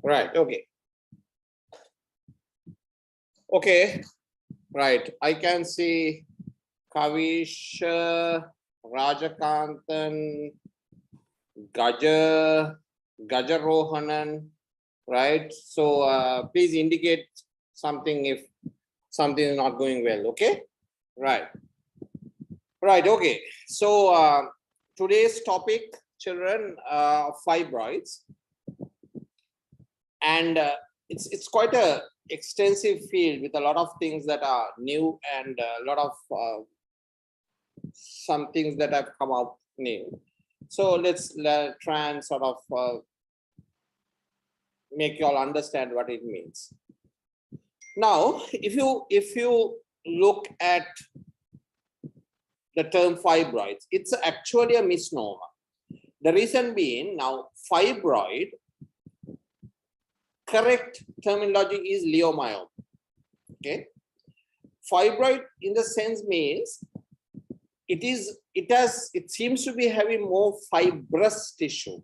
Right. Okay. Okay. Right. I can see Kavish, Rajakantan, Gajarohanan. Right. So please indicate something if something is not going well. Okay. Right. Right. Okay. So today's topic, children, fibroids, and it's quite a extensive field with a lot of things that are new and a lot of some things that have come up new. So let's try and sort of make you all understand what it means. Now, if you look at the term fibroids, it's actually a misnomer. The reason being, now fibroid, correct terminology is leiomyoma. Okay, fibroid in the sense means it seems to be having more fibrous tissue.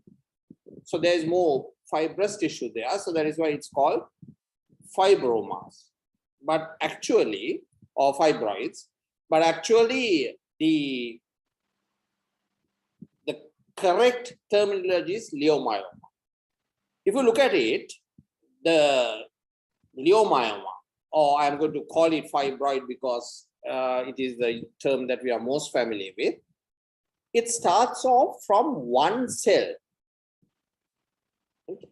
So there is more fibrous tissue there. So that is why it's called fibromas. But actually, or fibroids, but actually the correct terminology is leiomyoma. If you look at it, the leiomyoma, or I'm going to call it fibroid because it is the term that we are most familiar with. It starts off from one cell,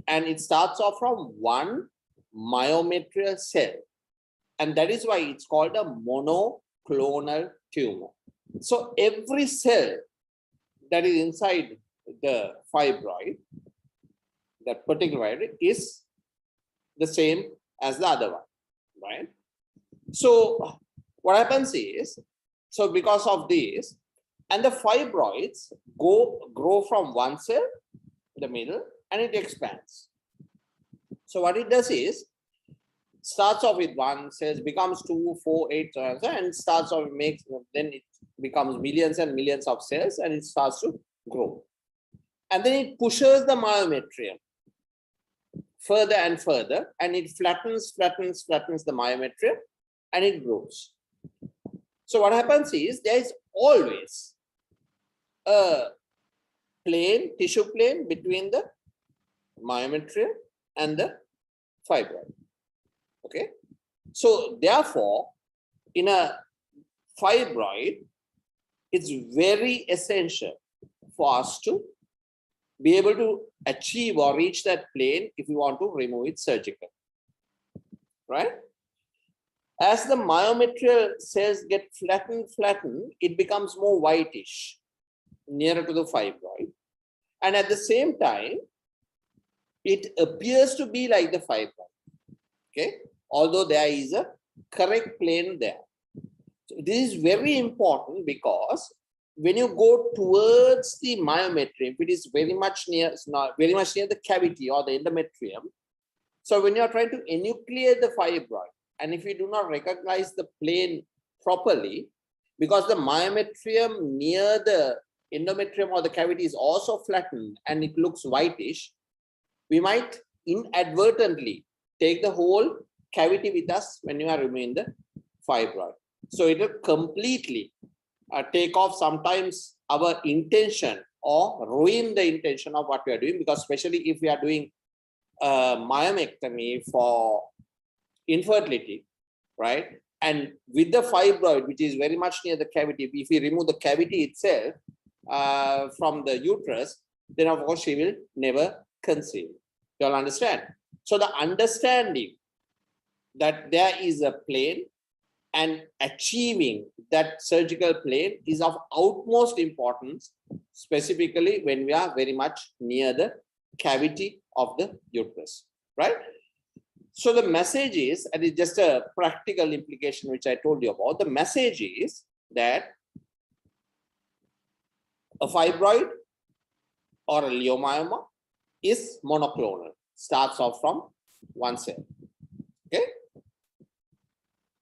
and it starts off from one myometrial cell, and that is why it's called a monoclonal tumor. So every cell that is inside the fibroid, that particular fibroid, is the same as the other one, right? So what happens is, so because of this, and the fibroids grow from one cell, the middle, and it expands. So what it does is, starts off with one cells, becomes 2, 4, 8, and starts off, then it becomes millions and millions of cells, and it starts to grow. And then it pushes the myometrium further and further, and it flattens the myometrium, and it grows. So what happens is, there is always a tissue plane between the myometrium and the fibroid. Okay, so therefore, in a fibroid, it's very essential for us to be able to achieve or reach that plane if we want to remove it surgically, right? As the myometrial cells get flattened, it becomes more whitish, nearer to the fibroid. And at the same time, it appears to be like the fibroid, okay? Although there is a correct plane there. So this is very important because when you go towards the myometrium, it is very much near the cavity or the endometrium. So when you are trying to enucleate the fibroid, and if you do not recognize the plane properly, because the myometrium near the endometrium or the cavity is also flattened and it looks whitish, we might inadvertently take the whole cavity with us when you are removing the fibroid. So it will completely take off sometimes our intention or ruin the intention of what we are doing, because especially if we are doing myomectomy for infertility, right? And with the fibroid, which is very much near the cavity, if we remove the cavity itself from the uterus, then of course she will never conceive. You all understand? So the understanding that there is a plane and achieving that surgical plane is of utmost importance, specifically when we are very much near the cavity of the uterus, right? So the message is, and it's just a practical implication which I told you about, the message is that a fibroid or a leiomyoma is monoclonal, starts off from one cell, okay?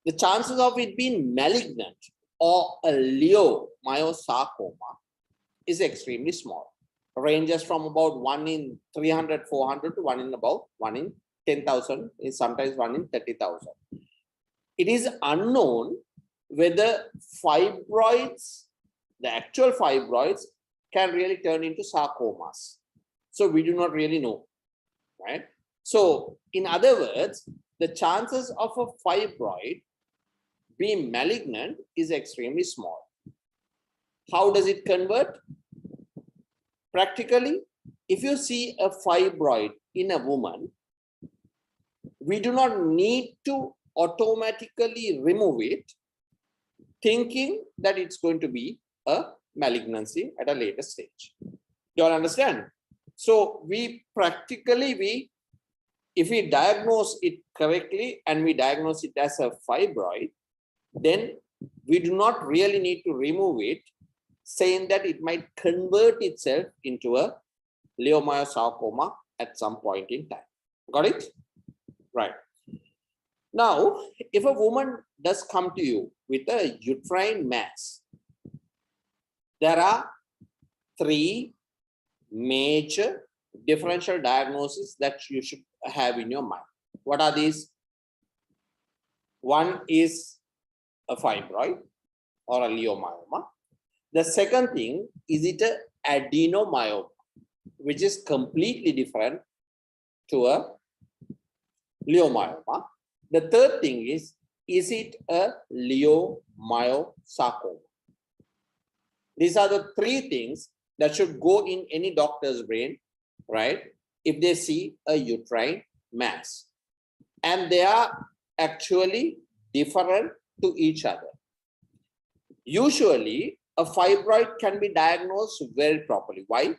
The chances of it being malignant or a leiomyosarcoma is extremely small. ranges from about 1 in 300, 400 to 1 in about 1 in 10,000, is sometimes 1 in 30,000. It is unknown whether fibroids, the actual fibroids, can really turn into sarcomas. So we do not really know, right? So in other words, the chances of a fibroid being malignant is extremely small. How does it convert? Practically, if you see a fibroid in a woman, we do not need to automatically remove it, thinking that it's going to be a malignancy at a later stage. Do you all understand? So we practically, if we diagnose it correctly and we diagnose it as a fibroid, then we do not really need to remove it, saying that it might convert itself into a leiomyosarcoma at some point in time. Got it? Right. Now, if a woman does come to you with a uterine mass, there are 3 major differential diagnoses that you should have in your mind. What are these? One is a fibroid or a leiomyoma. The second thing, is it an adenomyoma, which is completely different to a leiomyoma. The third thing is it a leiomyosarcoma? These are the 3 things that should go in any doctor's brain, right? If they see a uterine mass. And they are actually different to each other. Usually, a fibroid can be diagnosed very properly. Why?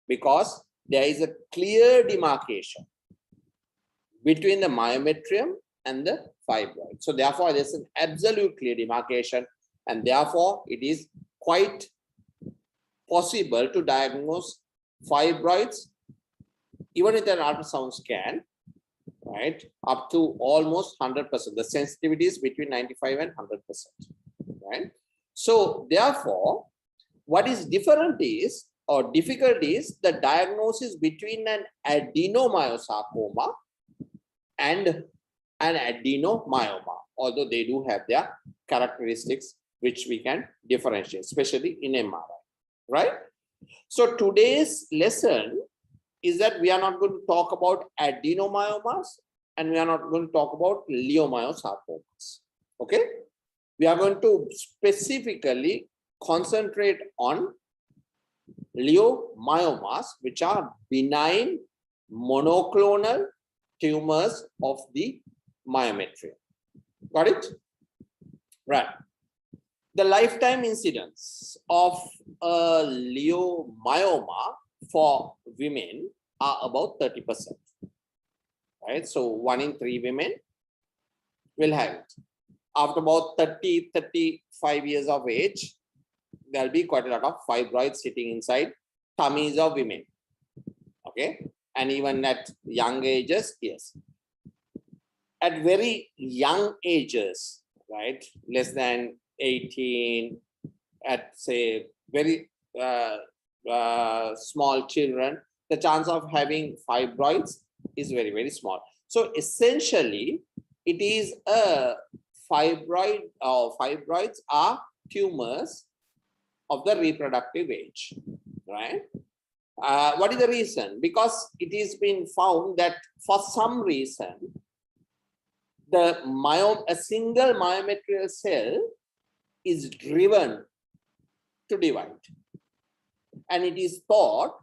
Because there is a clear demarcation between the myometrium and the fibroid. So therefore, there's an absolute clear demarcation, and therefore it is quite possible to diagnose fibroids even with an ultrasound scan, right, up to almost 100%. The sensitivity is between 95 and 100%, right? So therefore, what is different is, or difficult is, the diagnosis between an adenomyosarcoma and an adenomyoma, although they do have their characteristics which we can differentiate, especially in MRI, right? So today's lesson is that we are not going to talk about adenomyomas and we are not going to talk about leiomyosarcomas, okay? We are going to specifically concentrate on leiomyomas, which are benign monoclonal tumors of the myometrium. Got it? Right. The lifetime incidence of a leiomyoma for women are about 30%. Right? So 1 in 3 women will have it. After about 30, 35 years of age, there'll be quite a lot of fibroids sitting inside tummies of women. Okay? And even at young ages, yes. At very young ages, right? Less than 18, at say very small children, the chance of having fibroids is very, very small. So essentially, it is a fibroid, or fibroids are tumors of the reproductive age, right? What is the reason? Because it has been found that for some reason, a single myometrial cell is driven to divide. And it is thought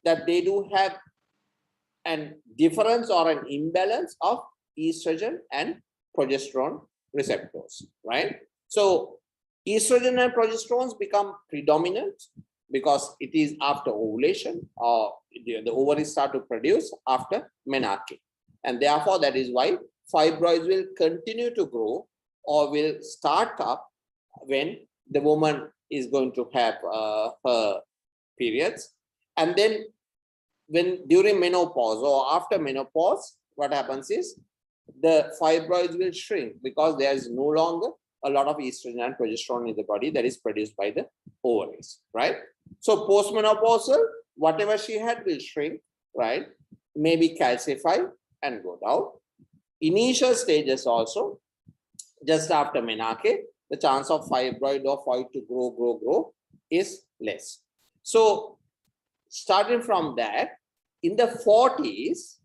that they do have a difference or an imbalance of estrogen and progesterone receptors, right? So estrogen and progesterones become predominant because it is after ovulation, or the ovaries start to produce after menarche. And therefore, that is why fibroids will continue to grow or will start up when the woman is going to have her periods. And then when during menopause or after menopause, what happens is the fibroids will shrink because there is no longer a lot of estrogen and progesterone in the body that is produced by the ovaries, right? So postmenopausal, whatever she had will shrink, right? Maybe calcify and go down. Initial stages also, just after menarche, the chance of fibroid or fibroid to grow is less. So starting from that, in the 40s,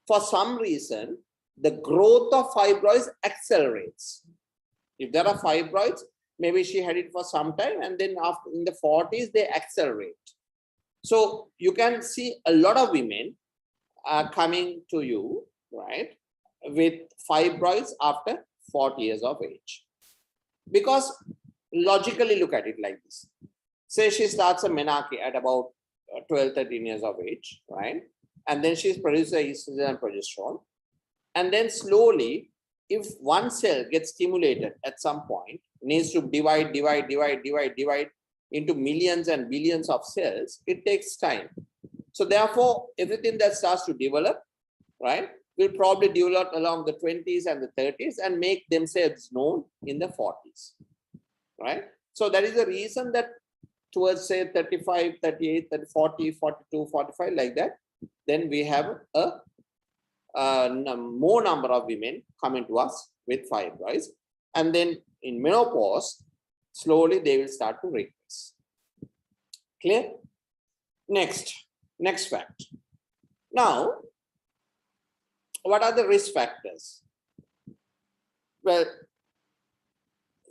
for some reason, the growth of fibroids accelerates. If there are fibroids, maybe she had it for some time, and then after in the 40s, they accelerate. So you can see a lot of women coming to you, right, with fibroids after 40 years of age. Because logically look at it like this. Say she starts a menarche at about 12, 13 years of age, right? And then she's producing estrogen and progesterone. And then slowly, if one cell gets stimulated at some point, needs to divide into millions and billions of cells, it takes time. So therefore, everything that starts to develop, right, will probably develop along the 20s and the 30s and make themselves known in the 40s, right? So that is the reason that towards say 35, 38, 40, 42, 45, like that, then we have a more number of women coming to us with fibroids. And then in menopause, slowly they will start to regress. Clear? Next fact. Now, what are the risk factors? Well,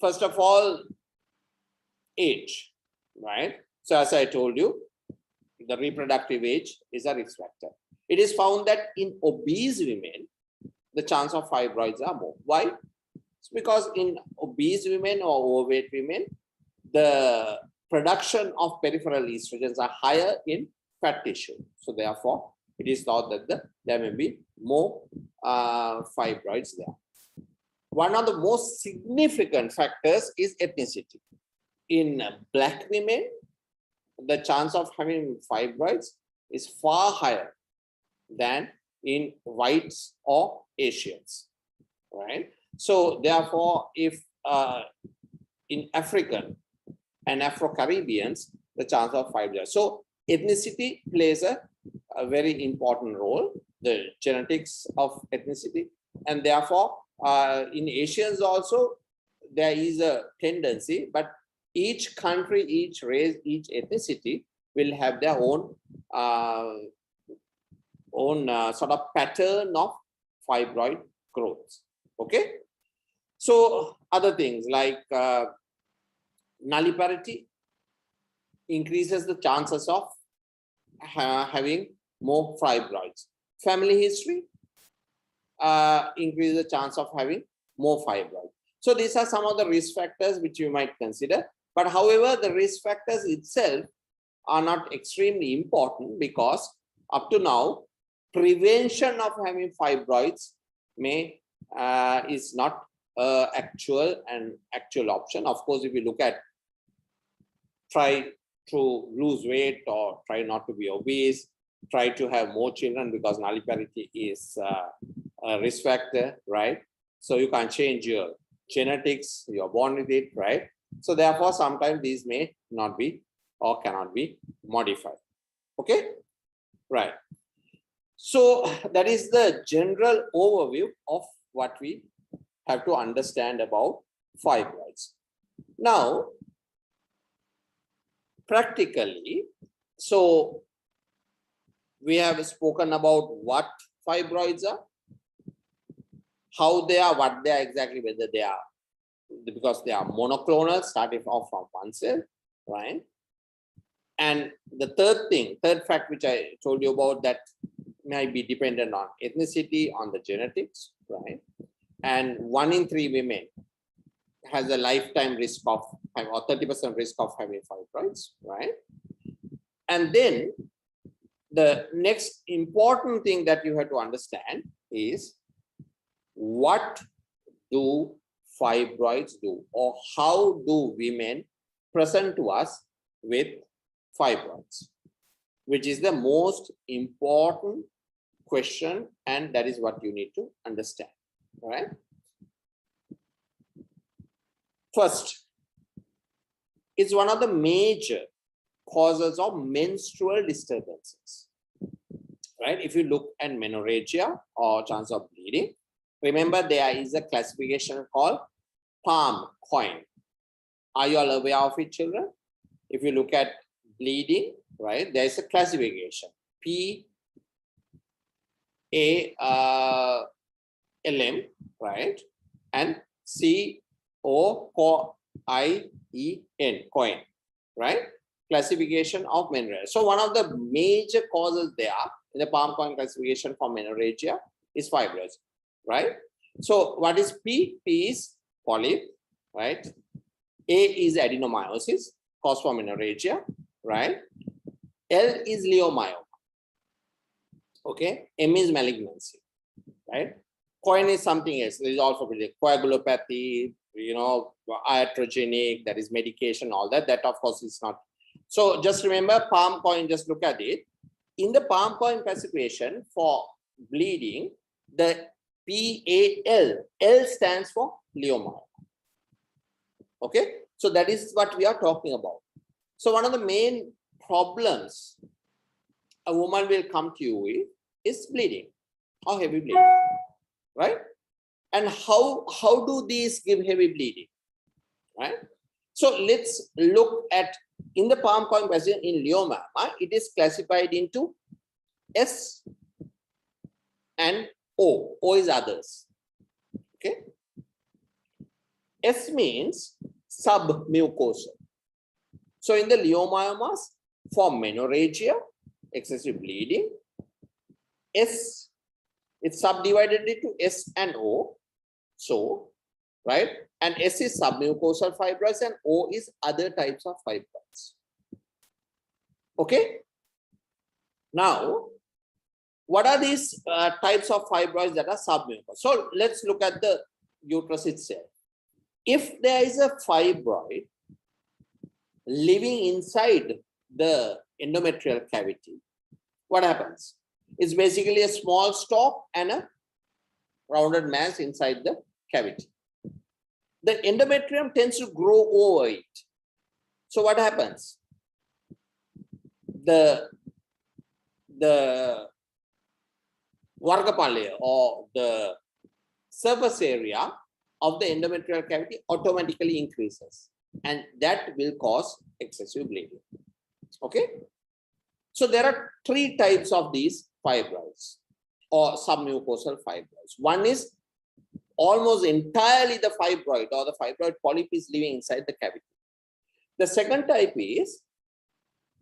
first of all, age, right? So as I told you, the reproductive age is a risk factor. It is found that in obese women, the chance of fibroids are more. Why? It's because in obese women or overweight women, the production of peripheral estrogens are higher in fat tissue. So therefore, it is thought that there may be more fibroids there. One of the most significant factors is ethnicity. In Black women, the chance of having fibroids is far higher than in whites or Asians, right? So therefore, if in African and Afro-Caribbeans, the chance of fibroids. So ethnicity plays a very important role, the genetics of ethnicity. And therefore, in Asians also, there is a tendency, but each country, each race, each ethnicity will have their own sort of pattern of fibroid growth. Okay. So other things like nulliparity increases the chances of having more fibroids. Family history increases the chance of having more fibroids. So these are some of the risk factors which you might consider. But however, the risk factors itself are not extremely important because up to now, prevention of having fibroids is not actual option. Of course, if you look at try to lose weight or try not to be obese, try to have more children because nulliparity is a risk factor, right? So you can't change your genetics, you're born with it, right? So therefore, sometimes these may not be or cannot be modified. Okay, right. So that is the general overview of what we have to understand about fibroids. Now, practically, so we have spoken about what fibroids are, how they are, what they are exactly, whether they are, because they are monoclonal, starting off from one cell, right? And the third fact which I told you about, that might be dependent on ethnicity, on the genetics, right? And 1 in 3 women has a lifetime risk of, or 30% risk of having fibroids, right? And then the next important thing that you have to understand is, what do fibroids do, or how do women present to us with fibroids, which is the most important question, and that is what you need to understand, all right? First, it's one of the major causes of menstrual disturbances, right? If you look at menorrhagia or chance of bleeding, remember there is a classification called palm coin. Are you all aware of it, children? If you look at bleeding, right, there is a classification, PALM, right, and COIEN, coin, right? Classification of menorrhagia. So one of the major causes there in the palm coin classification for menorrhagia is fibroids, right? So what is P? P is polyp, right? A is adenomyosis, cause for menorrhagia, right? L is leiomyoma. Okay, M is malignancy, right? Coin is something else. There is also coagulopathy, iatrogenic, that is medication, all that. That of course is not. So just remember palm coin, just look at it. In the palm coin classification for bleeding, the PAL, L stands for leiomyoma. Okay, so that is what we are talking about. So one of the main problems a woman will come to you with is bleeding or heavy bleeding, right? And how do these give heavy bleeding, right? So let's look at, in the palm coin question, in leiomyoma, it is classified into S and O. O is others. Okay. S means submucosal. So in the leiomyomas, for menorrhagia, excessive bleeding, S, it's subdivided into S and O. So, right? And S is submucosal fibroids and O is other types of fibroids. Okay. Now, what are these types of fibroids that are submucosal? So let's look at the uterus itself. If there is a fibroid living inside the endometrial cavity, what happens? It's basically a small stalk and a rounded mass inside the cavity. The endometrium tends to grow over it. So what happens? The Vargapal layer or the surface area of the endometrial cavity automatically increases, and that will cause excessive bleeding. Okay. So there are three types of these fibroids or submucosal fibroids. One is almost entirely the fibroid or the fibroid polyp is living inside the cavity. The second type is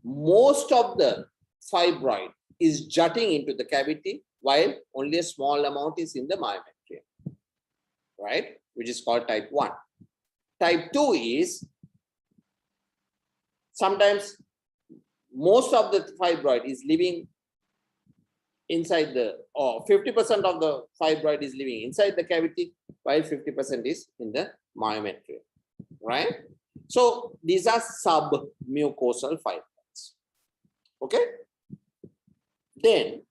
most of the fibroid is jutting into the cavity while only a small amount is in the myometrium, right? Which is called type 1. Type 2 is sometimes most of the fibroid is living inside the, or 50% of the fibroid is living inside the cavity, while 50% is in the myometrium, right? So these are submucosal fibroids. Okay. Then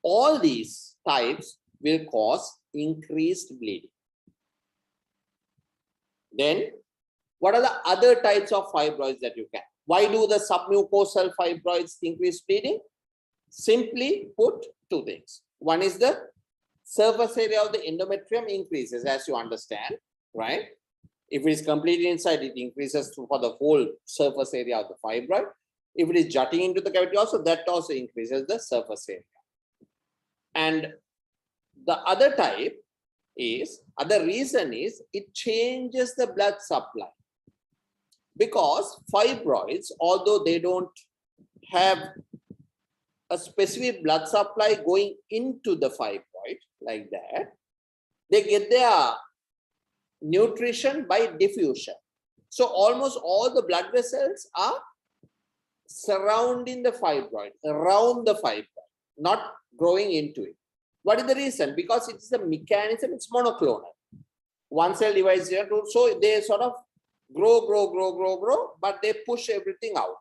all these types will cause increased bleeding. Then what are the other types of fibroids that you can? Why do the submucosal fibroids increase bleeding? Simply put, two things. One is the surface area of the endometrium increases, as you understand, right? If it is completely inside, it increases for the whole surface area of the fibroid. If it is jutting into the cavity also, that also increases the surface area. And the other type is, other reason is, it changes the blood supply. Because fibroids, although they don't have a specific blood supply going into the fibroid like that, they get their nutrition by diffusion. So almost all the blood vessels are surrounding the fibroid, around the fibroid, not growing into it. What is the reason? Because it's the mechanism, it's monoclonal. One cell divides here, so they sort of grow, but they push everything out.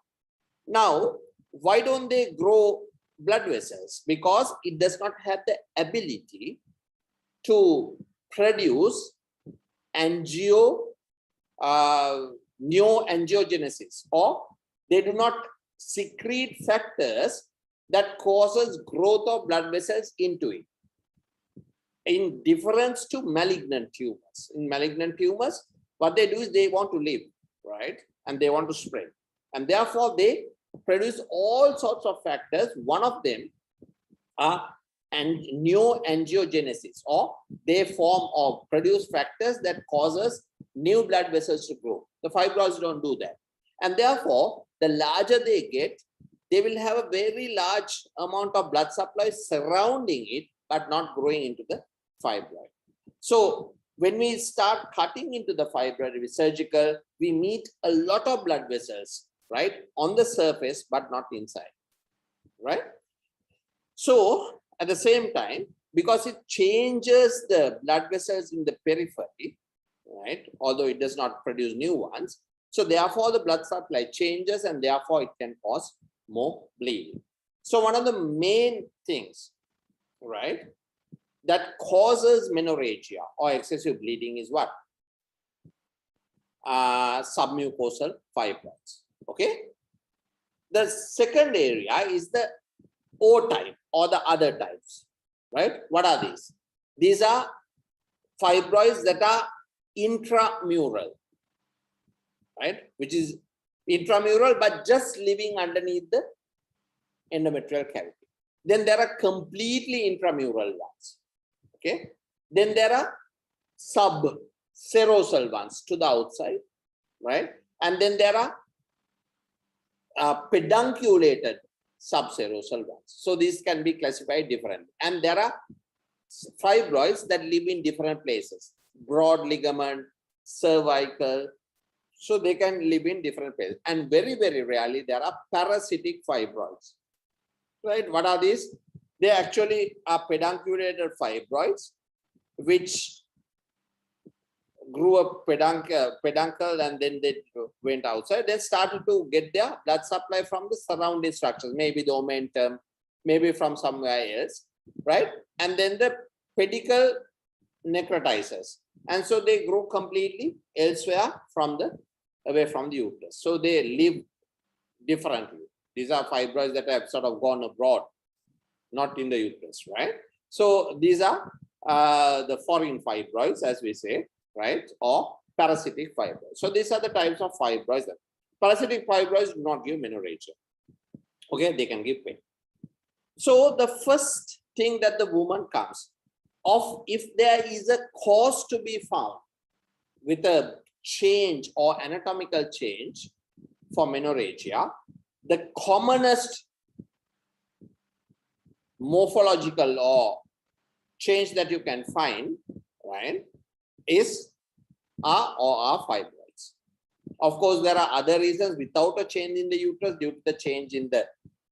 Now, why don't they grow blood vessels? Because it does not have the ability to produce neoangiogenesis or they do not secrete factors that causes growth of blood vessels into it. In difference to malignant tumors. In malignant tumors, what they do is they want to live, right? And they want to spread. And therefore, they produce all sorts of factors. One of them are neoangiogenesis, or they form or produce factors that causes new blood vessels to grow. The fibroids don't do that. And therefore, the larger they get, they will have a very large amount of blood supply surrounding it, but not growing into the fibroid. So when we start cutting into the fibroid with surgical, we meet a lot of blood vessels, right, on the surface, but not inside, right? So at the same time, because it changes the blood vessels in the periphery, right, although it does not produce new ones, so therefore the blood supply changes, and therefore it can cause more bleeding. So one of the main things, right, that causes menorrhagia or excessive bleeding is what? Submucosal fibroids. Okay. The second area is the O type or the other types, right? What are these? These are fibroids that are intramural, right? Which is intramural, but just living underneath the endometrial cavity. Then there are completely intramural ones. Okay. Then there are subserosal ones to the outside, right? And then there are pedunculated subserosal ones. So these can be classified differently. And there are fibroids that live in different places, broad ligament, cervical. So they can live in different places. And very, very rarely there are parasitic fibroids, right? What are these? They actually are pedunculated fibroids, which grew up peduncle, and then they went outside. They started to get their blood supply from the surrounding structures, maybe the omentum, maybe from somewhere else, right? And then the pedicle necrotizes. And so they grow completely elsewhere away from the uterus. So they live differently. These are fibroids that have sort of gone abroad, not in the uterus, right? So these are the foreign fibroids, as we say, right? Or parasitic fibroids. So these are the types of fibroids. Parasitic fibroids do not give menorrhagia. Okay, they can give pain. So the first thing that the woman comes of, if there is a cause to be found with a change or anatomical change for menorrhagia, the commonest morphological or change that you can find, right, is are fibroids. Of course, there are other reasons without a change in the uterus due to the change in the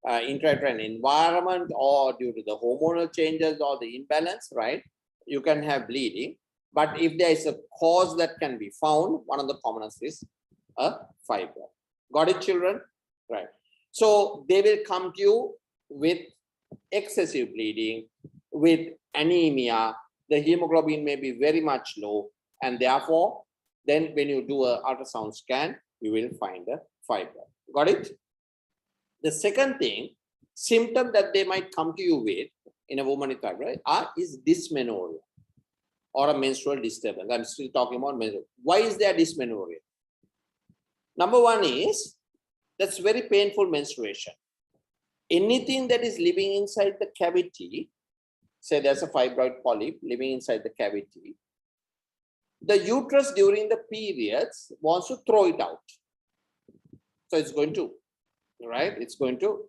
intrauterine environment, or due to the hormonal changes or the imbalance, right? You can have bleeding. But if there is a cause that can be found, one of the commonest is a fibroid. Got it, children? Right. So they will come to you with excessive bleeding, with anemia. The hemoglobin may be very much low, and therefore, then when you do an ultrasound scan, you will find a fibroid. Got it? The second thing, symptom that they might come to you with in a woman with fibroid is dysmenorrhea or a menstrual disturbance. I'm still talking about menstrual. Why is there dysmenorrhea? Number one is, that's very painful menstruation. Anything that is living inside the cavity, say there's a fibroid polyp living inside the cavity, the uterus during the periods wants to throw it out. So it's going to, right? It's going to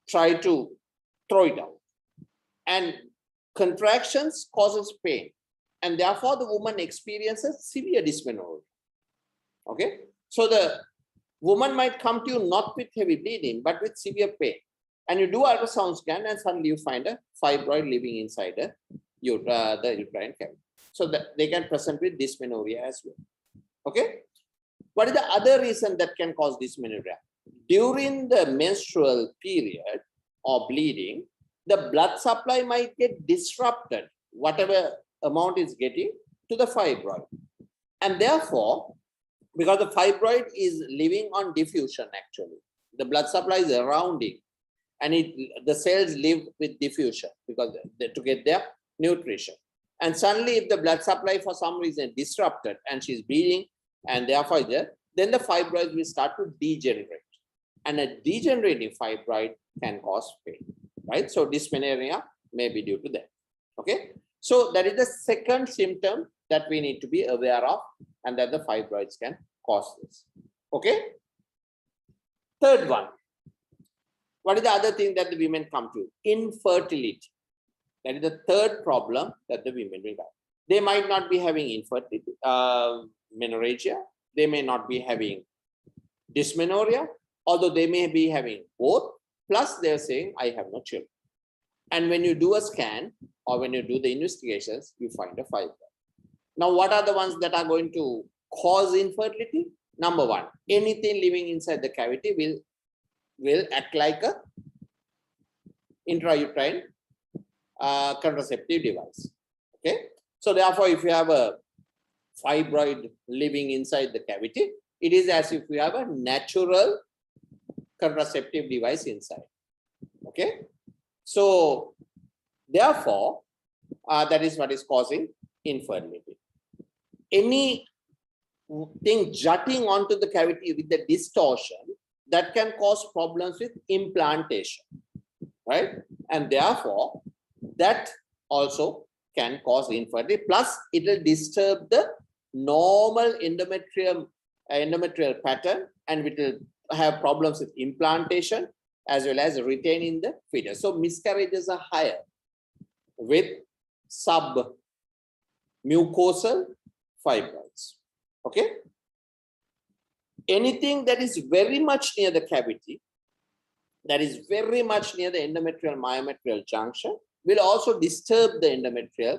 try to throw it out. And contractions causes pain. And therefore the woman experiences severe dysmenorrhea. Okay? So the woman might come to you not with heavy bleeding, but with severe pain. And you do ultrasound scan, and suddenly you find a fibroid living inside the uterine cavity. So that they can present with dysmenorrhea as well. Okay? What is the other reason that can cause dysmenorrhea? During the menstrual period or bleeding, the blood supply might get disrupted, whatever amount is getting, to the fibroid. And therefore, because the fibroid is living on diffusion actually. The blood supply is around it, and the cells live with diffusion because to get their nutrition. And suddenly if the blood supply for some reason disrupted and she's bleeding and therefore then the fibroids will start to degenerate. And a degenerating fibroid can cause pain, right? So dysmenorrhea may be due to that, okay? So that is the second symptom that we need to be aware of, and that the fibroids can cause this, okay? Third one, what is the other thing that the women come to? Infertility. That is the third problem that the women will have. They might not be having infertility, menorrhagia. They may not be having dysmenorrhea, although they may be having both. Plus, they're saying, I have no children. And when you do a scan or when you do the investigations, you find a fibroid. Now, what are the ones that are going to cause infertility? Number one, anything living inside the cavity will act like a intrauterine contraceptive device. Okay, so therefore, if you have a fibroid living inside the cavity, it is as if we have a natural contraceptive device inside. Okay, so therefore, that is what is causing infertility. Anything jutting onto the cavity with the distortion that can cause problems with implantation, right? And therefore, that also can cause infertility. Plus, it will disturb the normal endometrial pattern, and it will have problems with implantation as well as retaining the fetus. So miscarriages are higher with submucosal fibroids. Okay. Anything that is very much near the cavity, that is very much near the endometrial myometrial junction, will also disturb the endometrial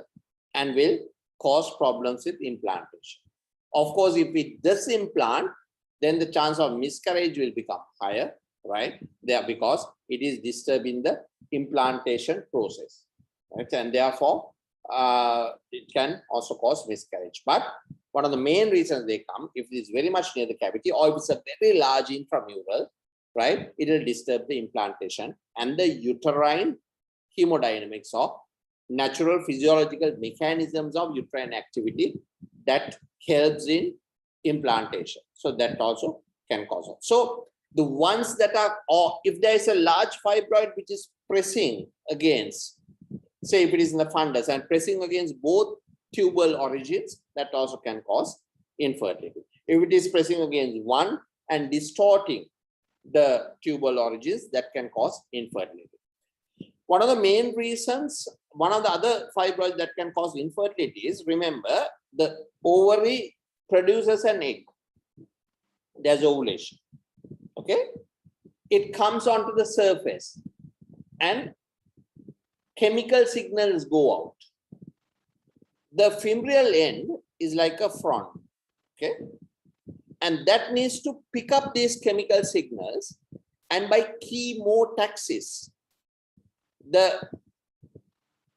and will cause problems with implantation. Of course, if it does implant, then the chance of miscarriage will become higher, right? There, because it is disturbing the implantation process, right? And therefore, it can also cause miscarriage. But one of the main reasons they come, if it is very much near the cavity or if it's a very large intramural, right, it will disturb the implantation and the uterine hemodynamics or natural physiological mechanisms of uterine activity that helps in implantation. So that also can cause it. So the ones that are, or if there is a large fibroid which is pressing against, say if it is in the fundus and pressing against both tubal origins, that also can cause infertility. If it is pressing against one and distorting the tubal origins, that can cause infertility. One of the main reasons, one of the other fibroids that can cause infertility is, remember, the ovary produces an egg. There's ovulation. Okay? It comes onto the surface and chemical signals go out. The fimbrial end is like a frond. Okay? And that needs to pick up these chemical signals, and by chemotaxis, the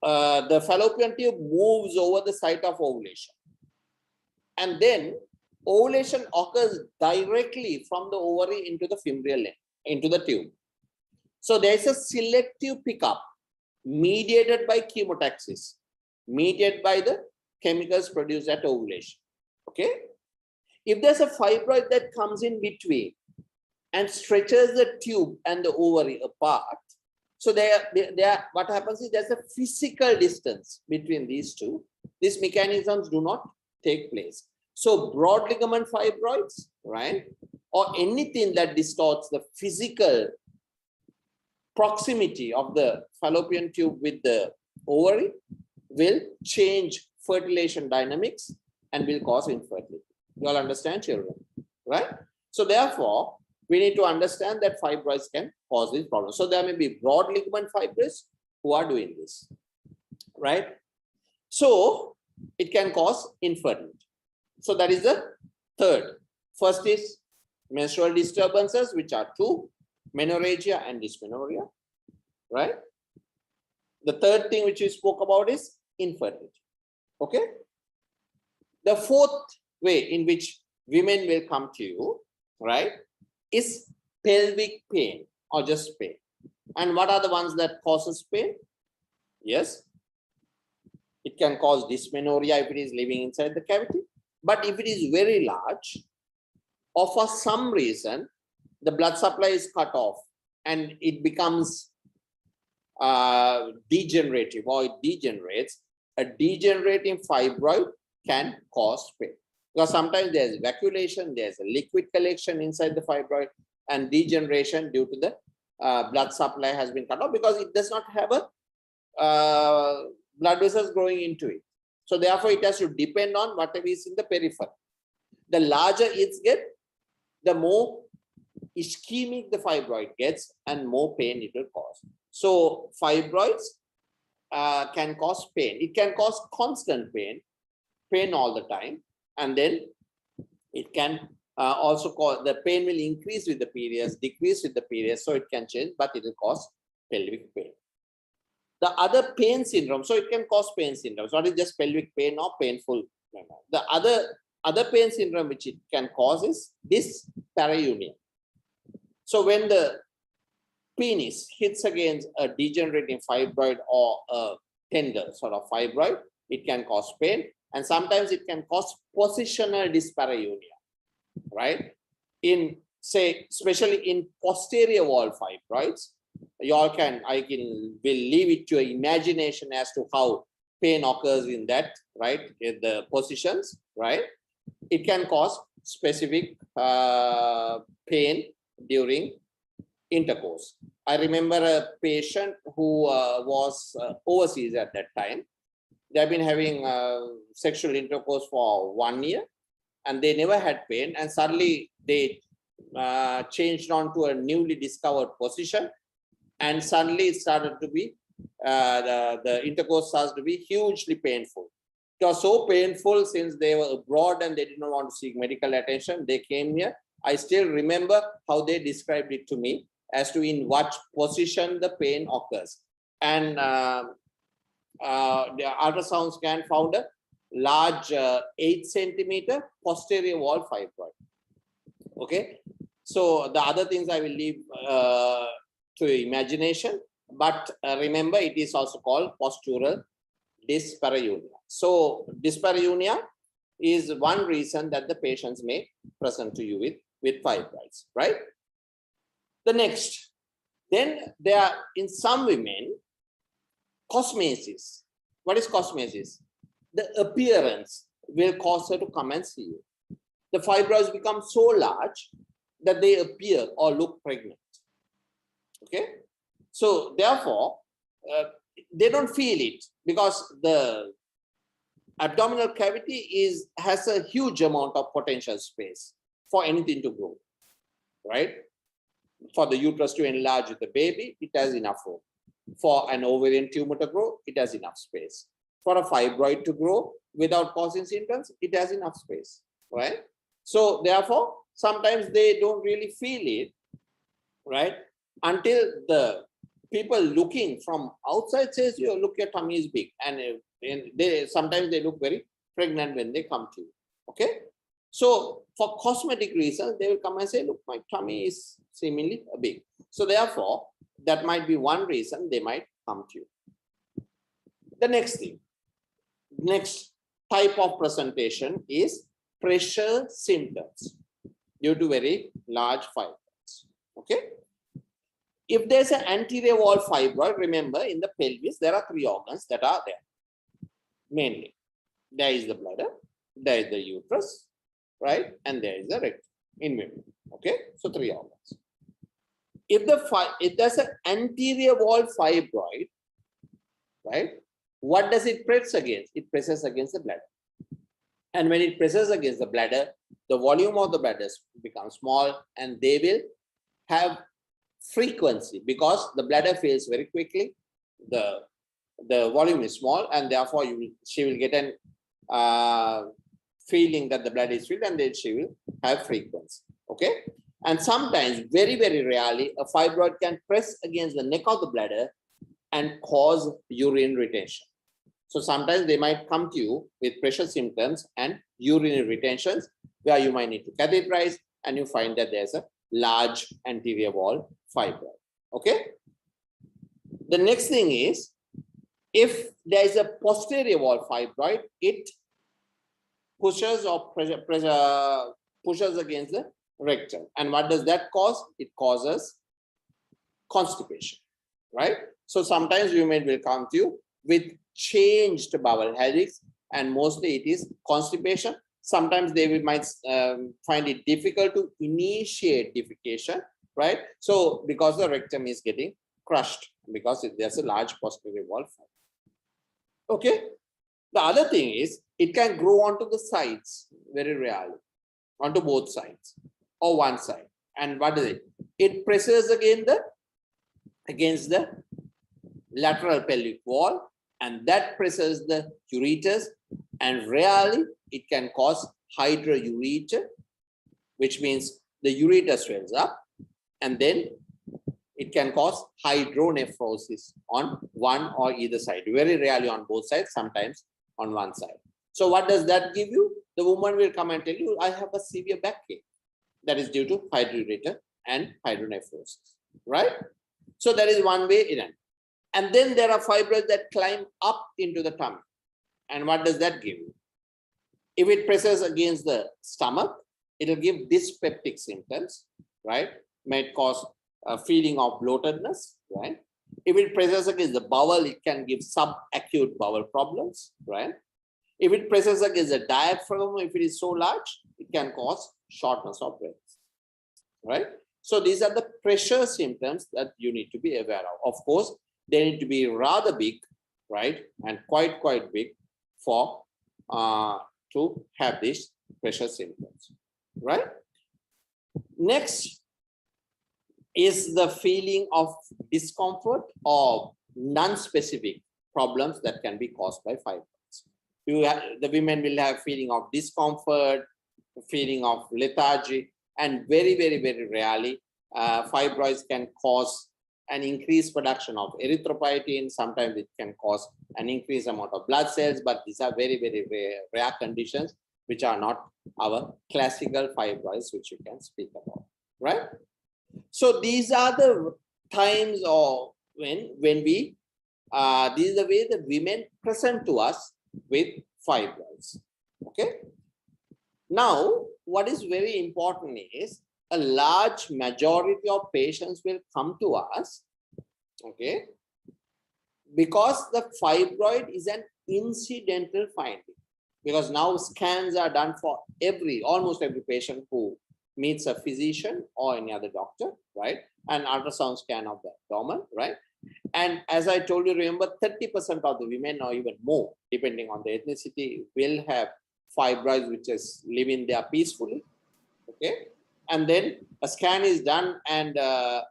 fallopian tube moves over the site of ovulation. And then ovulation occurs directly from the ovary into the fimbrial end, into the tube. So there is a selective pickup mediated by chemotaxis, mediated by the chemicals produced at ovulation. Okay? If there's a fibroid that comes in between and stretches the tube and the ovary apart, so what happens is there's a physical distance between these two. These mechanisms do not take place. So broad ligament fibroids, right, or anything that distorts the physical proximity of the fallopian tube with the ovary will change fertilization dynamics and will cause infertility. You all understand, children, right? So therefore, we need to understand that fibroids can cause these problems. So there may be broad ligament fibroids who are doing this, right? So it can cause infertility. So that is the third. First is menstrual disturbances, which are two, menorrhagia and dysmenorrhea, right? The third thing which we spoke about is infertility. Okay. The fourth way in which women will come to you, right, is pelvic pain or just pain. And what are the ones that causes pain? Yes, it can cause dysmenorrhea if it is living inside the cavity. But if it is very large, or for some reason, the blood supply is cut off and it becomes degenerative or it degenerates, a degenerating fibroid can cause pain. Because sometimes there's evacuation, there's a liquid collection inside the fibroid, and degeneration due to the blood supply has been cut off because it does not have a blood vessels growing into it. So therefore, it has to depend on whatever is in the periphery. The larger it gets, the more ischemic the fibroid gets and more pain it will cause. So fibroids can cause pain. It can cause constant pain all the time. And then it can also cause, the pain will increase with the periods, decrease with the periods. So it can change, but it will cause pelvic pain. The other pain syndrome, so it can cause pain syndromes, not just pelvic pain or painful. The other pain syndrome which it can cause is dyspareunia. So when the penis hits against a degenerating fibroid or a tender sort of fibroid, it can cause pain. And sometimes it can cause positional dyspareunia, right? In, say, especially in posterior wall fibroids, will leave it to your imagination as to how pain occurs in that, right? In the positions, right? It can cause specific pain during intercourse. I remember a patient who was overseas at that time. They've been having sexual intercourse for 1 year and they never had pain, and suddenly they changed on to a newly discovered position, and suddenly it started to be the intercourse starts to be hugely painful. It was so painful since they were abroad and they did not want to seek medical attention. They came here. I still remember how they described it to me as to in what position the pain occurs. And the ultrasound scan found a large 8 centimeter posterior wall fibroid. Okay, so the other things I will leave to imagination, but remember it is also called postural dyspareunia. So dyspareunia is one reason that the patients may present to you with fibroids, right? The next, then there are in some women cosmesis. What is cosmesis? The appearance will cause her to come and see you. The fibroids become so large that they appear or look pregnant. Okay, so therefore they don't feel it because the abdominal cavity has a huge amount of potential space for anything to grow, right? For the uterus to enlarge with the baby, it has enough room. For an ovarian tumor to grow, it has enough space. For a fibroid to grow without causing symptoms, it has enough space, right? So therefore, sometimes they don't really feel it, right? Until the people looking from outside says, "You look, your tummy is big," and sometimes they look very pregnant when they come to you. Okay, so for cosmetic reasons, they will come and say, "Look, my tummy is seemingly big." So therefore, that might be one reason they might come to you. The next thing, next type of presentation is pressure symptoms due to very large fibroids. Okay. If there's an anterior wall fibroid, remember in the pelvis, there are 3 organs that are there. Mainly, there is the bladder, there is the uterus, right? And there is the rectum in women. Okay, so 3 organs. If there's an anterior wall fibroid, right? What does it press against? It presses against the bladder. And when it presses against the bladder, the volume of the bladder becomes small and they will have frequency because the bladder fills very quickly. The volume is small and therefore she will get an feeling that the bladder is filled, and then she will have frequency. Okay. And sometimes, very, very rarely, a fibroid can press against the neck of the bladder and cause urine retention. So sometimes they might come to you with pressure symptoms and urinary retentions where you might need to catheterize, and you find that there's a large anterior wall fibroid. Okay. The next thing is, if there is a posterior wall fibroid, it pushes or pushes against the rectum. And what does that cause? It causes constipation, right? So sometimes women will come to you with changed bowel habits, and mostly it is constipation. Sometimes they might find it difficult to initiate defecation, right? So because the rectum is getting crushed, because there's a large posterior wall fibroid. Okay. The other thing is, it can grow onto the sides very rarely, onto both sides or one side. And what is it? It presses against the lateral pelvic wall, and that presses the ureters, and rarely it can cause hydroureter, which means the ureter swells up, and then it can cause hydronephrosis on one or either side. Very rarely on both sides, sometimes on one side. So what does that give you? The woman will come and tell you, I have a severe backache. That is due to hydroureter and hydronephrosis, right? So that is one way in. And then there are fibroids that climb up into the tummy. And what does that give you? If it presses against the stomach, it will give dyspeptic symptoms, right? Might cause a feeling of bloatedness, right? If it presses against the bowel, it can give subacute bowel problems, right? If it presses against the diaphragm, if it is so large, it can cause shortness of breath, right? So these are the pressure symptoms that you need to be aware of. Of course, they need to be rather big, right? And quite big for to have these pressure symptoms, right? Next is the feeling of discomfort or non-specific problems that can be caused by fibroids. The women will have feeling of discomfort, feeling of lethargy, and very rarely fibroids can cause an increased production of erythropoietin. Sometimes it can cause an increased amount of blood cells, but these are very rare conditions which are not our classical fibroids, which you can speak about, right? So these are the times or when we this is the way the women present to us with fibroids. Okay. Now, what is very important is a large majority of patients will come to us, okay, because the fibroid is an incidental finding. Because now scans are done for almost every patient who meets a physician or any other doctor, right? An ultrasound scan of the abdomen, right? And as I told you, remember 30% of the women or even more, depending on the ethnicity, will have fibroids which is living there peacefully, okay? And then a scan is done and a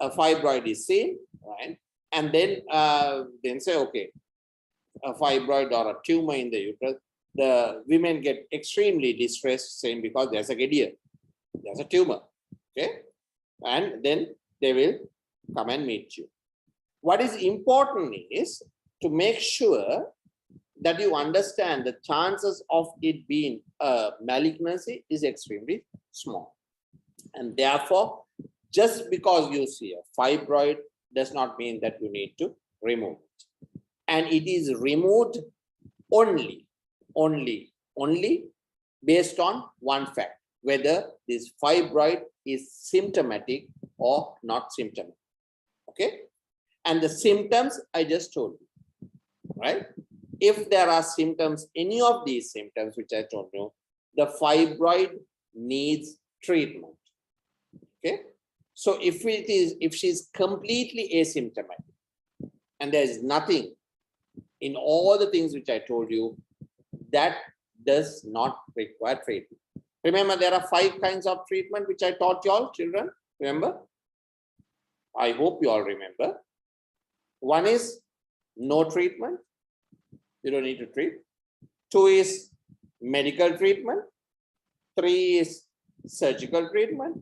fibroid is seen, right? And then say, okay, a fibroid or a tumor in the uterus, the women get extremely distressed, saying because there's a gadea, there's a tumor, okay? And then they will come and meet you. What is important is to make sure that you understand the chances of it being a malignancy is extremely small. And therefore, just because you see a fibroid does not mean that you need to remove it. And it is removed only based on one fact, whether this fibroid is symptomatic or not symptomatic, okay? And the symptoms I just told you, right? If there are symptoms, any of these symptoms which I told you, the fibroid needs treatment, okay? So if she's completely asymptomatic and there is nothing in all the things which I told you, that does not require treatment. Remember, there are 5 kinds of treatment which I taught you all, children. Remember? I hope you all remember. One is no treatment. You don't need to treat. 2 is medical treatment. 3 is surgical treatment.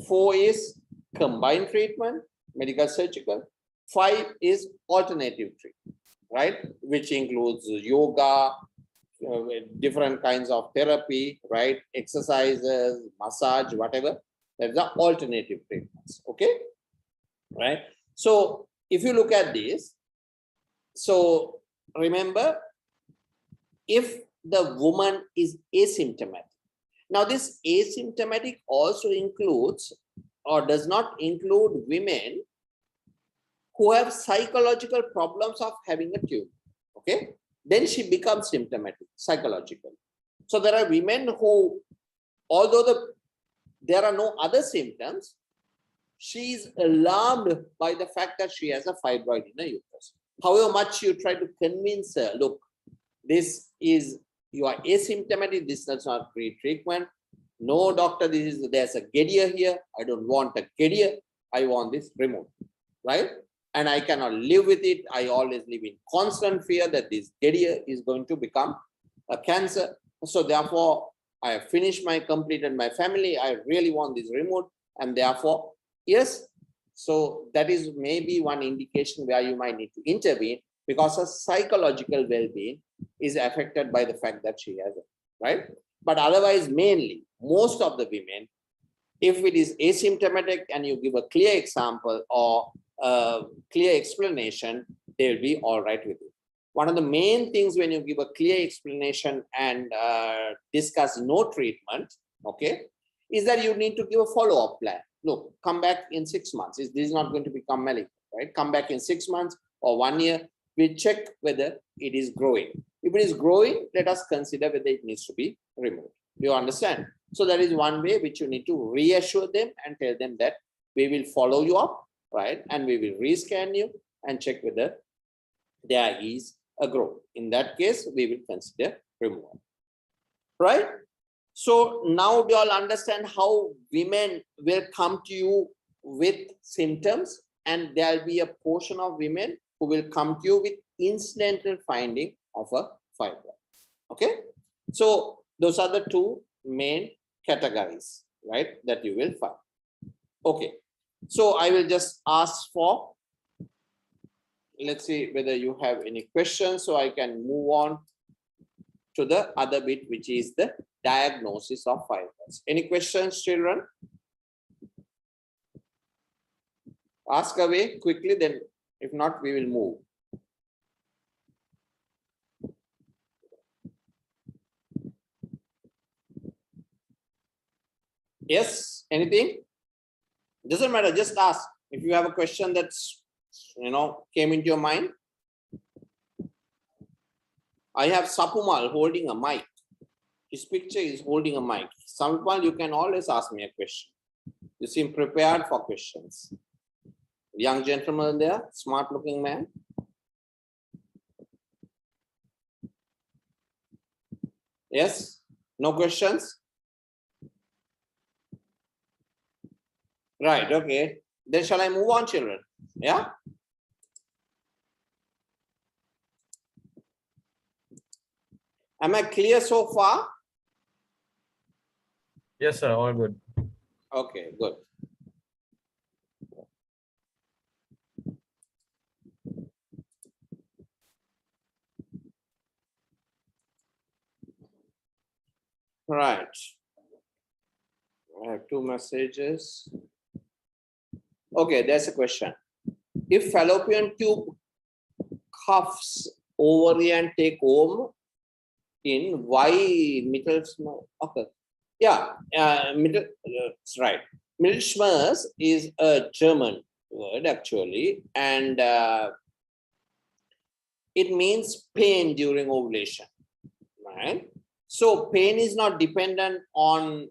4 is combined treatment, medical, surgical. 5 is alternative treatment, right? Which includes yoga, different kinds of therapy, right? Exercises, massage, whatever. That's the alternative treatments. Okay, right? So if you look at this, so remember, if the woman is asymptomatic, now this asymptomatic also includes or does not include women who have psychological problems of having a tumor. Okay, then she becomes symptomatic psychological. So there are women who, although there are no other symptoms, she is alarmed by the fact that she has a fibroid in her uterus. However much you try to convince her, look, this is, you are asymptomatic, this does not need treatment. No, doctor, there's a Gedia here. I don't want a Gedia. I want this removed, right? And I cannot live with it. I always live in constant fear that this Gedia is going to become a cancer. So therefore, I have completed my family. I really want this removed. And therefore, yes, so that is maybe one indication where you might need to intervene, because her psychological well-being is affected by the fact that she has it, right? But otherwise, mainly, most of the women, if it is asymptomatic and you give a clear example or a clear explanation, they will be all right with it. One of the main things when you give a clear explanation and discuss no treatment, okay, is that you need to give a follow-up plan. Look, come back in 6 months. This is not going to become malignant, right? Come back in 6 months or 1 year. We check whether it is growing. If it is growing, let us consider whether it needs to be removed. Do you understand? So that is one way which you need to reassure them and tell them that we will follow you up, right? And we will rescan you and check whether there is a growth. In that case, we will consider removal, right? So now do you all understand how women will come to you with symptoms, and there will be a portion of women who will come to you with incidental finding of a fibroid. Okay, so those are the two main categories, right, that you will find. Okay, so I will just ask for, let's see whether you have any questions so I can move on to the other bit, which is the diagnosis of fibroids. Any questions, children? Ask away quickly, then if not, we will move. Yes, anything? Doesn't matter, just ask. If you have a question that's, came into your mind. I have Sapumal holding a mic. His picture is holding a mic. Sapumal, you can always ask me a question. You seem prepared for questions. Young gentleman there, smart looking man. Yes, no questions? Right, okay. Then shall I move on, children? Yeah? Am I clear so far? Yes, sir, all good. Okay, good. Right. I have 2 messages. Okay, there's a question. If fallopian tube cuffs ovary and take home in, why Mittelschmerz? Okay, yeah, right. Mittelschmerz is a German word actually, and it means pain during ovulation, right? So pain is not dependent on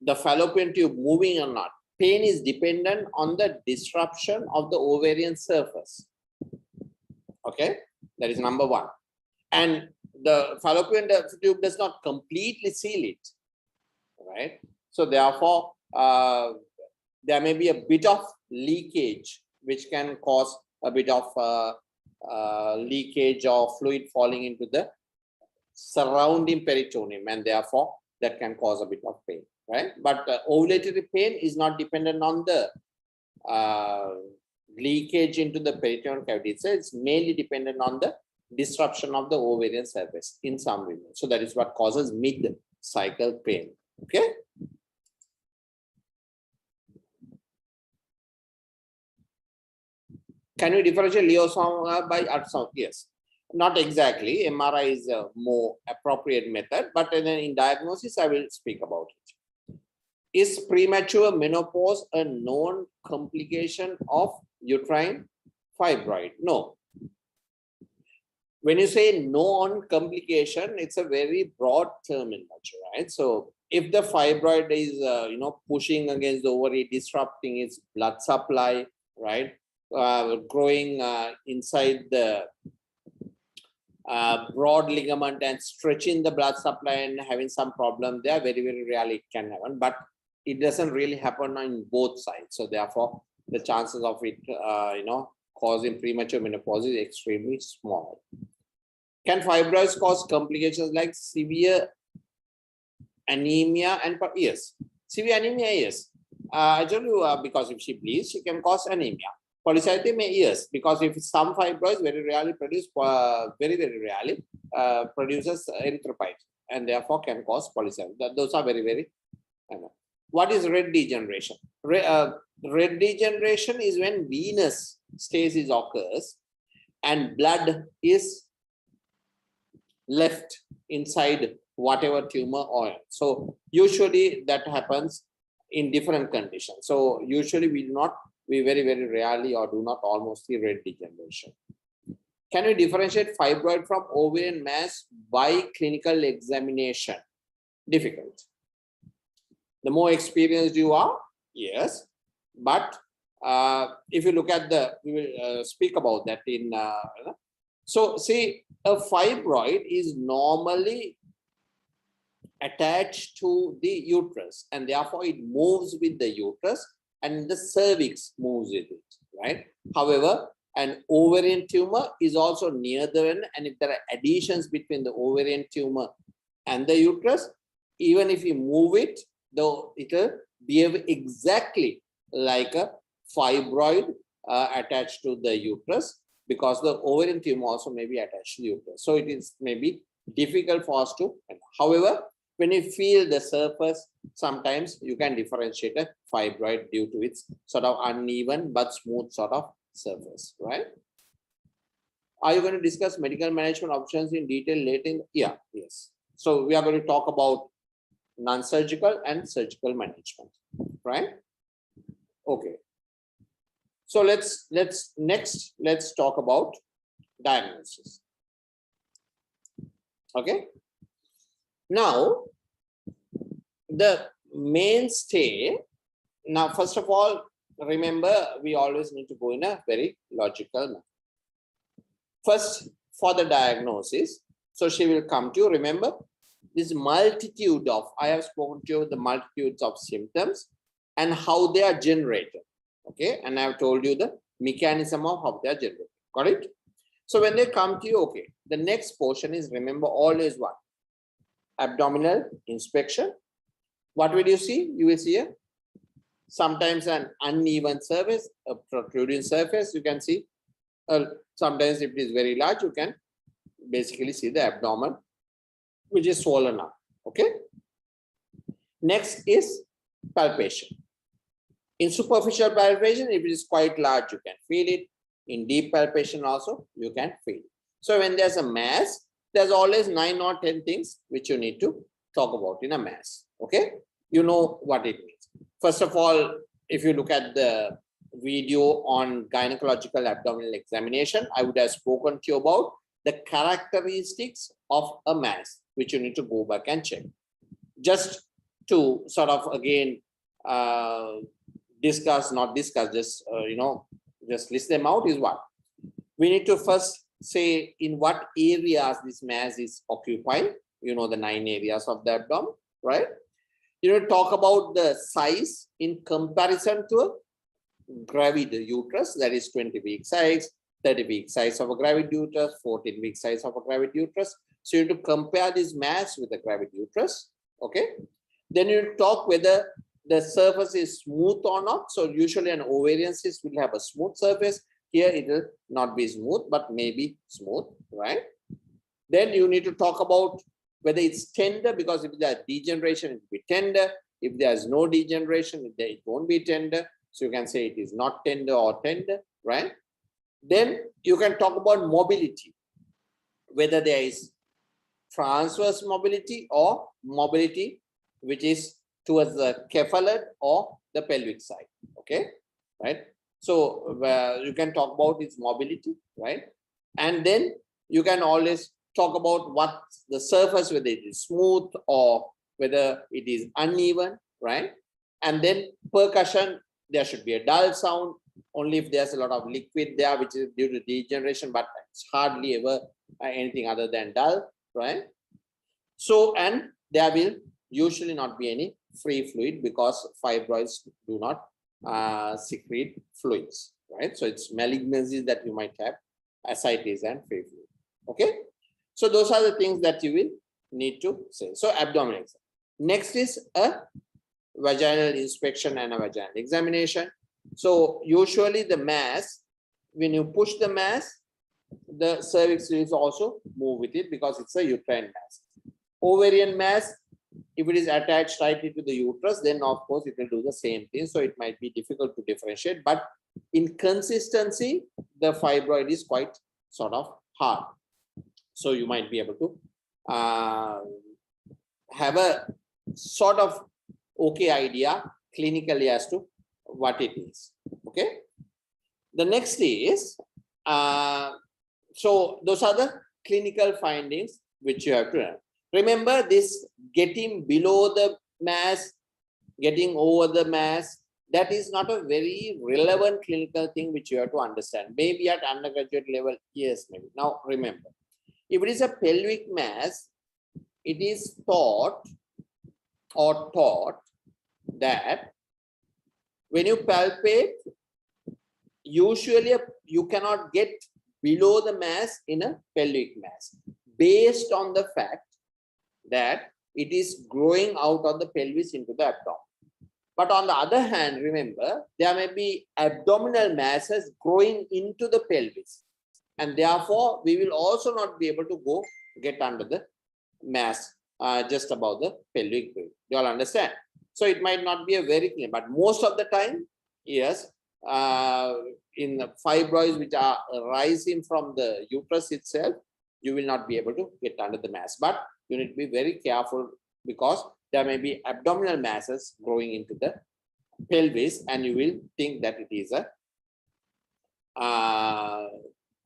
the fallopian tube moving or not. Pain is dependent on the disruption of the ovarian surface. Okay, that is number 1. And the fallopian tube does not completely seal it, right? So therefore, there may be a bit of leakage, which can cause a bit of leakage or fluid falling into the surrounding peritoneum, and therefore that can cause a bit of pain, right? But ovulatory pain is not dependent on the leakage into the peritoneal cavity. So it's mainly dependent on the disruption of the ovarian surface in some women. So that is what causes mid-cycle pain. Okay. Can we differentiate leiosarcoma by ultrasound? Yes. Not exactly. MRI is a more appropriate method, but then in diagnosis, I will speak about it. Is premature menopause a known complication of uterine fibroid? No. When you say known complication, it's a very broad terminology, right? So if the fibroid is, pushing against the ovary, disrupting its blood supply, right? Growing inside the broad ligament and stretching the blood supply and having some problem there, very, very rarely it can happen, but it doesn't really happen on both sides. So therefore, the chances of it, causing premature menopause is extremely small. Can fibroids cause complications like severe anemia? And yes, severe anemia, yes. I told you because if she bleeds, she can cause anemia. Polycythemia, yes, because if some fibroids very rarely produce, produces erythropoiesis and therefore can cause polycythemia. Those are very, very. What is red degeneration? Red degeneration is when venous stasis occurs and blood is left inside whatever tumor or so usually that happens in different conditions. So usually we very, very rarely or do not almost see red degeneration. Can we differentiate fibroid from ovarian mass by clinical examination? Difficult. The more experienced you are, yes, but if you look at we will speak about that in. So see, a fibroid is normally attached to the uterus and therefore it moves with the uterus and the cervix moves with it, right? However, an ovarian tumor is also near the end, and if there are adhesions between the ovarian tumor and the uterus, even if you move it, though it will behave exactly like a fibroid attached to the uterus, because the ovarian tumor also may be attached to the uterus. So it is maybe difficult for us to, however, when you feel the surface, sometimes you can differentiate a fibroid due to its sort of uneven but smooth sort of surface, right? Are you going to discuss medical management options in detail later? Yes. So we are going to talk about non-surgical and surgical management, right? Okay. So let's talk about diagnosis. Okay. Now, the mainstay. Now, first of all, remember we always need to go in a very logical manner. First, for the diagnosis, so she will come to you. Remember, this multitude of, I have spoken to you the multitudes of symptoms and how they are generated. Okay, and I have told you the mechanism of how they are generated. Got it? So when they come to you, okay, the next portion is, remember, always what? Abdominal inspection. What will you see? You will see sometimes an uneven surface, a protruding surface. You can see. Sometimes if it is very large, you can basically see the abdomen, which is swollen up. Okay. Next is palpation. In superficial palpation, if it is quite large, you can feel it. In deep palpation also, you can feel it. So when there's a mass, there's always 9 or 10 things which you need to talk about in a mass. Okay, you know what it means. First of all, if you look at the video on gynecological abdominal examination, I would have spoken to you about the characteristics of a mass, which you need to go back and check. Just to sort of again just list them out is what? We need to first say in what areas this mass is occupying. You know, the 9 areas of the abdomen, right? You know, talk about the size in comparison to a gravid uterus, that is 20-week size, 30-week size of a gravid uterus, 14-week size of a gravid uterus. So you have to compare this mass with a gravid uterus. Okay. Then you talk whether the surface is smooth or not. So usually an ovarian cyst will have a smooth surface. Here it will not be smooth, but maybe smooth, right? Then you need to talk about whether it's tender, because if there's degeneration, it will be tender. If there's no degeneration, it won't be tender. So you can say it is not tender or tender, right? Then you can talk about mobility, whether there is transverse mobility or mobility which is towards the cephalad or the pelvic side, okay, right? So you can talk about its mobility, right? And then you can always talk about what the surface, whether it is smooth or whether it is uneven, right? And then percussion, there should be a dull sound only if there's a lot of liquid there, which is due to degeneration, but it's hardly ever anything other than dull, right? So, and there will usually not be any free fluid because fibroids do not secrete fluids, right? So it's malignancies that you might have, ascites and free fluid, okay? So those are the things that you will need to say. So abdominal exam. Next is a vaginal inspection and a vaginal examination. So usually the mass, when you push the mass, the cervix will also move with it because it's a uterine mass. Ovarian mass, if it is attached tightly to the uterus, then of course it will do the same thing. So it might be difficult to differentiate, but in consistency, the fibroid is quite sort of hard. So you might be able to have a sort of okay idea clinically as to what it is, okay? The next is, so those are the clinical findings which you have to learn. Remember this getting below the mass, getting over the mass, that is not a very relevant clinical thing which you have to understand. Maybe at undergraduate level, yes, maybe. Now remember, if it is a pelvic mass, it is taught that when you palpate, usually you cannot get below the mass in a pelvic mass based on the fact that it is growing out of the pelvis into the abdomen. But on the other hand, remember, there may be abdominal masses growing into the pelvis. And therefore, we will also not be able to go get under the mass just above the pelvic ring. You all understand? So it might not be a very clear, but most of the time, yes, in the fibroids which are rising from the uterus itself, you will not be able to get under the mass. But you need to be very careful because there may be abdominal masses growing into the pelvis and you will think that it is a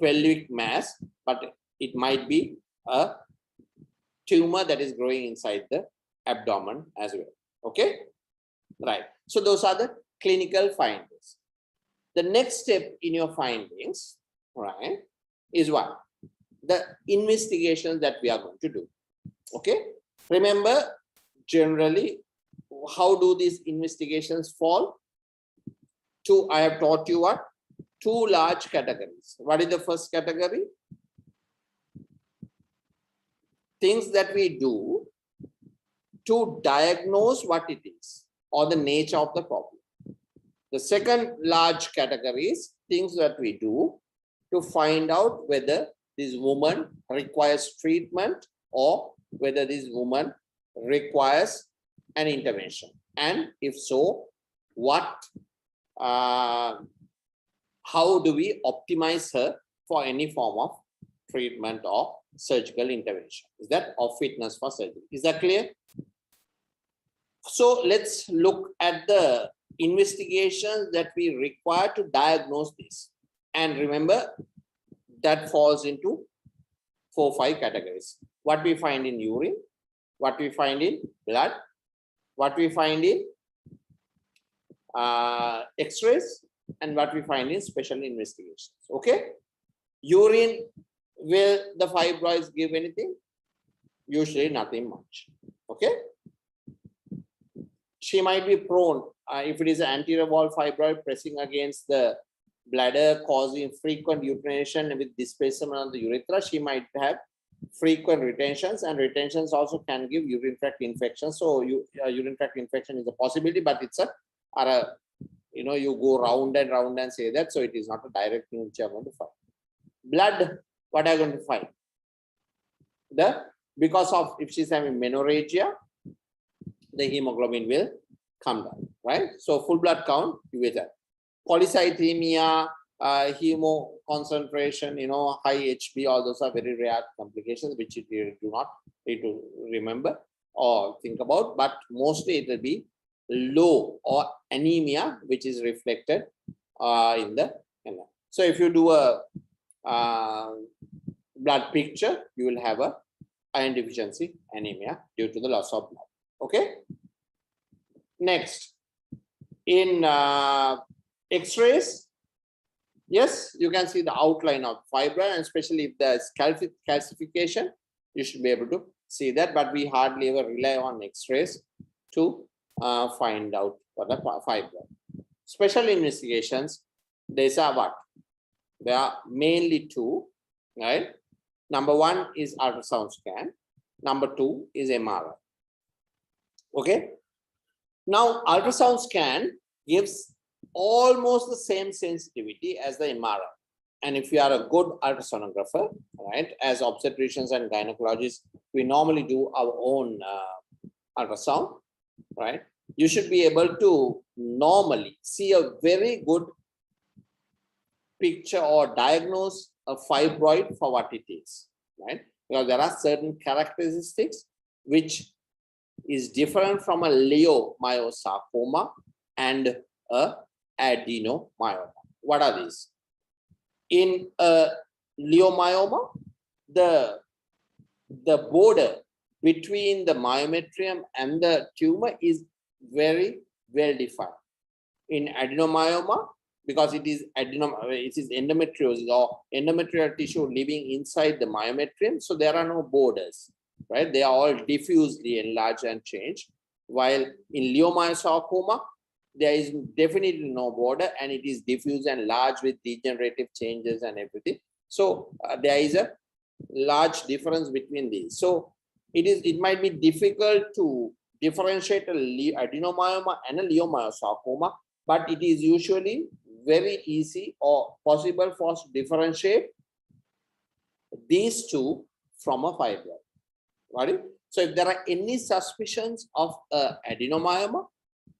pelvic mass, but it might be a tumor that is growing inside the abdomen as well. Okay, right. So those are the clinical findings. The next step in your findings, right, is what? The investigations that we are going to do. Okay, remember, generally, how do these investigations fall? I have taught you what? Two large categories. What is the first category? Things that we do to diagnose what it is or the nature of the problem. The second large category is things that we do to find out whether this woman requires treatment or whether this woman requires an intervention. And if so, what, how do we optimize her for any form of treatment or surgical intervention? Is that of fitness for surgery? Is that clear? So let's look at the investigations that we require to diagnose this. And remember, that falls into 4-5 categories. What we find in urine, what we find in blood, what we find in x-rays, and what we find in special investigations. Okay? Urine, will the fibroids give anything? Usually nothing much. Okay? She might be prone, if it is an anterior wall fibroid pressing against the bladder, causing frequent urination with displacement on the urethra, she might have frequent retentions, and retentions also can give urine tract infection. So urine tract infection is a possibility, but it's you go round and round and say that. So it is not a direct thing which you are going to find. Blood, what are you going to find? Because of, if she's having menorrhagia, the hemoglobin will come down, right? So full blood count, you will have polycythemia, hemo concentration, high HB, all those are very rare complications which you do not need to remember or think about, but mostly it will be low or anemia, which is reflected in the. So if you do a blood picture, you will have a iron deficiency anemia due to the loss of blood. Okay. Next, in X-rays, yes, you can see the outline of fibroid, and especially if there's calcification, you should be able to see that. But we hardly ever rely on X-rays to find out what the fibroid. Special investigations, these are what? There are mainly two, right? Number one is ultrasound scan. Number two is MRI. Okay. Now, ultrasound scan gives almost the same sensitivity as the MRI. And if you are a good ultrasonographer, right, as obstetricians and gynecologists, we normally do our own ultrasound, right? You should be able to normally see a very good picture or diagnose a fibroid for what it is, right? Because there are certain characteristics which is different from a leiomyosarcoma and a adenomyoma. What are these? In a leiomyoma, the border between the myometrium and the tumor is very well defined. In adenomyoma, because it is endometriosis or endometrial tissue living inside the myometrium, so there are no borders, right? They are all diffusely enlarged and changed. While in leiomyosarcoma, there is definitely no border, and it is diffuse and large with degenerative changes and everything. So there is a large difference between these. So it might be difficult to differentiate a adenomyoma and a leiomyosarcoma, but it is usually very easy or possible for us to differentiate these two from a fibroid. Right? So if there are any suspicions of adenomyoma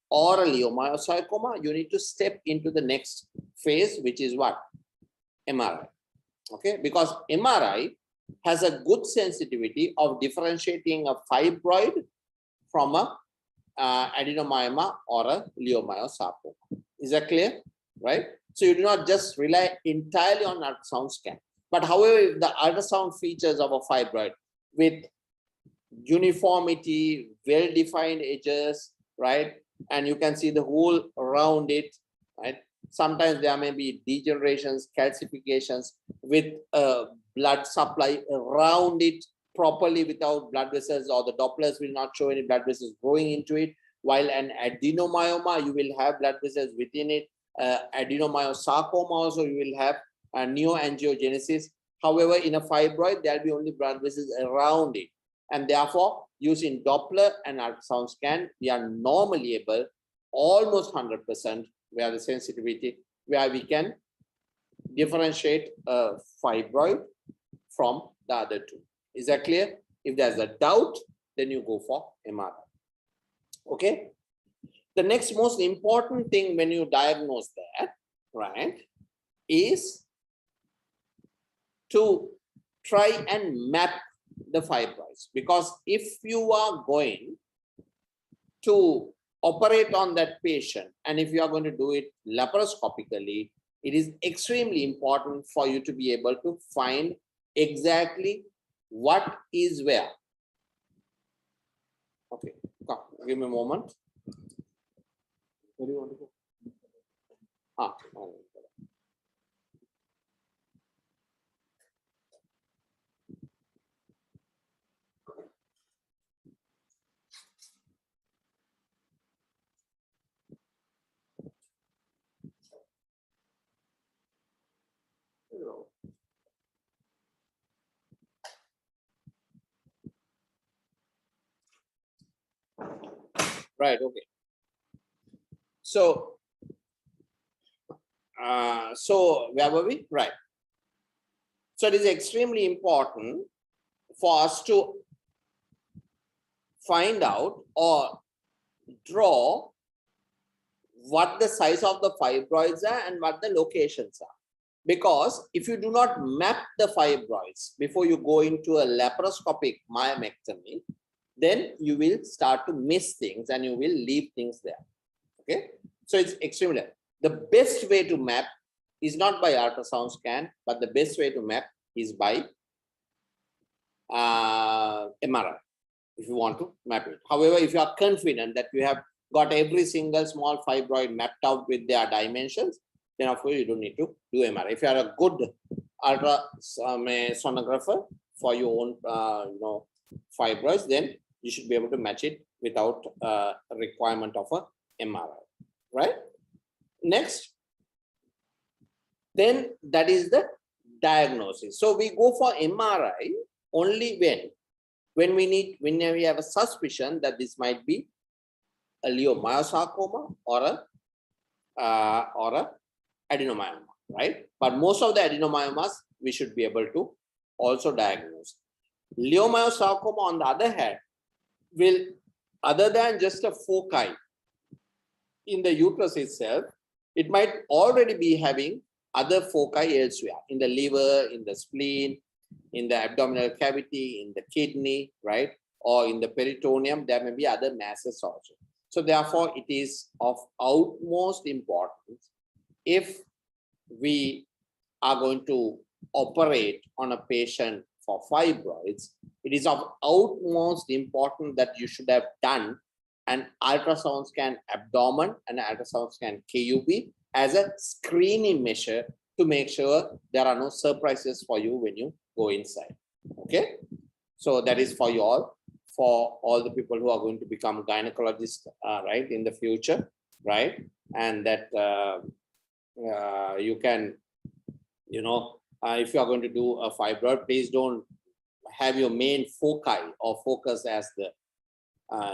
or a leiomyosarcoma, you need to step into the next phase, which is what? MRI. Okay, because MRI has a good sensitivity of differentiating a fibroid from a adenomyoma or a leiomyosarcoma. Is that clear? Right? So you do not just rely entirely on ultrasound scan. But however, if the ultrasound features of a fibroid with uniformity, well-defined edges, right? And you can see the hole around it, right? Sometimes there may be degenerations, calcifications with blood supply around it properly without blood vessels, or the Dopplers will not show any blood vessels going into it. While an adenomyoma, you will have blood vessels within it. Adenomyosarcoma also, you will have neoangiogenesis. However, in a fibroid, there will be only blood vessels around it. And therefore, using Doppler and ultrasound scan, we are normally able, almost 100%, where the sensitivity, where we can differentiate a fibroid from the other two. Is that clear? If there's a doubt, then you go for MRI. Okay. The next most important thing when you diagnose that, right, is to try and map the fibroids. Because if you are going to operate on that patient, and if you are going to do it laparoscopically, it is extremely important for you to be able to find exactly what is where. Okay, come, give me a moment. Where do you want to go? Right, okay. So So where were we? Right. So it is extremely important for us to find out or draw what the size of the fibroids are and what the locations are. Because if you do not map the fibroids before you go into a laparoscopic myomectomy, then you will start to miss things and you will leave things there. Okay, so it's extremely. The best way to map is not by ultrasound scan, but the best way to map is by MRI, if you want to map it. However, if you are confident that you have got every single small fibroid mapped out with their dimensions, then of course you don't need to do MRI. If you are a good sonographer for your own fibroids, then you should be able to match it without a requirement of a MRI, right? Next, then that is the diagnosis. So we go for MRI only when we have a suspicion that this might be a leiomyosarcoma or a adenomyoma, right? But most of the adenomyomas we should be able to also diagnose. Leiomyosarcoma, on the other hand, will, other than just a foci in the uterus itself, it might already be having other foci elsewhere, in the liver, in the spleen, in the abdominal cavity, in the kidney, right? Or in the peritoneum, there may be other masses also. So therefore, it is of utmost importance if we are going to operate on a patient for fibroids, it is of utmost importance that you should have done an ultrasound scan abdomen and an ultrasound scan KUB as a screening measure to make sure there are no surprises for you when you go inside. Okay, so that is for you all, for all the people who are going to become gynecologists, right, in the future, right? And that you can, if you are going to do a fibroid, please don't have your main foci or focus as the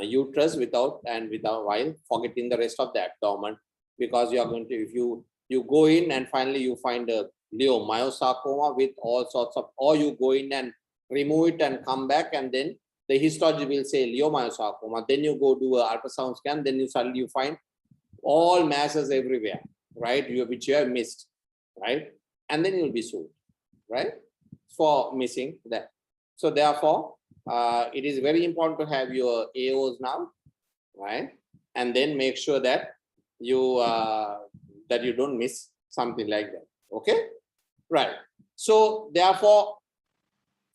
uterus while forgetting the rest of the abdomen, because you are going to, if you go in and finally you find a leiomyosarcoma with all sorts of, or you go in and remove it and come back, and then the histology will say leiomyosarcoma, then you go do an ultrasound scan, then you suddenly find all masses everywhere, right, which you have missed, right? And then you'll be sued, right, for missing that. So therefore, it is very important to have your AOs now, right? And then make sure that you don't miss something like that. Okay, right? So therefore,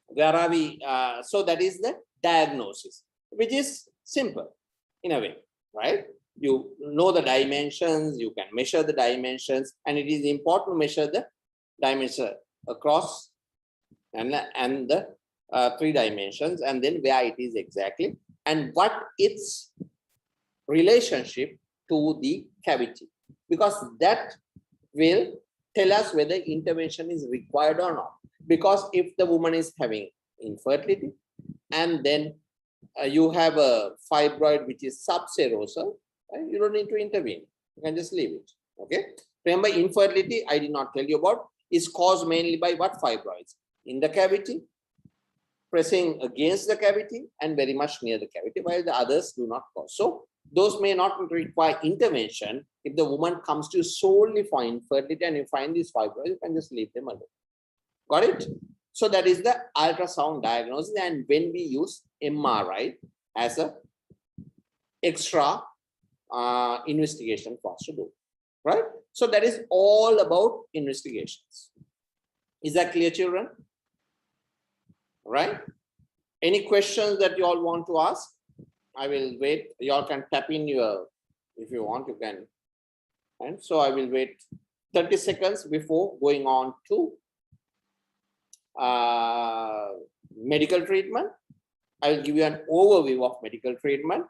where are we? So that is the diagnosis, which is simple in a way, right? You know the dimensions, you can measure the dimensions, and it is important to measure the dimension across and the 3 dimensions, and then where it is exactly and what its relationship to the cavity, because that will tell us whether intervention is required or not. Because if the woman is having infertility and then you have a fibroid which is subserosal, right, you don't need to intervene, you can just leave it. Okay, remember, infertility, I did not tell you about, is caused mainly by what fibroids? In the cavity, pressing against the cavity, and very much near the cavity, while the others do not cause. So those may not require intervention. If the woman comes to you solely for infertility and you find these fibroids, you can just leave them alone. Got it? So that is the ultrasound diagnosis, and when we use MRI as a extra investigation for us to do, right? So that is all about investigations. Is that clear, children? Right? Any questions that you all want to ask? I will wait. You all can tap in your, if you want, you can. And so I will wait 30 seconds before going on to medical treatment. I will give you an overview of medical treatment,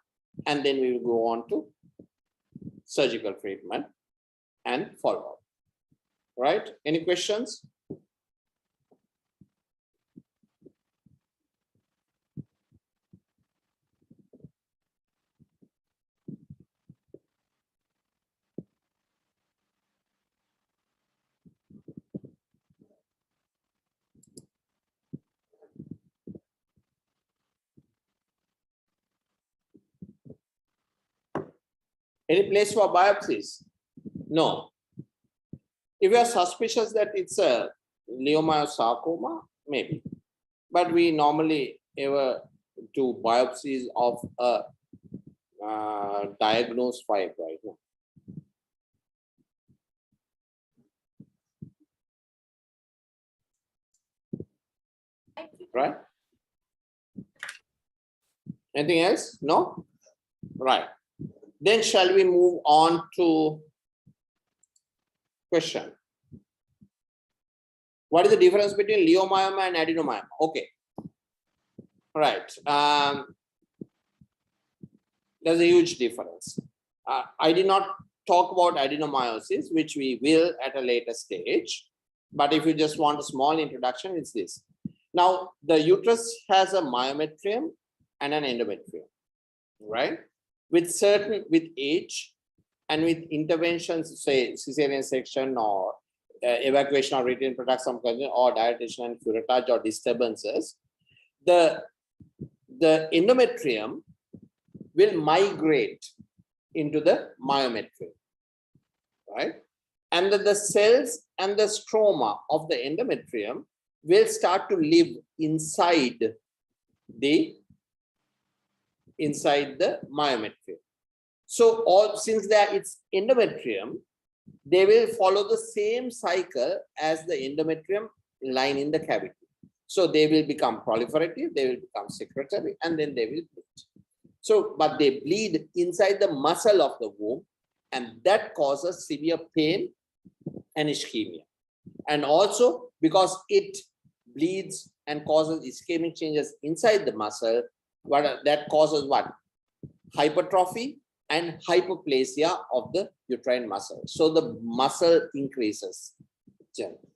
and then we will go on to surgical treatment and follow up. Right? Any questions? Any place for biopsies? No. If you are suspicious that it's a leiomyosarcoma, maybe. But we normally ever do biopsies of a diagnosed fibroid. Right? Anything else? No? Right. Then shall we move on to question? What is the difference between leiomyoma and adenomyoma? Okay. Right. There's a huge difference. I did not talk about adenomyosis, which we will at a later stage. But if you just want a small introduction, it's this. Now, the uterus has a myometrium and an endometrium, right? With age and with interventions, say cesarean section or evacuation of retained products or dilatation and curettage or disturbances, the endometrium will migrate into the myometrium, right? And the cells and the stroma of the endometrium will start to live inside the myometrium. So since it's endometrium, they will follow the same cycle as the endometrium line in the cavity. So they will become proliferative, they will become secretory, and then they will bleed. So, but they bleed inside the muscle of the womb, and that causes severe pain and ischemia. And also because it bleeds and causes ischemic changes inside the muscle, that causes what? Hypertrophy and hypoplasia of the uterine muscle. So the muscle increases.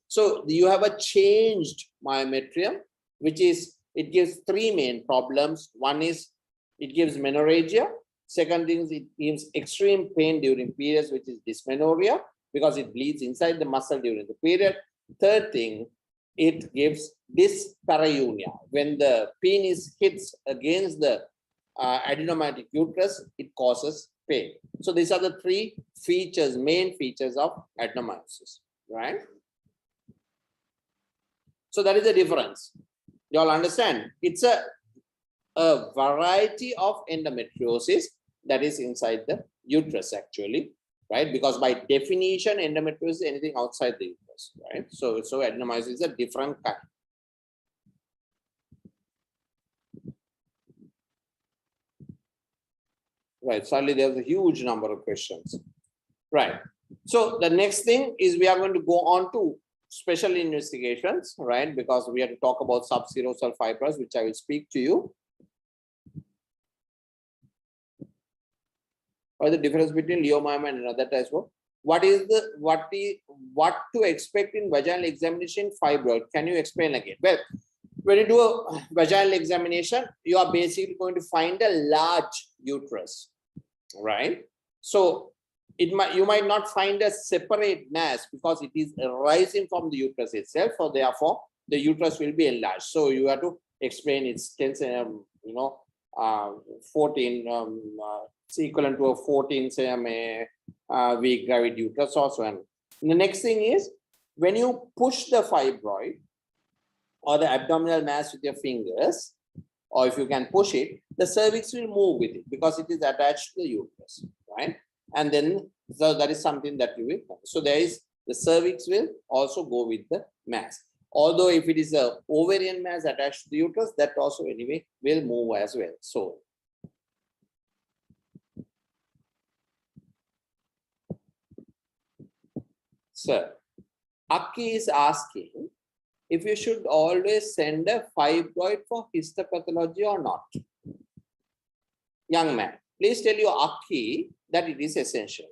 So you have a changed myometrium, which is, it gives three main problems. One is it gives menorrhagia. Second thing is it gives extreme pain during periods, which is dysmenorrhea, because it bleeds inside the muscle during the period. Third thing, it gives dyspareunia. When the penis hits against the adenomyotic uterus, it causes pain. So these are the three features, main features of adenomyosis, right? So that is the difference. You all understand? It's a variety of endometriosis that is inside the uterus actually, right? Because by definition, endometriosis is anything outside the uterus, right? So adenomyosis is a different kind. Right, suddenly there's a huge number of questions. Right. So the next thing is we are going to go on to special investigations, right? Because we have to talk about subserosal fibroids, which I will speak to you. What is the difference between leiomyoma and another type of? What to expect in vaginal examination fibroid? Can you explain again? Well, when you do a vaginal examination, you are basically going to find a large uterus, right? So you might not find a separate mass because it is arising from the uterus itself. So therefore, the uterus will be enlarged. So you have to explain it's 10 cm, 14 it's equivalent to a 14 cm weak gravid uterus also. And the next thing is when you push the fibroid or the abdominal mass with your fingers, or if you can push it, the cervix will move with it because it is attached to the uterus, right? And then, so that is something that you will, so there is, the cervix will also go with the mass. Although if it is a ovarian mass attached to the uterus, that also anyway will move as well. So, sir, Aki is asking if you should always send a fibroid for histopathology or not. Young man, please tell your Aki that it is essential,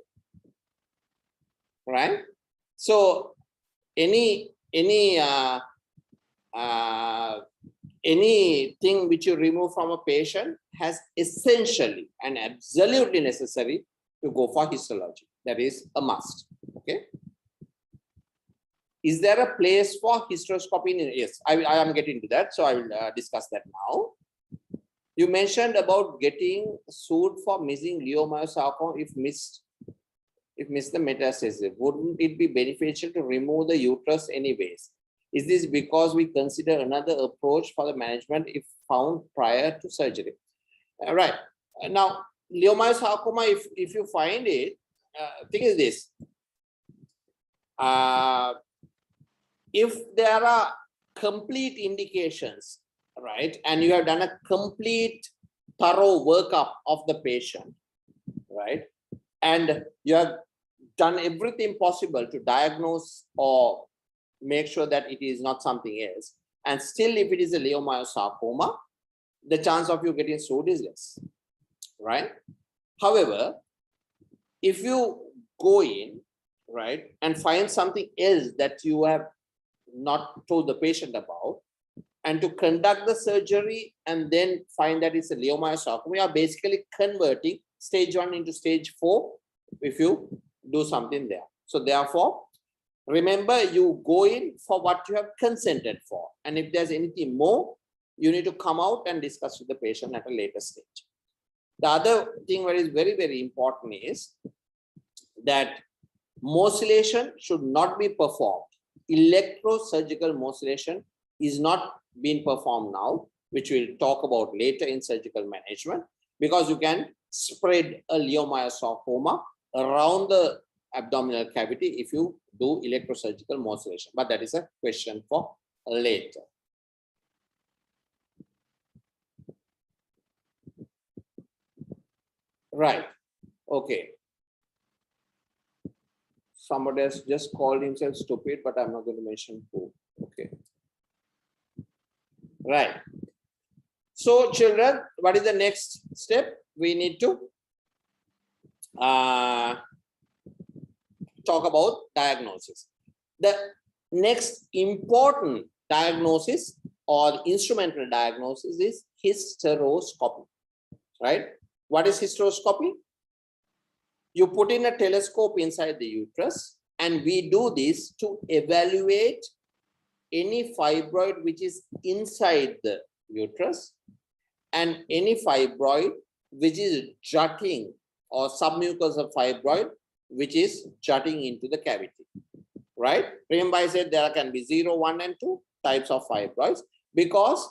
right? So anything which you remove from a patient has essentially and absolutely necessary to go for histology. That is a must. Okay. Is there a place for hysteroscopy? Yes, I am getting to that. So I will discuss that now. You mentioned about getting sued for missing leiomyosarcoma if missed the metastasis. Wouldn't it be beneficial to remove the uterus anyways? Is this because we consider another approach for the management if found prior to surgery? Right. Now, leiomyosarcoma, if you find it, thing is this. If there are complete indications, right, and you have done a complete thorough workup of the patient, right, and you have done everything possible to diagnose or make sure that it is not something else, and still if it is a leiomyosarcoma, the chance of you getting sued is less, right? However, if you go in, right, and find something else that you have not told the patient about, and to conduct the surgery and then find that it's a leiomyosarcoma, we are basically converting stage 1 into stage 4 if you do something there. So therefore, remember, you go in for what you have consented for. And if there's anything more, you need to come out and discuss with the patient at a later stage. The other thing that is very, very important is that morcellation should not be performed. Electrosurgical morcellation is not being performed now, which we'll talk about later in surgical management, because you can spread a leiomyosarcoma around the abdominal cavity if you do electrosurgical morcellation. But that is a question for later. Right. Okay. Somebody has just called himself stupid, but I'm not going to mention who. Okay. Right. So, children, what is the next step? We need to talk about diagnosis. The next important diagnosis or instrumental diagnosis is hysteroscopy. Right? What is hysteroscopy? You put in a telescope inside the uterus, and we do this to evaluate any fibroid which is inside the uterus and any fibroid which is jutting, or submucosal fibroid which is jutting into the cavity, right? Remember I said there can be 0, 1 and 2 types of fibroids, because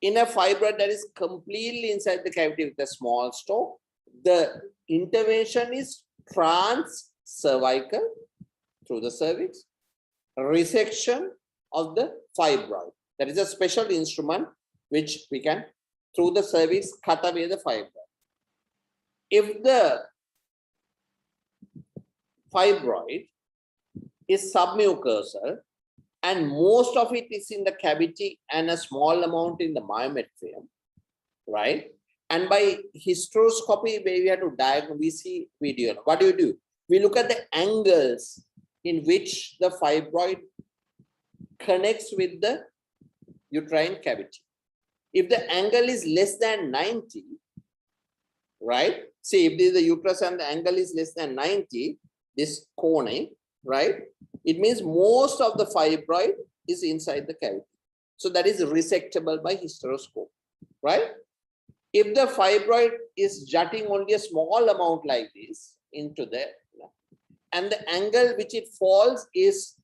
in a fibroid that is completely inside the cavity with a small stalk, the intervention is trans-cervical through the cervix, resection of the fibroid. That is a special instrument which we can, through the cervix, cut away the fibroid. If the fibroid is submucosal and most of it is in the cavity and a small amount in the myometrium, right? And by hysteroscopy, where we have to diagnose, we see video. What do? We look at the angles in which the fibroid connects with the uterine cavity. If the angle is less than 90, right? See, if this is the uterus and the angle is less than 90, this cone, right? It means most of the fibroid is inside the cavity. So that is resectable by hysteroscope, right? If the fibroid is jutting only a small amount like this into there, and the angle which it falls is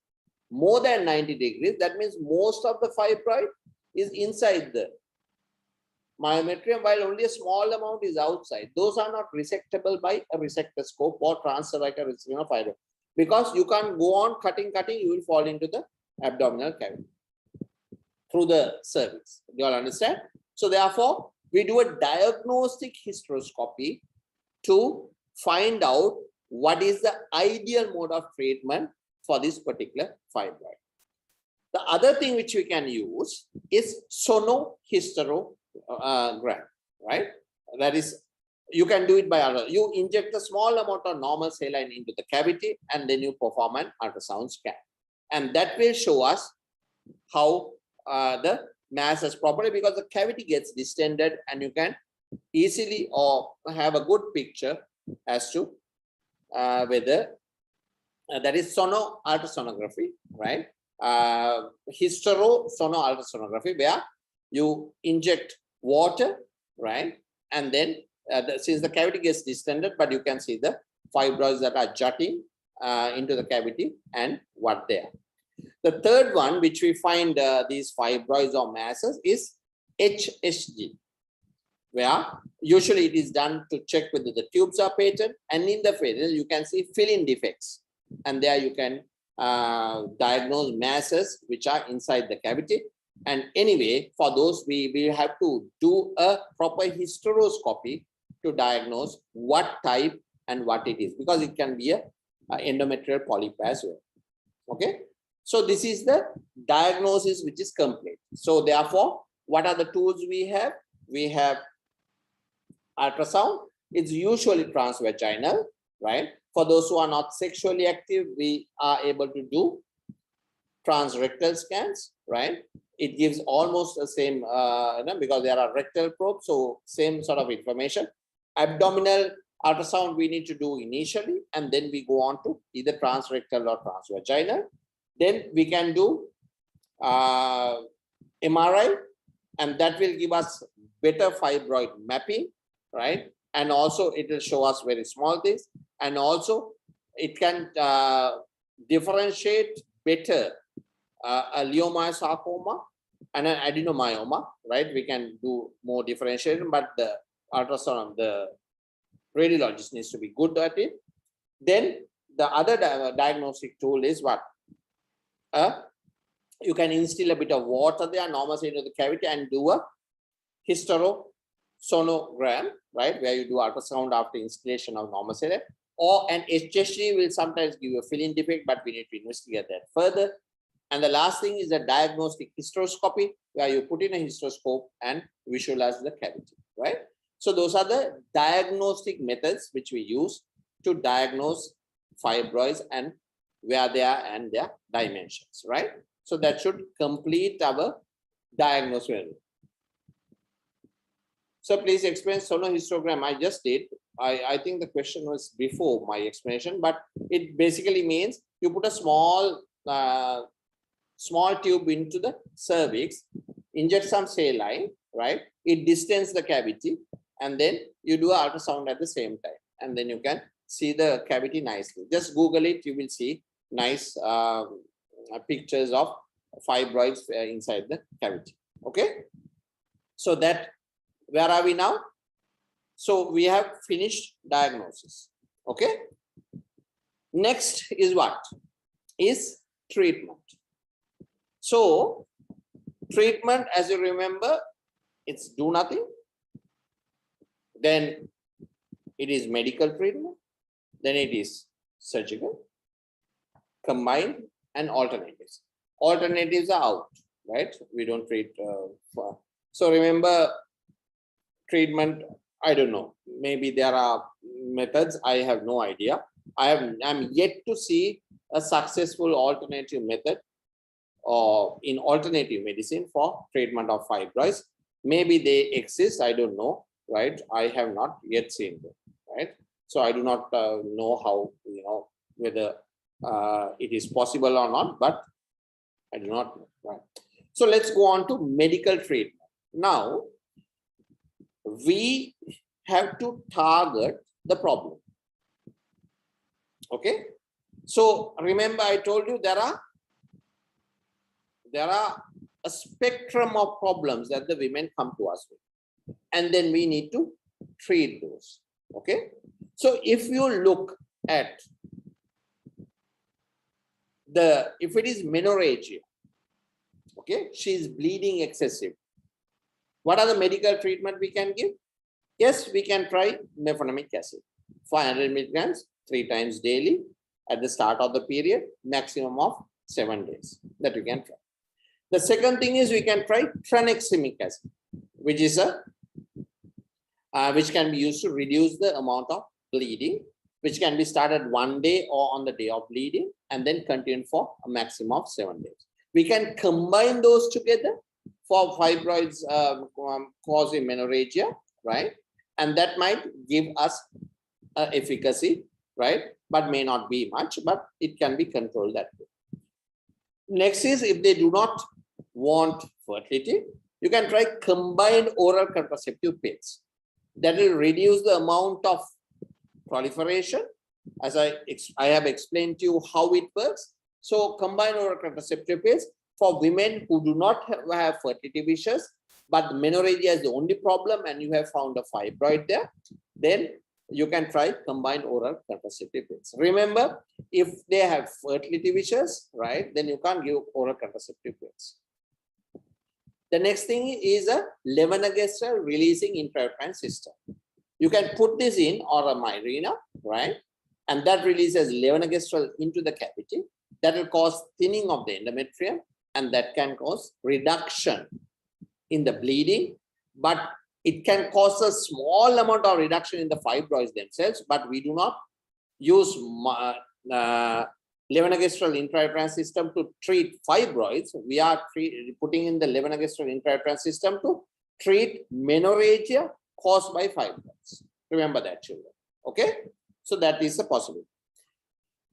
more than 90 degrees, that means most of the fibroid is inside the myometrium, while only a small amount is outside. Those are not resectable by a resectoscope or transcervical resection of fibroid, because you can't go on cutting, you will fall into the abdominal cavity through the cervix. Do you all understand? So therefore, we do a diagnostic hysteroscopy to find out what is the ideal mode of treatment for this particular fibroid. The other thing which we can use is sonohysterogram, right? That is, you can do it by other. You inject a small amount of normal saline into the cavity and then you perform an ultrasound scan. And that will show us how the mass is properly, because the cavity gets distended and you can easily or have a good picture as to whether that is sono-ultrasonography, right? Hystero-sono-ultrasonography, where you inject water, right? And then since the cavity gets distended, but you can see the fibroids that are jutting into the cavity and what they are. The third one, which we find these fibroids or masses, is HSG, where usually it is done to check whether the tubes are patent, and in the field you can see fill-in defects, and there you can diagnose masses which are inside the cavity. And anyway, for those we have to do a proper hysteroscopy to diagnose what type and what it is, because it can be a endometrial polyp as well. Okay, so this is the diagnosis which is complete. So therefore, what are the tools we have? We have ultrasound. It's usually transvaginal, right? For those who are not sexually active, we are able to do transrectal scans, right? It gives almost the same, because there are rectal probes, so same sort of information. Abdominal ultrasound we need to do initially, and then we go on to either transrectal or transvaginal. Then we can do MRI, and that will give us better fibroid mapping, right? And also it will show us very small things, and also it can differentiate better a leiomyosarcoma and an adenomyoma, right? We can do more differentiation, but the ultrasound, the radiologist needs to be good at it. Then the other diagnostic tool is what? You can instill a bit of water there, normally into the cavity, and do a hysterosonogram, right? Where you do ultrasound after installation of normosaline. Or an HSG will sometimes give you a fill-in defect, but we need to investigate that further. And the last thing is the diagnostic hysteroscopy, where you put in a hysteroscope and visualize the cavity, right? So those are the diagnostic methods which we use to diagnose fibroids and where they are and their dimensions, right? So that should complete our diagnosis. So please explain sonohysterogram. I just did. I think the question was before my explanation, but it basically means you put a small tube into the cervix, inject some saline, right? It distends the cavity, and then you do an ultrasound at the same time, and then you can see the cavity nicely. Just Google it, you will see nice pictures of fibroids inside the cavity. Okay, so that, where are we now? So we have finished diagnosis. Okay, next is what? Is treatment. So treatment, as you remember, it's do nothing. Then it is medical treatment. Then it is surgical, combined, and alternatives. Alternatives are out, right? We don't treat. So remember, treatment, I don't know. Maybe there are methods. I have no idea. I'm yet to see a successful alternative method or in alternative medicine for treatment of fibroids. Maybe they exist. I don't know, right? I have not yet seen them, right? So I do not know how, whether it is possible or not, but I do not know, right? So let's go on to medical treatment. Now, we have to target the problem. Okay, so remember I told you there are a spectrum of problems that the women come to us with, and then we need to treat those. Okay, so if you look at if it is menorrhagia, okay, she is bleeding excessive. What are the medical treatment we can give? Yes, we can try mefenamic acid, 500 milligrams 3 times daily at the start of the period, maximum of 7 days that we can try. The second thing is we can try tranexamic acid, which is which can be used to reduce the amount of bleeding, which can be started 1 day or on the day of bleeding and then continue for a maximum of 7 days. We can combine those together for fibroids causing menorrhagia, right? And that might give us efficacy, right? But may not be much, but it can be controlled that way. Next is if they do not want fertility, You can try combined oral contraceptive pills. That will reduce the amount of proliferation, as I have explained to you how it works. So combined oral contraceptive pills for women who do not have fertility issues, but menorrhagia is the only problem and you have found a fibroid there, then you can try combined oral contraceptive pills. Remember, if they have fertility issues, right, then you can't give oral contraceptive pills. The next thing is a levonorgestrel releasing intrauterine system. You can put this in, or a Mirena, right? And that releases levonorgestrel into the cavity. That will cause thinning of the endometrium, and that can cause reduction in the bleeding, but it can cause a small amount of reduction in the fibroids themselves, but we do not use levonorgestrel intrauterine system to treat fibroids. We are putting in the levonorgestrel intrauterine system to treat menorrhagia caused by fibroids. Remember that, children. Okay, so that is a possibility.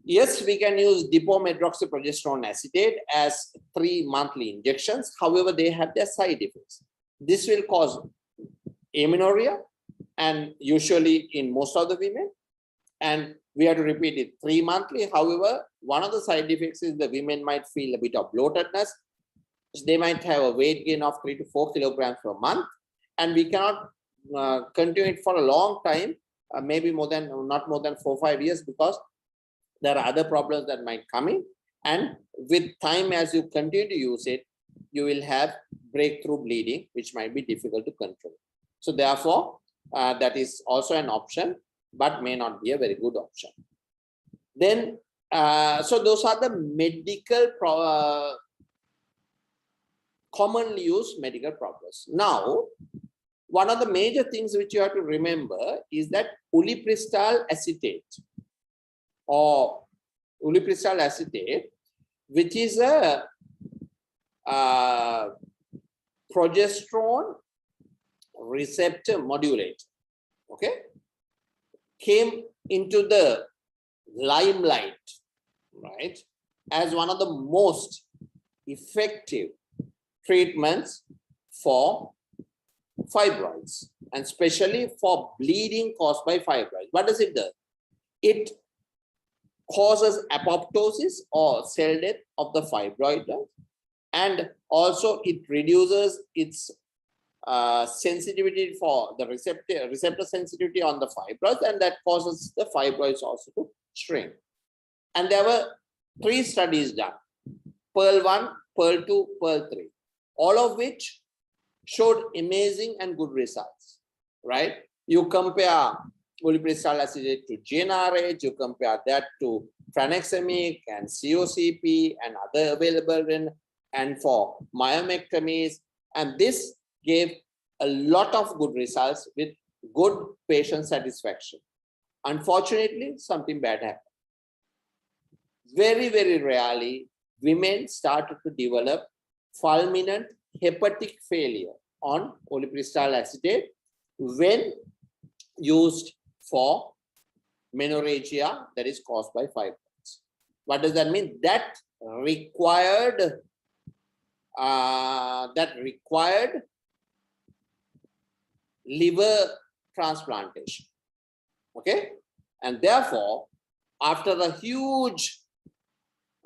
Yes, we can use dipomedroxyprogesterone acetate as 3 monthly injections. However, they have their side effects. This will cause amenorrhea, and usually in most of the women, and we have to repeat it 3 monthly. However, one of the side effects is the women might feel a bit of bloatedness. They might have a weight gain of 3 to 4 kilograms per month, and we cannot continue it for a long time, maybe not more than 4 or 5 years, because there are other problems that might come in. And with time, as you continue to use it, you will have breakthrough bleeding, which might be difficult to control. So therefore, that is also an option, but may not be a very good option. Then, so those are the medical, commonly used medical problems. Now, one of the major things which you have to remember is that ulipristal acetate, or ulipristal acetate, which is a progesterone receptor modulator, okay, came into the limelight, right, as one of the most effective treatments for fibroids, and especially for bleeding caused by fibroids. What does it do? It causes apoptosis or cell death of the fibroid, and also it reduces its sensitivity for the receptor sensitivity on the fibroids, and that causes the fibroids also to shrink. And there were 3 studies done: Pearl 1, Pearl 2, Pearl 3, all of which showed amazing and good results, right? You compare ulipristal acetate to GnRH, you compare that to tranexamic and COCP and other available and for myomectomies, and this gave a lot of good results with good patient satisfaction. Unfortunately, something bad happened. Very, very rarely, women started to develop fulminant hepatic failure on ulipristal acetate when used for menorrhagia that is caused by fibroids. What does that mean? That required liver transplantation. Okay, and therefore, after a huge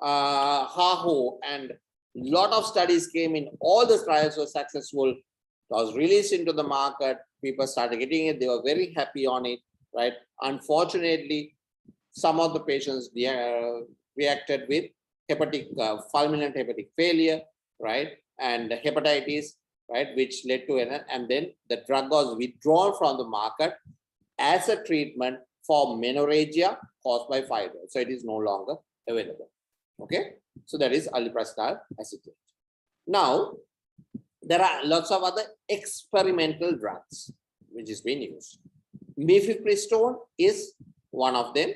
ha-ho and lot of studies came in, all the trials were successful. It was released into the market. People started getting it. They were very happy on it, right? Unfortunately, some of the patients reacted with fulminant hepatic failure, right? And hepatitis, right? Which led to and then the drug was withdrawn from the market as a treatment for menorrhagia caused by fibroids. So it is no longer available. Okay, so that is ulipristal acetate. Now, there are lots of other experimental drugs which is being used. Mifepristone is one of them.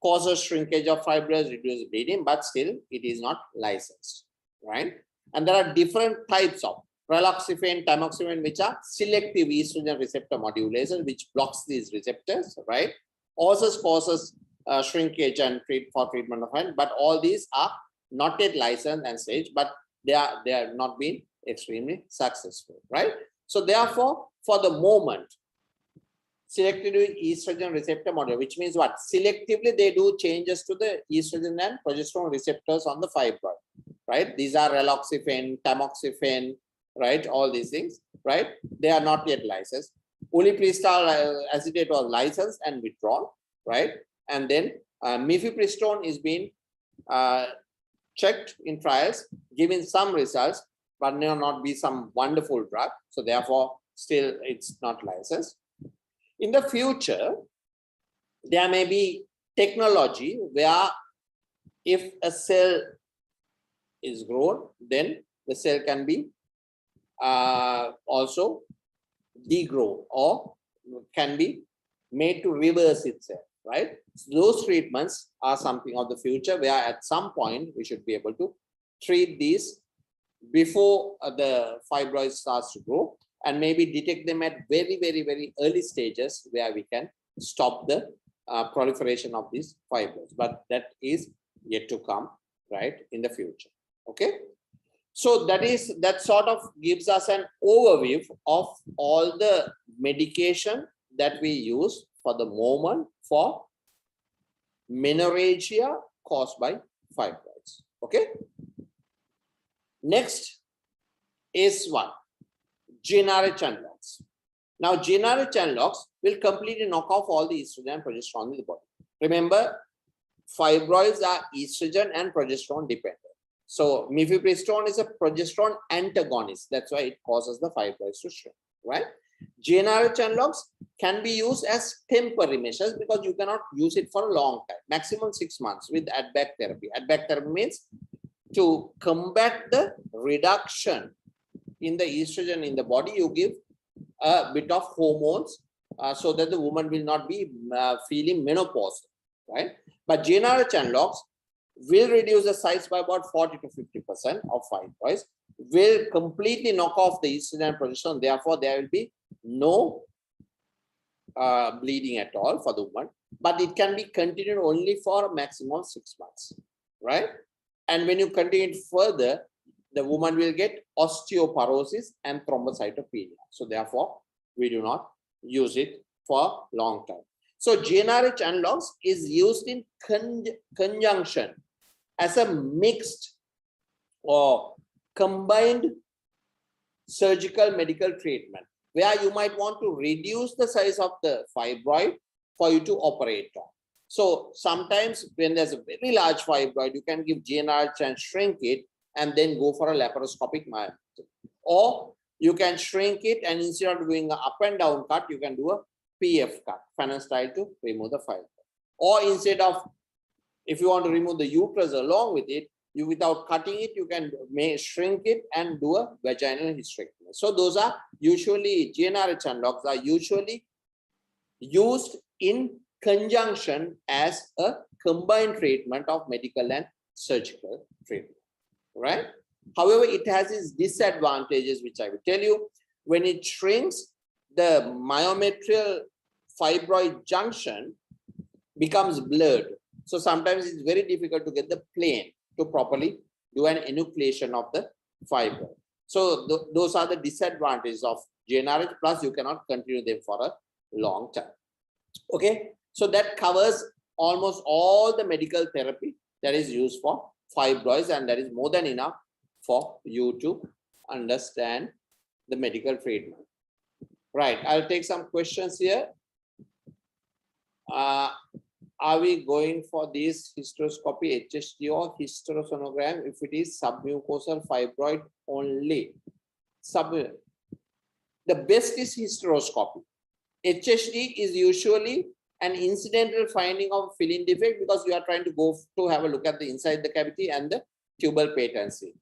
Causes shrinkage of fibroids, reduces bleeding, but still it is not licensed, right? And there are different types of raloxifene, tamoxifen, which are selective estrogen receptor modulators, which blocks these receptors, right? Also causes shrinkage and treatment of hand, but all these are not yet licensed and stage, but they are not being extremely successful, right? So therefore, for the moment, selective estrogen receptor model, which means what? Selectively, they do changes to the estrogen and progesterone receptors on the fibroid, right? These are raloxifene, tamoxifen, right? All these things, right? They are not yet licensed. Ulipristal acetate was licensed and withdrawn, right? And then mifepristone is being checked in trials, giving some results, but may not be some wonderful drug. So therefore, still it's not licensed. In the future, there may be technology where if a cell is grown, then the cell can be also degrown or can be made to reverse itself, right? So those treatments are something of the future where at some point we should be able to treat these before the fibroid starts to grow, and maybe detect them at very, very, very early stages where we can stop the proliferation of these fibroids. But that is yet to come, right, in the future. Okay. So that sort of gives us an overview of all the medication that we use for the moment for menorrhagia caused by fibroids. Okay. Next is what? GnRH analogs. Now, GnRH analogs will completely knock off all the estrogen and progesterone in the body. Remember, fibroids are estrogen and progesterone dependent. So, mifepristone is a progesterone antagonist. That's why it causes the fibroids to shrink, right? GnRH analogs can be used as temporary measures because you cannot use it for a long time, maximum 6 months with add-back therapy. Add-back therapy means to combat the reduction in the estrogen in the body, you give a bit of hormones so that the woman will not be feeling menopause, right? But GnRH analogs will reduce the size by about 40 to 50% of fibroids, will completely knock off the estrogen and progesterone. Therefore, there will be no bleeding at all for the woman, but it can be continued only for a maximum 6 months, right? And when you continue it further, the woman will get osteoporosis and thrombocytopenia. So therefore, we do not use it for long time. So GnRH analogs is used in conjunction as a mixed or combined surgical medical treatment, where you might want to reduce the size of the fibroid for you to operate on. So sometimes when there's a very large fibroid, you can give GnRH and shrink it and then go for a laparoscopic myomectomy. Or you can shrink it and instead of doing an up and down cut, you can do a PF cut, Fanon style, to remove the fibroid. Or instead of, if you want to remove the uterus along with it, you without cutting it, you can shrink it and do a vaginal hysterectomy. So those are usually, GnRH analogs are usually used in conjunction as a combined treatment of medical and surgical treatment, right? However, it has its disadvantages, which I will tell you. When it shrinks, the myometrial fibroid junction becomes blurred. So sometimes it's very difficult to get the plane to properly do an enucleation of the fibroid. So those are the disadvantages of GnRH, plus you cannot continue them for a long time. Okay, so that covers almost all the medical therapy that is used for fibroids, and that is more than enough for you to understand the medical treatment. Right, I'll take some questions here. Are we going for this hysteroscopy, HSG or hysterosonogram if it is submucosal fibroid only? The best is hysteroscopy. HSG is usually an incidental finding of filling defect because you are trying to go to have a look at the inside the cavity and the tubal patency,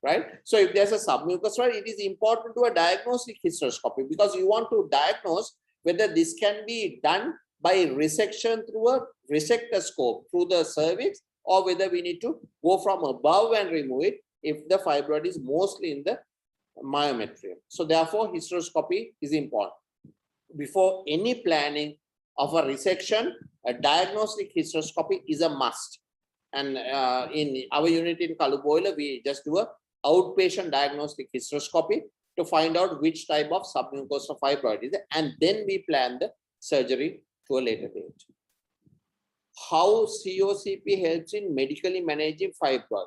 right? So if there's a submucosal, it is important to a diagnostic hysteroscopy because you want to diagnose whether this can be done by resection through a resectoscope through the cervix, or whether we need to go from above and remove it if the fibroid is mostly in the myometrium. So therefore, hysteroscopy is important. Before any planning of a resection, a diagnostic hysteroscopy is a must. And in our unit in Kaluboila, we just do a outpatient diagnostic hysteroscopy to find out which type of submucosal fibroid is it, and then we plan the surgery to a later date. How COCP helps in medically managing fibroid?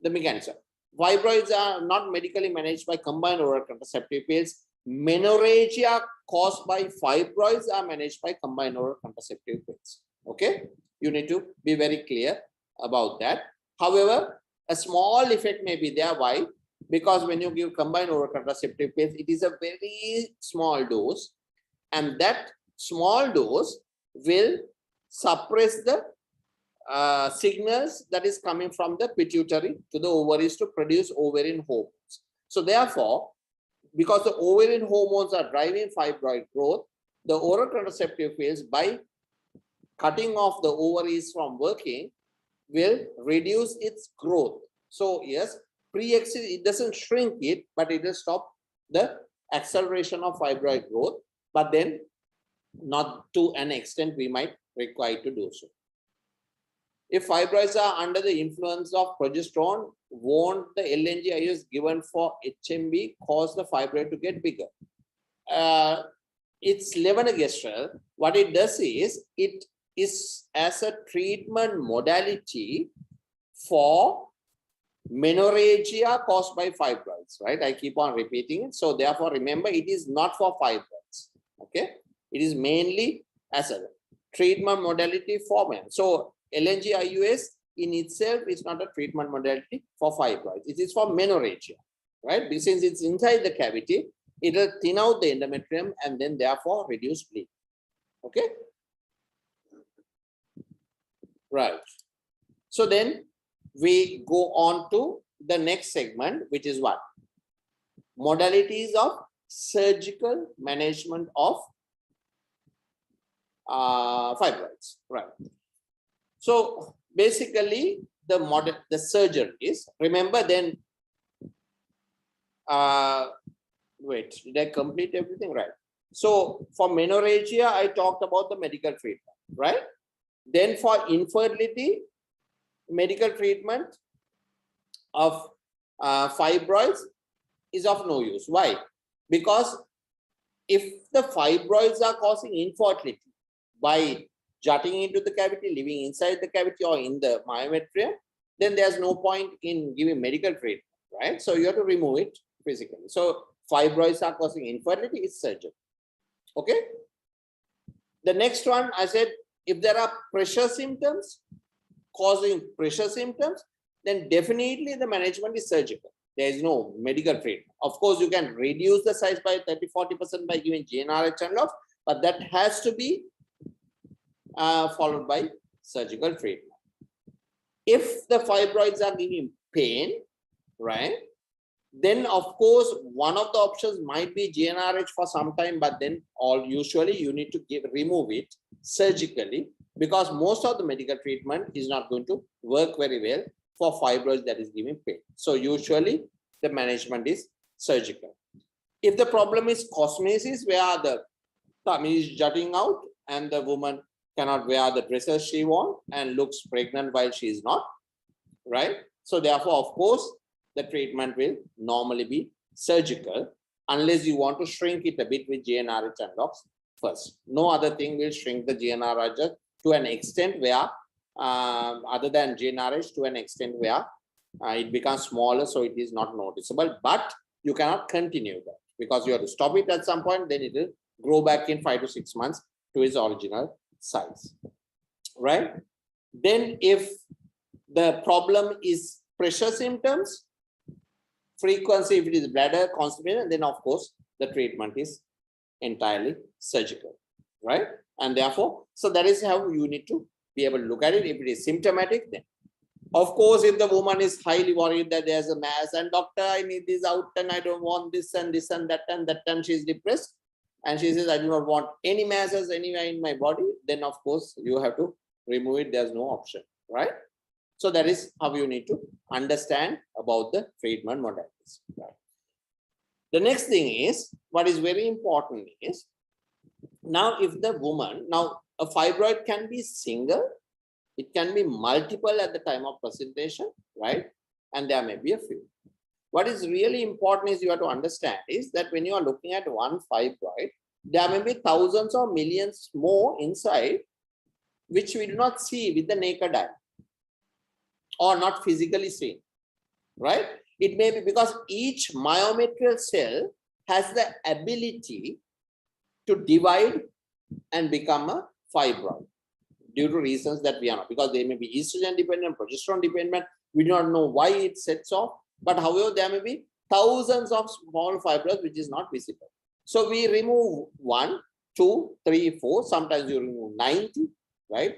The mechanism. Fibroids are not medically managed by combined oral contraceptive pills. Menorrhagia caused by fibroids are managed by combined oral contraceptive pills. Okay, you need to be very clear about that. However, a small effect may be there. Why? Because when you give combined oral contraceptive pills, it is a very small dose, and that small dose will suppress the signals that is coming from the pituitary to the ovaries to produce ovarian hormones. So therefore, because the ovarian hormones are driving fibroid growth, the oral contraceptive pills, by cutting off the ovaries from working, will reduce its growth. So yes, pre-existing, it doesn't shrink it, but it will stop the acceleration of fibroid growth, but then not to an extent we might require to do so. If fibroids are under the influence of progesterone, won't the LNG-IUs given for HMB cause the fibroid to get bigger? It's levonorgestrel. What it does is, it is as a treatment modality for menorrhagia caused by fibroids, right? I keep on repeating it. So therefore, remember, it is not for fibroids, okay? It is mainly as a treatment modality for men. So LNG-IUS in itself is not a treatment modality for fibroids. It is for menorrhagia, right? Since it's inside the cavity, it will thin out the endometrium and then therefore reduce bleeding. Okay? Right. So then we go on to the next segment, which is what? Modalities of surgical management of fibroids. Right. So basically, the surgeries, remember then, wait, did I complete everything? Right. So for menorrhagia, I talked about the medical treatment, right? Then for infertility, medical treatment of fibroids is of no use. Why? Because if the fibroids are causing infertility by jutting into the cavity, living inside the cavity or in the myometrium, then there's no point in giving medical treatment, right? So you have to remove it physically. So fibroids are causing infertility, it's surgery. Okay. The next one, I said, if there are pressure symptoms causing pressure symptoms, then definitely the management is surgical. There is no medical treatment. Of course, you can reduce the size by 30-40% by giving GnRH unlock, but that has to be followed by surgical treatment. If the fibroids are giving pain, right, then of course one of the options might be GnRH for some time, but then usually you need to remove it surgically, because most of the medical treatment is not going to work very well for fibroids that is giving pain. So usually the management is surgical. If the problem is cosmesis, where the tummy is jutting out and the woman cannot wear the dresses she wants and looks pregnant while she is not, right? So therefore, of course, the treatment will normally be surgical, unless you want to shrink it a bit with GnRH unlocks first. No other thing will shrink the GnRH to an extent where, other than GnRH, to an extent where it becomes smaller, so it is not noticeable. But you cannot continue that, because you have to stop it at some point, then it will grow back in 5 to 6 months to its original size, right? Then if the problem is pressure symptoms, frequency, if it is bladder, constipation, then of course the treatment is entirely surgical, right? And therefore, so that is how you need to be able to look at it. If it is symptomatic, then of course, if the woman is highly worried that there's a mass and doctor, I need this out and I don't want this and this and that time she is depressed and she says, I do not want any masses anywhere in my body, then of course you have to remove it. There's no option, right? So that is how you need to understand about the treatment modalities. Right? The next thing is, what is very important is, now if the woman, now a fibroid can be single, it can be multiple at the time of presentation, right? And there may be a few. what is really important is you have to understand is that when you are looking at one fibroid, there may be thousands or millions more inside, which we do not see with the naked eye or not physically seen, right? It may be because each myometrial cell has the ability to divide and become a fibroid due to reasons that we are not, because they may be estrogen dependent, progesterone dependent. We do not know why it sets off, but however, there may be thousands of small fibroids which is not visible. So we remove 1, 2, 3, 4. Sometimes you remove 90, right?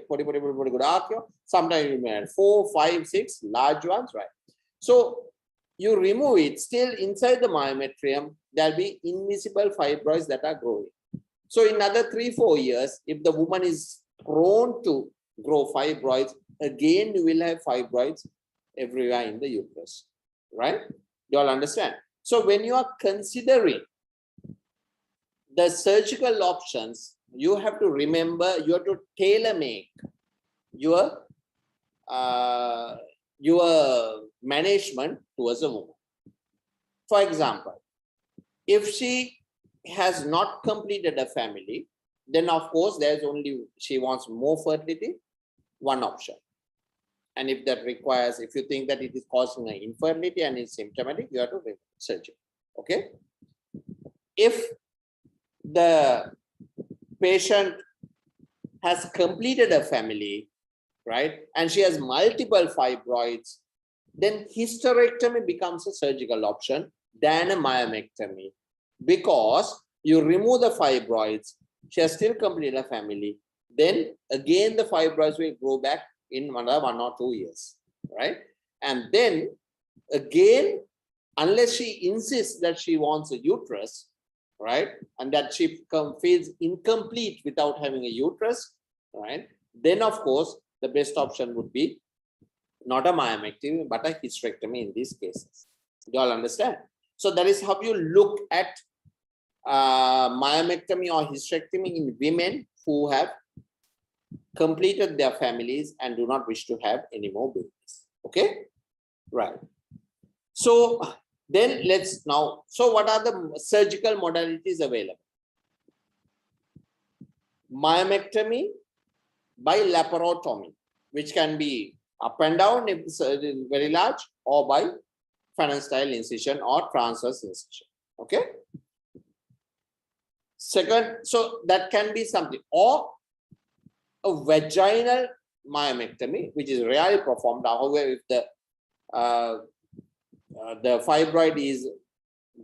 Sometimes you may add 4, 5, 6 large ones, right? So you remove it, still inside the myometrium, there'll be invisible fibroids that are growing. So in another 3-4 years, if the woman is prone to grow fibroids, again you will have fibroids everywhere in the uterus, right? You all understand? So when you are considering the surgical options, you have to remember, you have to tailor make your management towards a woman. For example, if she has not completed a family, then of course there's only, she wants more fertility, one option. And if that requires, if you think that it is causing an infertility and is symptomatic, you have to do surgery. Okay. If the patient has completed a family, right, and she has multiple fibroids, then hysterectomy becomes a surgical option than a myomectomy, because you remove the fibroids, she has still completed a family, then again the fibroids will grow back in 1 or 2 years, right? And then again, unless she insists that she wants a uterus, right, and that she feels incomplete without having a uterus, right, then of course the best option would be not a myomectomy but a hysterectomy in these cases. You all understand? So that is how you look at myomectomy or hysterectomy in women who have completed their families and do not wish to have any more babies. Okay, right. So then let's now, so what are the surgical modalities available? Myomectomy by laparotomy, which can be up and down if it's very large, or by Fanon style incision or transverse incision. Okay. Second, so that can be something, or a vaginal myomectomy, which is rarely performed. However, if the fibroid is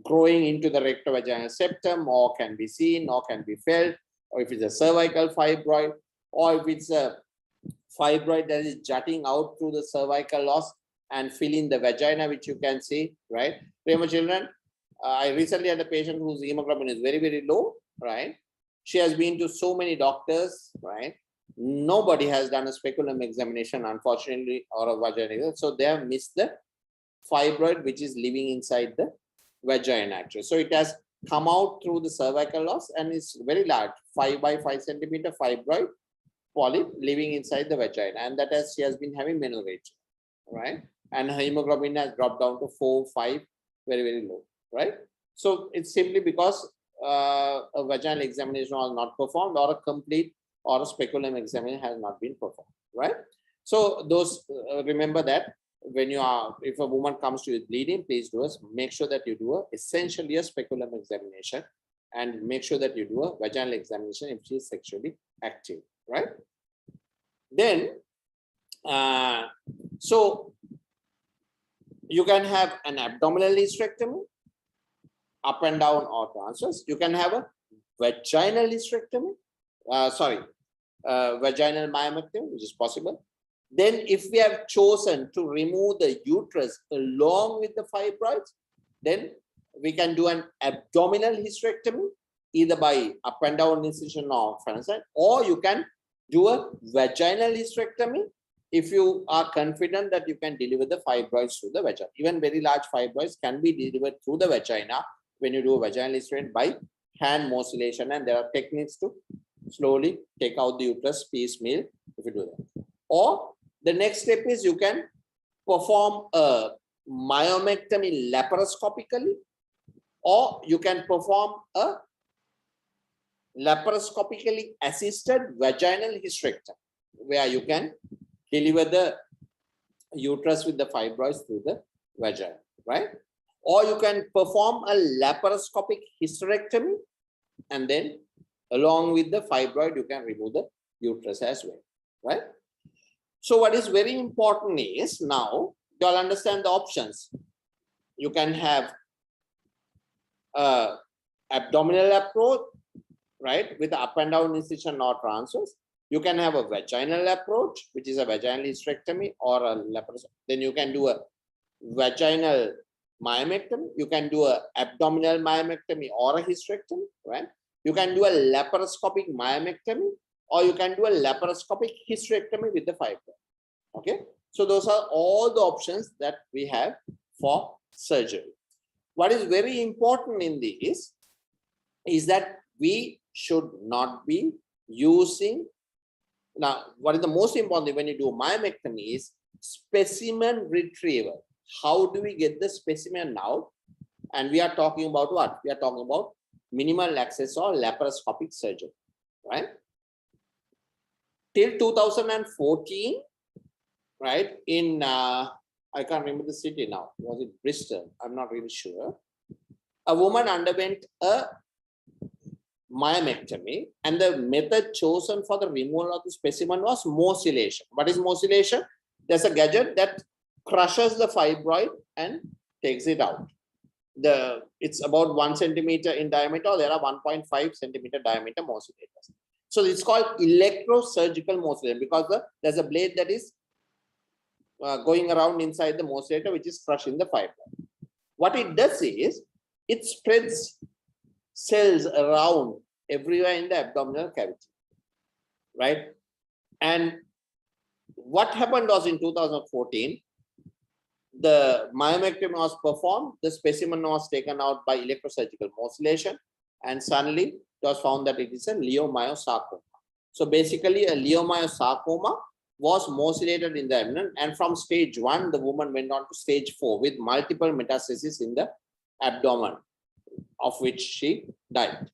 growing into the rectovaginal septum, or can be seen, or can be felt, or if it's a cervical fibroid, or if it's a fibroid that is jutting out through the cervical os and filling the vagina, which you can see, right? Remember, children, I recently had a patient whose hemoglobin is very, very low, right? She has been to so many doctors, right? Nobody has done a speculum examination, unfortunately, or a vagina. So they have missed the fibroid which is living inside the vagina actually. So it has come out through the cervical os and it's very large, 5 by 5 centimeter fibroid polyp living inside the vagina, and that she has been having menorrhagia, right? And her hemoglobin has dropped down to 4, 5, very, very low, right? So it's simply because a vaginal examination was not performed, or a complete or a speculum examination has not been performed, right? So those remember that when you are, if a woman comes to you with bleeding, please do make sure that you do essentially a speculum examination, and make sure that you do a vaginal examination if she is sexually active, right? Then so you can have an abdominal hysterectomy, up and down or transverse. You can have a vaginal hysterectomy, vaginal myomectomy, which is possible. Then if we have chosen to remove the uterus along with the fibroids, then we can do an abdominal hysterectomy, either by up and down incision or Fanon style, or you can do a vaginal hysterectomy if you are confident that you can deliver the fibroids through the vagina. Even very large fibroids can be delivered through the vagina when you do a vaginal hysterectomy by hand morcellation, and there are techniques to slowly take out the uterus piecemeal if you do that. Or the next step is you can perform a myomectomy laparoscopically, or you can perform a laparoscopically assisted vaginal hysterectomy, where you can deliver the uterus with the fibroids through the vagina, right? Or you can perform a laparoscopic hysterectomy, and then along with the fibroid, you can remove the uterus as well, right? So what is very important is, now you all understand the options. You can have abdominal approach, right, with up and down incision or transverse. You can have a vaginal approach, which is a vaginal hysterectomy or a laparoscopy. Then you can do a vaginal myomectomy. You can do a abdominal myomectomy or a hysterectomy, right? You can do a laparoscopic myomectomy, or you can do a laparoscopic hysterectomy with the fibroid. Okay, so those are all the options that we have for surgery. What is very important in this is that we should not be using, now what is the most important when you do myomectomy is specimen retrieval. How do we get the specimen out? And we are talking about what? We are talking about minimal access or laparoscopic surgery, right? Till 2014, right, in I can't remember the city now. Was it Bristol? I'm not really sure. A woman underwent a myomectomy, and the method chosen for the removal of the specimen was morcellation. What is morcellation? There's a gadget that crushes the fibroid and takes it out. It's about 1 centimeter in diameter. There are 1.5 centimeter diameter morcellators. So it's called electrosurgical morcellation because there's a blade that is going around inside the morcellator, which is crushing the fibroid. What it does is it spreads cells around everywhere in the abdominal cavity, right? And what happened was in 2014, the myomectomy was performed, the specimen was taken out by electrosurgical morcellation, and suddenly it was found that it is a leiomyosarcoma. So basically a leiomyosarcoma was morcellated in the abdomen, and from stage 1, the woman went on to stage 4 with multiple metastases in the abdomen, of which she died,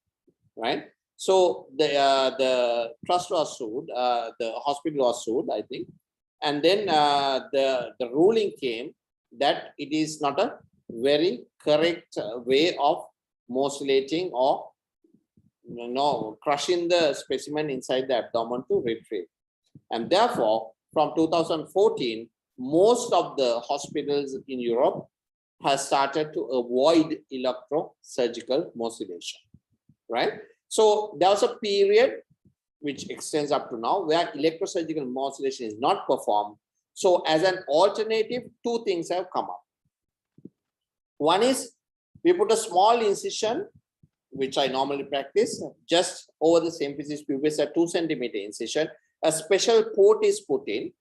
right? So the trust was sued, the hospital was sued, I think, and then the ruling came that it is not a very correct way of morcellating or crushing the specimen inside the abdomen to retrieve. And therefore, from 2014, most of the hospitals in Europe has started to avoid electrosurgical morcellation, right? So there was a period which extends up to now where electrosurgical morcellation is not performed. So as an alternative, 2 things have come up. One is we put a small incision, which I normally practice, just over the symphysis pubis, a 2 centimeter incision. A special port is put in,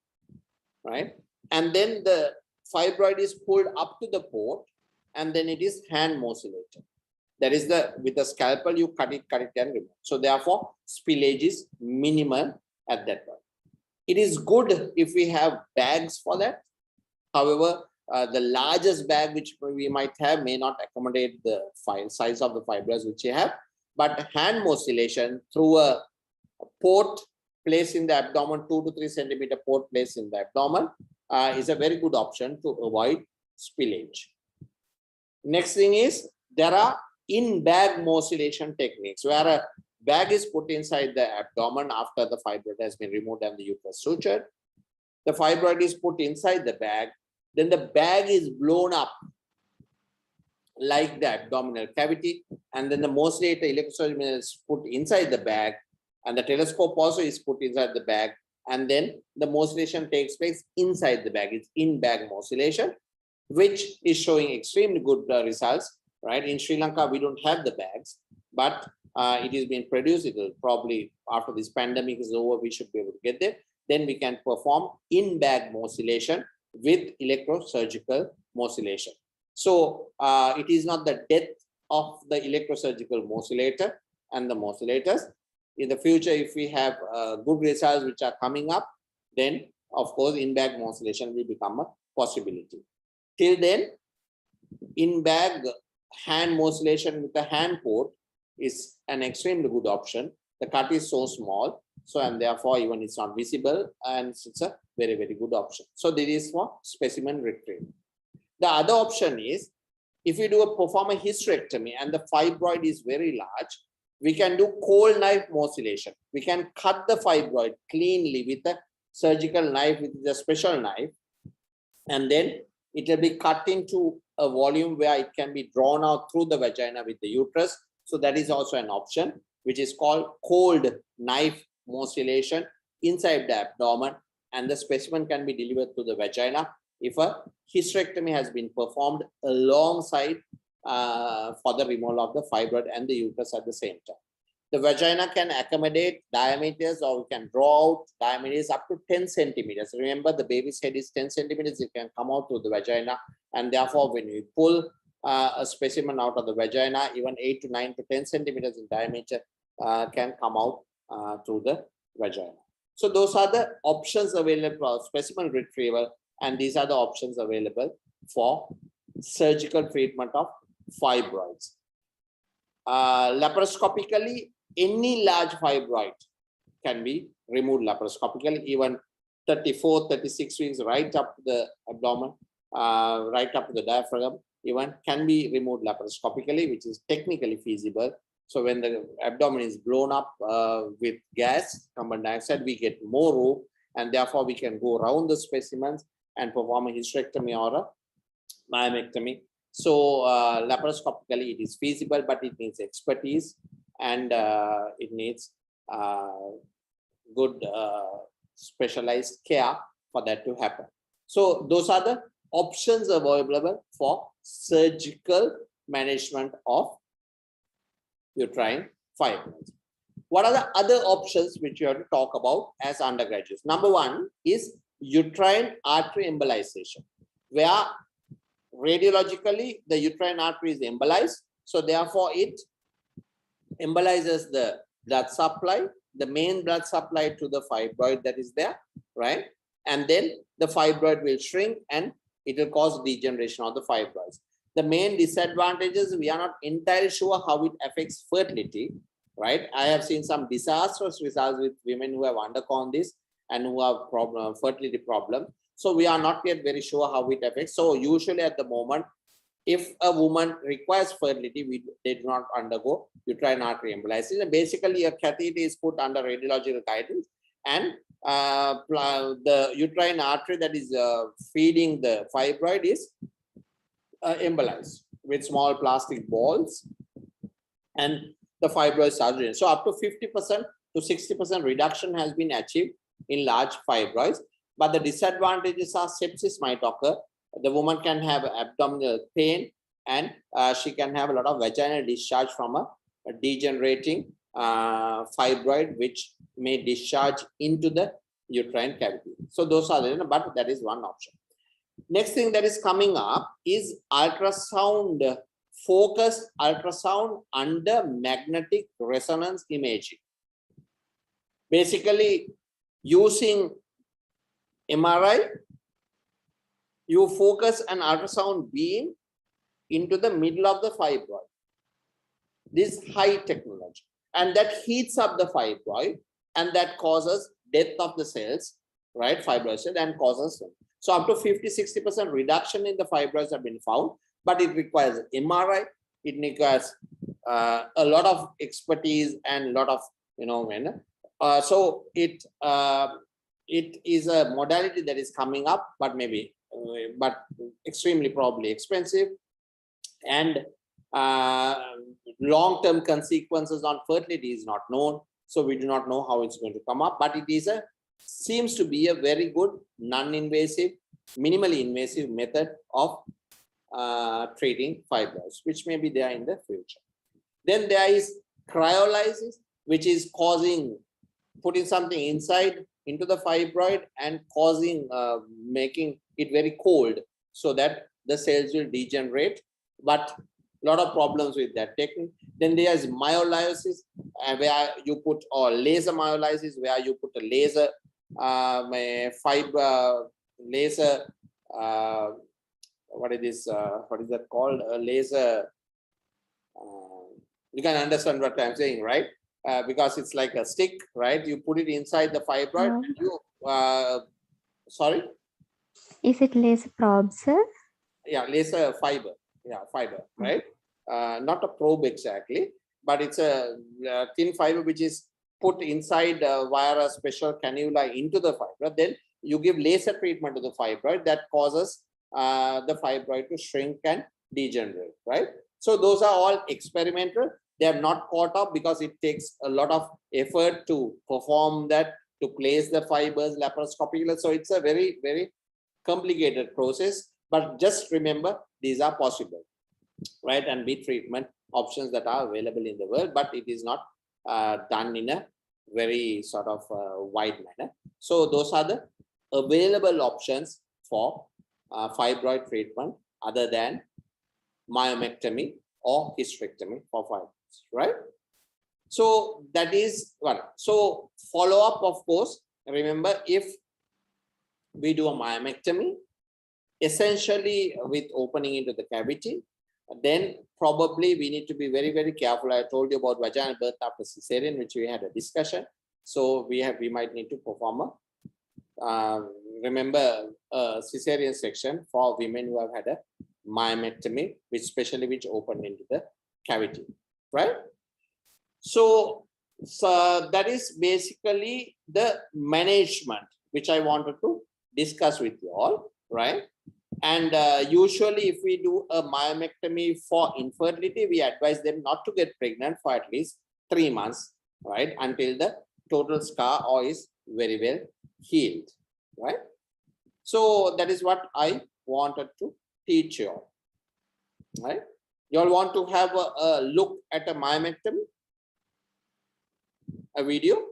right? And then the fibroid is pulled up to the port, and then it is hand morcellated. That is with the scalpel, you cut it and remove. So therefore, spillage is minimal at that point. It is good if we have bags for that. However, the largest bag which we might have may not accommodate the size of the fibroids which you have. But hand morcellation through a port placed in the abdomen, 2 to 3 centimeter port placed in the abdomen, is a very good option to avoid spillage. Next thing is there are in-bag morcellation techniques where a bag is put inside the abdomen after the fibroid has been removed and the uterus sutured. The fibroid is put inside the bag. Then the bag is blown up like the abdominal cavity, and then the morcellator electrosurgery is put inside the bag, and the telescope also is put inside the bag, and then the morcellation takes place inside the bag. It's in-bag morcellation, which is showing extremely good results, right? In Sri Lanka, we don't have the bags, but it is being produced. It will probably, after this pandemic is over, we should be able to get there. Then we can perform in-bag morcellation with electrosurgical morcellation. So it is not the death of the electrosurgical morcellator and the morcellators. In the future, if we have good results which are coming up, then of course in-bag morcellation will become a possibility. Till then, in-bag hand modulation with a hand port is an extremely good option. The cut is so small, so and therefore even it's not visible, and it's a very, very good option. So this is for specimen retrieval. The other option is, if we perform a hysterectomy and the fibroid is very large, we can do cold knife modulation. We can cut the fibroid cleanly with a surgical knife, with a special knife, and then it will be cut into a volume where it can be drawn out through the vagina with the uterus. So that is also an option, which is called cold knife modulation inside the abdomen, and the specimen can be delivered to the vagina if a hysterectomy has been performed alongside for the removal of the fibroid and the uterus at the same time. The vagina can accommodate diameters, or we can draw out diameters up to 10 centimeters. Remember, the baby's head is 10 centimeters. It can come out through the vagina. And therefore, when we pull a specimen out of the vagina, even 8 to 9 to 10 centimeters in diameter can come out through the vagina. So those are the options available for specimen retrieval. And these are the options available for surgical treatment of fibroids. Laparoscopically, any large fibroid can be removed laparoscopically, even 34, 36 weeks, right up to the abdomen, right up to the diaphragm, even can be removed laparoscopically, which is technically feasible. So when the abdomen is blown up with gas, carbon dioxide, we get more room, and therefore we can go around the specimens and perform a hysterectomy or a myomectomy. So laparoscopically it is feasible, but it needs expertise, and it needs good specialized care for that to happen. So those are the options available for surgical management of uterine fibroids. What are the other options which you have to talk about as undergraduates? Number one is uterine artery embolization, where radiologically the uterine artery is embolized. So therefore it embolizes the blood supply, the main blood supply to the fibroid that is there, right? And then the fibroid will shrink and it will cause degeneration of the fibroids. The main disadvantages, we are not entirely sure how it affects fertility, right? I have seen some disastrous results with women who have undergone this and who have fertility problem. So we are not yet very sure how it affects. So usually at the moment, if a woman requires fertility, they do not undergo uterine artery embolization. And basically, a catheter is put under radiological guidance, and the uterine artery that is feeding the fibroid is embolized with small plastic balls, and the fibroid starts draining. So up to 50% to 60% reduction has been achieved in large fibroids. But the disadvantages are sepsis might occur. The woman can have abdominal pain, and she can have a lot of vaginal discharge from a degenerating fibroid, which may discharge into the uterine cavity. So those are the, but that is one option. Next thing that is coming up is ultrasound, focused ultrasound under magnetic resonance imaging. Basically, using MRI, you focus an ultrasound beam into the middle of the fibroid. This is high technology, and that heats up the fibroid, and that causes death of the cells, right? Fibroid cells, and causes. So up to 50-60% reduction in the fibroids have been found, but it requires MRI. It requires a lot of expertise and a lot of, so it is a modality that is coming up, but extremely probably expensive, and long-term consequences on fertility is not known. So we do not know how it's going to come up, but it is seems to be a very good non-invasive, minimally invasive method of treating fibroids, which may be there in the future. Then there is cryolysis, which is putting something inside into the fibroid and making it very cold so that the cells will degenerate, but a lot of problems with that technique. Then there is myolysis, where you put, or laser myolysis, where you put a laser what is this? What is that called? A laser. You can understand what I'm saying, right? Because it's like a stick, right? You put it inside the fibroid. And you, sorry. Is it laser probe, sir? Yeah, laser fiber. Yeah, fiber, right? Not a probe exactly, but it's a thin fiber which is put inside via a special cannula into the fibroid. Then you give laser treatment to the fibroid that causes the fibroid to shrink and degenerate, right? So those are all experimental. They are not caught up because it takes a lot of effort to perform that, to place the fibers laparoscopically. So it's a very, very complicated process. But just remember, these are possible, right? And be treatment options that are available in the world, but it is not done in a very sort of wide manner. So those are the available options for fibroid treatment other than myomectomy or hysterectomy for fibroids, right? So that is one. So follow up, of course, remember, if we do a myomectomy, essentially with opening into the cavity, then probably we need to be very, very careful. I told you about vaginal birth after cesarean, which we had a discussion. So we might need to perform a, remember, a cesarean section for women who have had a myomectomy, which opened into the cavity, right? So that is basically the management which I wanted to discuss with you all, right? And usually if we do a myomectomy for infertility, we advise them not to get pregnant for at least 3 months, right? Until the total scar or is very well healed, right? So that is what I wanted to teach you all, right? You all want to have a look at a myomectomy, a video?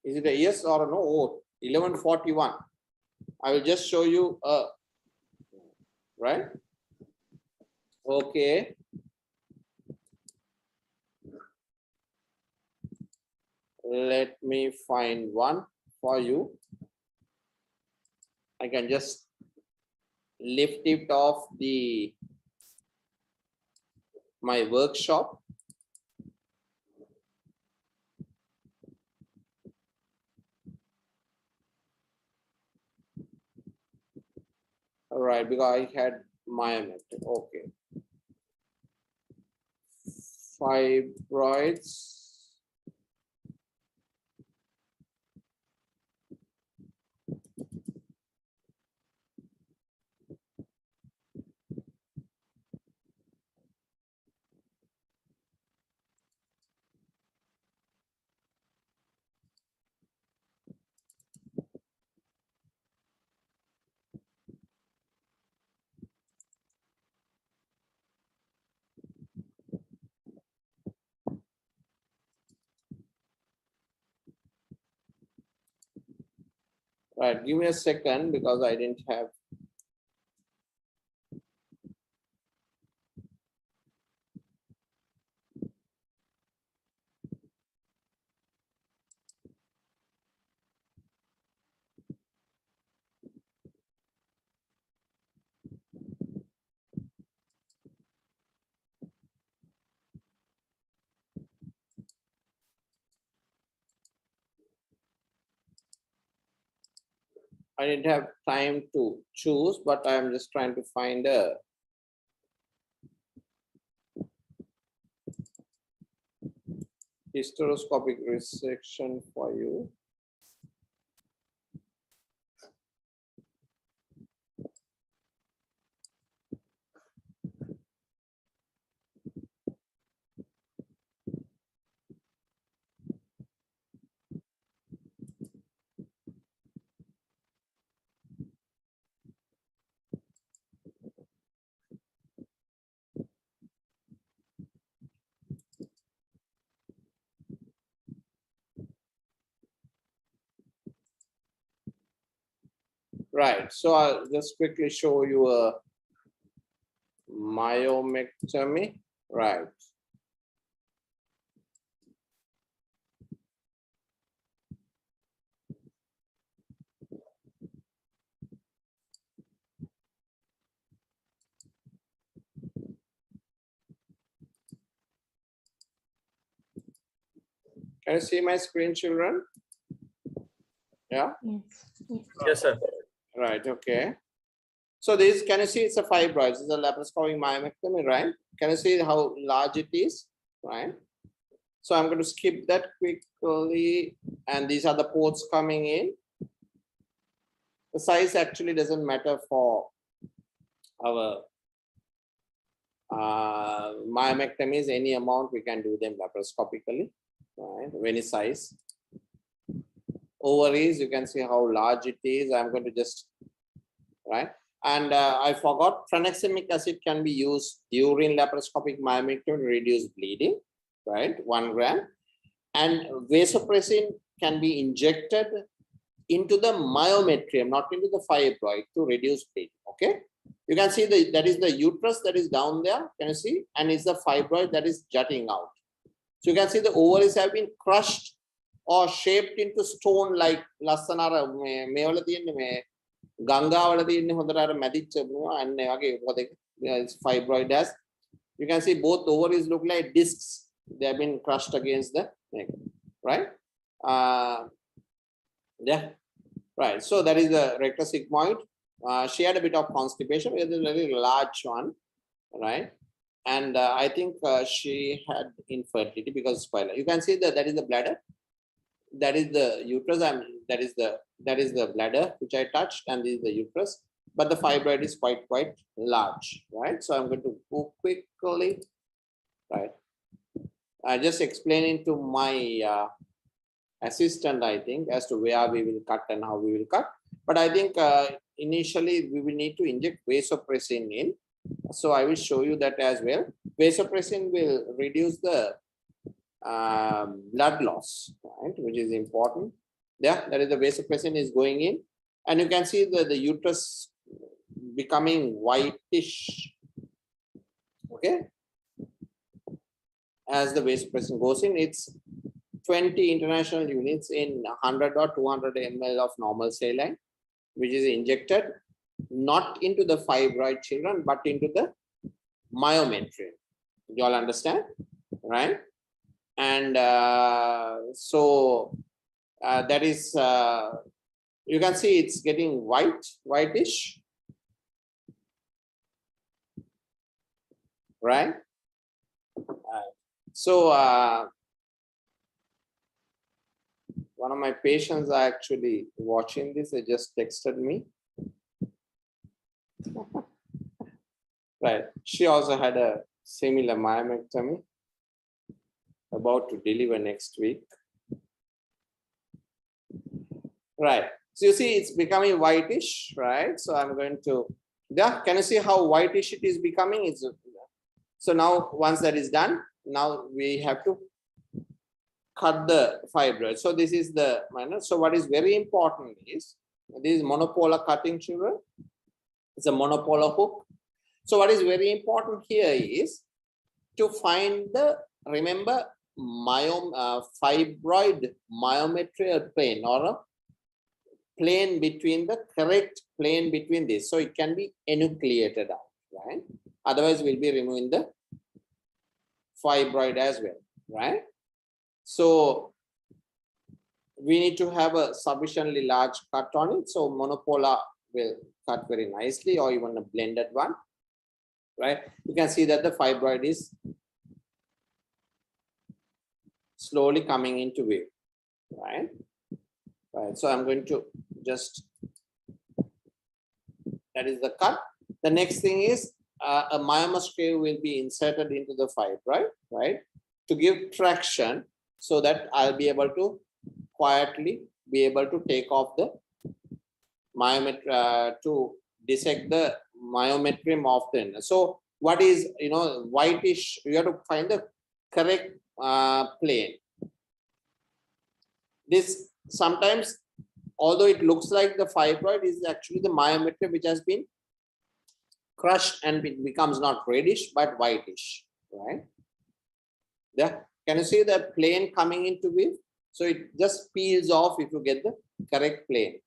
Is it a yes or a no? Oh, 11:41. I will just show you, right? Okay. Let me find one for you. I can just lift it off my workshop. All right, because I had myomectomy. Okay. Fibroids. Right, give me a second because I didn't have. I didn't have time to choose, but I'm just trying to find a hysteroscopic resection for you. Right, so I'll just quickly show you a myomectomy. Right. Can you see my screen, children? Yeah. Yes. Yes. Yes, sir. Right. Okay. So this, can you see it's a fibroid? It's a laparoscopic myomectomy, right? Can you see how large it is, right? So I'm going to skip that quickly. And these are the ports coming in. The size actually doesn't matter for our myomectomies. Any amount we can do them laparoscopically, right? Any size. Ovaries, you can see how large it is. I'm going to just, right? And I forgot, tranexamic acid can be used during laparoscopic myomectomy to reduce bleeding, right? 1 gram. And vasopressin can be injected into the myometrium, not into the fibroid, to reduce bleeding. Okay. You can see that is the uterus that is down there. Can you see? And it's the fibroid that is jutting out. So you can see the ovaries have been crushed or shaped into stone like lasanara Ganga fibroid has. You can see both ovaries look like discs. They have been crushed against the neck, right? Yeah, right. So that is the rectus sigmoid. She had a bit of constipation. It is a very large one, right? And I think she had infertility because spoiler. You can see that is the bladder. That is the uterus, and that is the bladder which I touched, and this is the uterus. But the fibroid is quite large, right? So I'm going to go quickly, right? I just explaining to my assistant, I think, as to where we will cut and how we will cut. But I think initially we will need to inject vasopressin in. So I will show you that as well. Vasopressin will reduce the blood loss, right, which is important. Yeah, that is the vasopressin is going in, and you can see the uterus becoming whitish. Okay, as the vasopressin goes in, it's 20 international units in 100 or 200 ml of normal saline, which is injected not into the fibroid, children, but into the myometrium. You all understand, right? And that is, you can see it's getting whitish, right? So one of my patients are actually watching this. They just texted me. Right. She also had a similar myomectomy, about to deliver next week. Right. So you see it's becoming whitish, right? So I'm going to, yeah, can you see how whitish it is becoming? It's, so now once that is done, now we have to cut the fibroid. So this is the minor. So what is very important is this is monopolar cutting, children. It's a monopolar hook. So what is very important here is to find the, remember, fibroid myometrial plane, or a plane between the correct plane between this. So it can be enucleated out, right? Otherwise we'll be removing the fibroid as well, right? So we need to have a sufficiently large cut on it. So monopolar will cut very nicely, or even a blended one, right? You can see that the fibroid is slowly coming into view, right? Right. So I'm going to just, that is the cut. The next thing is a myoma screw will be inserted into the fibroid, right? To give traction, so that I'll be able to quietly be able to take off the myometrium, to dissect the myometrium of the inner. So what is, whitish, you have to find the correct plane. This sometimes, although it looks like the fibroid, is actually the myometrium which has been crushed and it becomes not reddish but whitish, right? Yeah, can you see the plane coming into view? So it just peels off if you get the correct plane.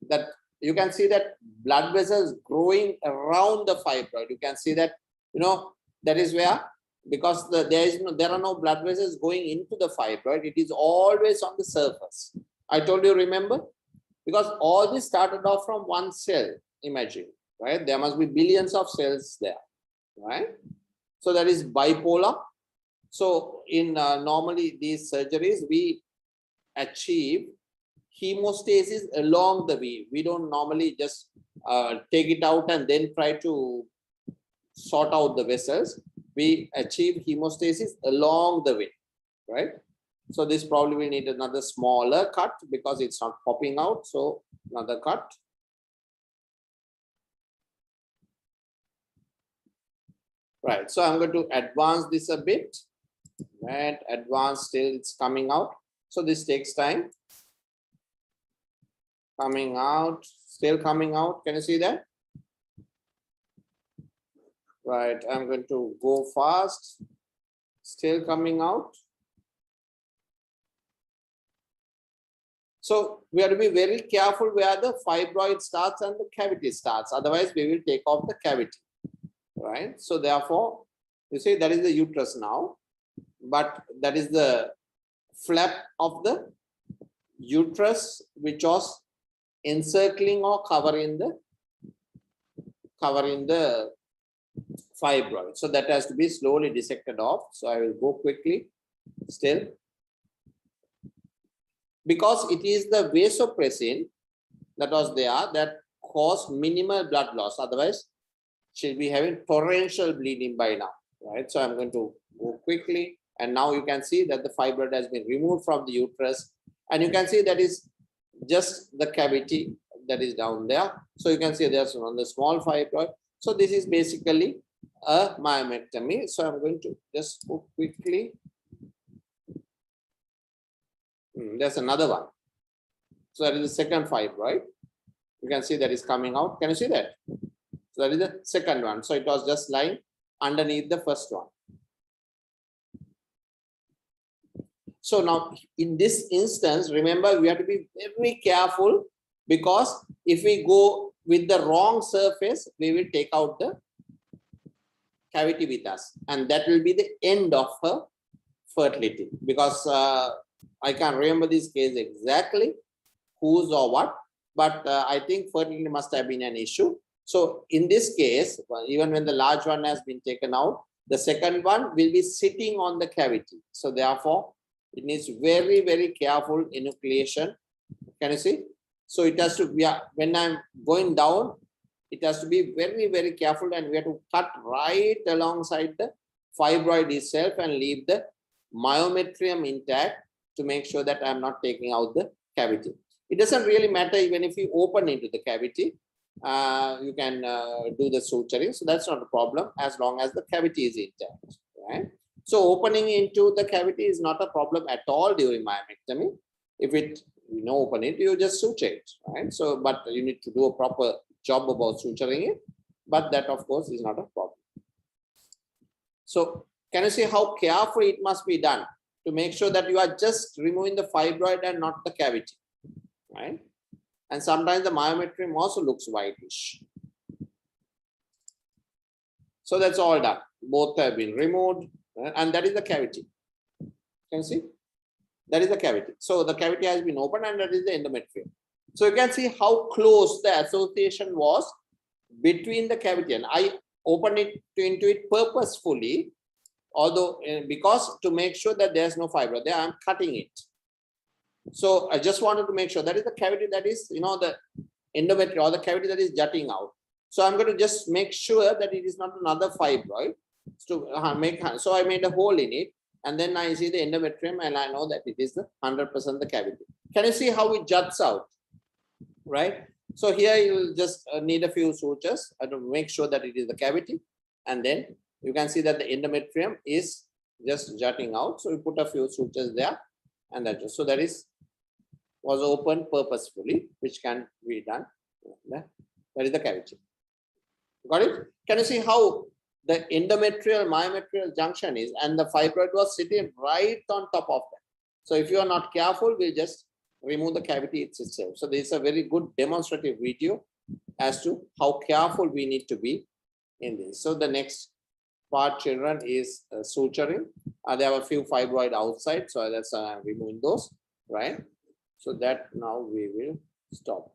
That you can see that blood vessels growing around the fibroid. You can see that, that is where because there are no blood vessels going into the fibroid. It is always on the surface. I told you, remember? Because all this started off from one cell, imagine, right? There must be billions of cells there, right? So that is bipolar. So in normally these surgeries, we achieve hemostasis along the way. We don't normally just take it out and then try to sort out the vessels. We achieve hemostasis along the way, right? So this probably will need another smaller cut because it's not popping out. So another cut. Right, so I'm going to advance this a bit. Right, advance till it's coming out. So this takes time. Coming out, still coming out. Can you see that? Right, I'm going to go fast. Still coming out. So we have to be very careful where the fibroid starts and the cavity starts. Otherwise, we will take off the cavity. Right. So therefore, you see that is the uterus now, but that is the flap of the uterus which was encircling or covering the fibroid. So that has to be slowly dissected off. So I will go quickly still. Because it is the vasopressin that was there that caused minimal blood loss. Otherwise, she'll be having torrential bleeding by now, right? So I'm going to go quickly. And now you can see that the fibroid has been removed from the uterus. And you can see that is just the cavity that is down there. So you can see there's on the small fibroid. So this is basically a myomectomy. So I'm going to just go quickly. There's another one. So that is the second fibroid. You can see that is coming out. Can you see that? So that is the second one. So it was just lying underneath the first one. So now in this instance, remember, we have to be very careful because if we go with the wrong surface, we will take out the cavity with us. And that will be the end of her fertility because I can't remember this case exactly, whose or what, but I think fertility must have been an issue. So in this case, even when the large one has been taken out, the second one will be sitting on the cavity. So therefore, it needs very, very careful enucleation. Can you see? So it has to be, when I'm going down, it has to be very, very careful, and we have to cut right alongside the fibroid itself and leave the myometrium intact to make sure that I'm not taking out the cavity. It doesn't really matter even if you open into the cavity, you can do the suturing. So that's not a problem as long as the cavity is intact, right? So opening into the cavity is not a problem at all during myomectomy. If it, open it, you just suture it, right? So, but you need to do a proper job about suturing it, but that of course is not a problem. So can you see how carefully it must be done to make sure that you are just removing the fibroid and not the cavity, right? And sometimes the myometrium also looks whitish. So that's all done. Both have been removed, and that is the cavity. Can you see? That is the cavity. So the cavity has been opened, and that is the endometrium. So you can see how close the association was between the cavity, and I opened it into it purposefully, although because to make sure that there's no fibroid there, I'm cutting it. So I just wanted to make sure that is the cavity that is, the endometrium or the cavity that is jutting out. So I'm going to just make sure that it is not another fibroid. So I made a hole in it, and then I see the endometrium, and I know that it is the 100% the cavity. Can you see how it juts out, right? So here you will just need a few sutures to make sure that it is the cavity, and then you can see that the endometrium is just jutting out. So we put a few sutures there, and that just, so that was opened purposefully, which can be done. That is the cavity. Got it? Can you see how the endometrial myometrial junction is, and the fibroid was sitting right on top of that? So if you are not careful, we'll just remove the cavity itself. So this is a very good demonstrative video as to how careful we need to be in this. So the next part, children, is suturing. There are a few fibroid outside, so that's I'm removing those, right? So that now we will stop.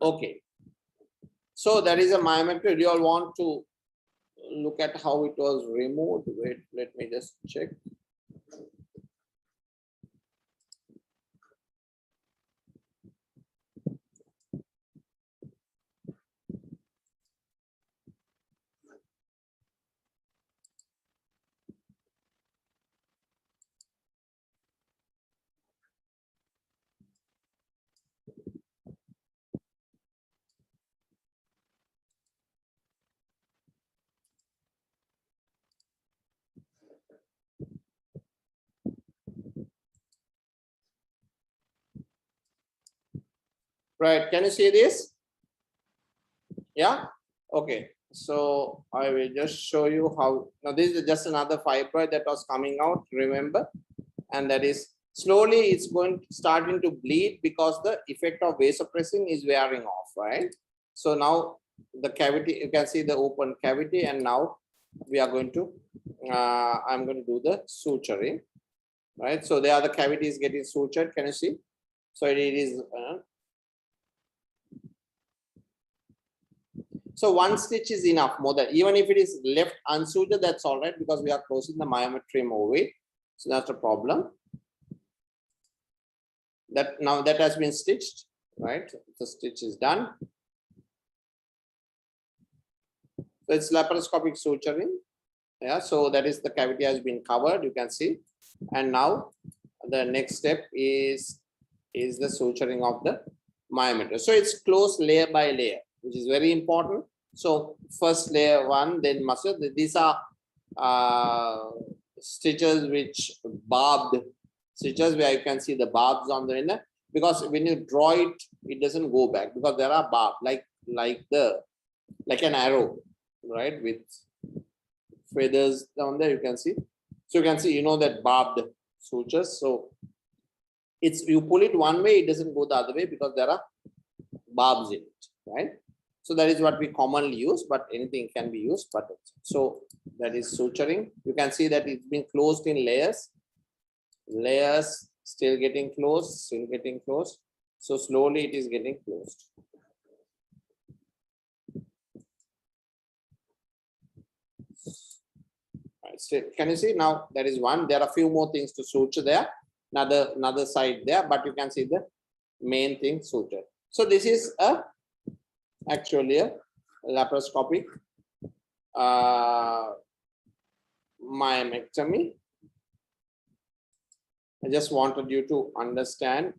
Okay. So that is a myometry. Do you all want to look at how it was removed? Wait, let me just check. Right, can you see this? Yeah, okay. So I will just show you how. Now this is just another fibroid that was coming out, remember? And that is slowly it's going to starting to bleed because the effect of vasopressin is wearing off, right? So now the cavity, you can see the open cavity, and now we are going to, I'm going to do the suturing, right? So there are the cavities getting sutured, can you see? So it is, so one stitch is enough, more than, even if it is left unsutured, that's all right, because we are closing the myometrium ovate. So that's a problem. That now that has been stitched, right? The stitch is done. So it's laparoscopic suturing. Yeah, so that is the cavity has been covered, you can see. And now the next step is the suturing of the myometer. So it's closed layer by layer, which is very important. So first layer one, then muscle. These are stitches which barbed stitches where you can see the barbs on the inner, because when you draw it, it doesn't go back because there are barbs like an arrow, right, with feathers down there, you can see. So you can see, you know, that barbed sutures. So it's, you pull it one way, it doesn't go the other way because there are barbs in it, right? So that is what we commonly use, but anything can be used. But so that is suturing. You can see that it's been closed in layers. Layers still getting closed, still getting closed. So slowly it is getting closed. Right, so can you see now? That is one. There are a few more things to suture there. Another side there, but you can see the main thing sutured. So this is actually a laparoscopic myomectomy. I just wanted you to understand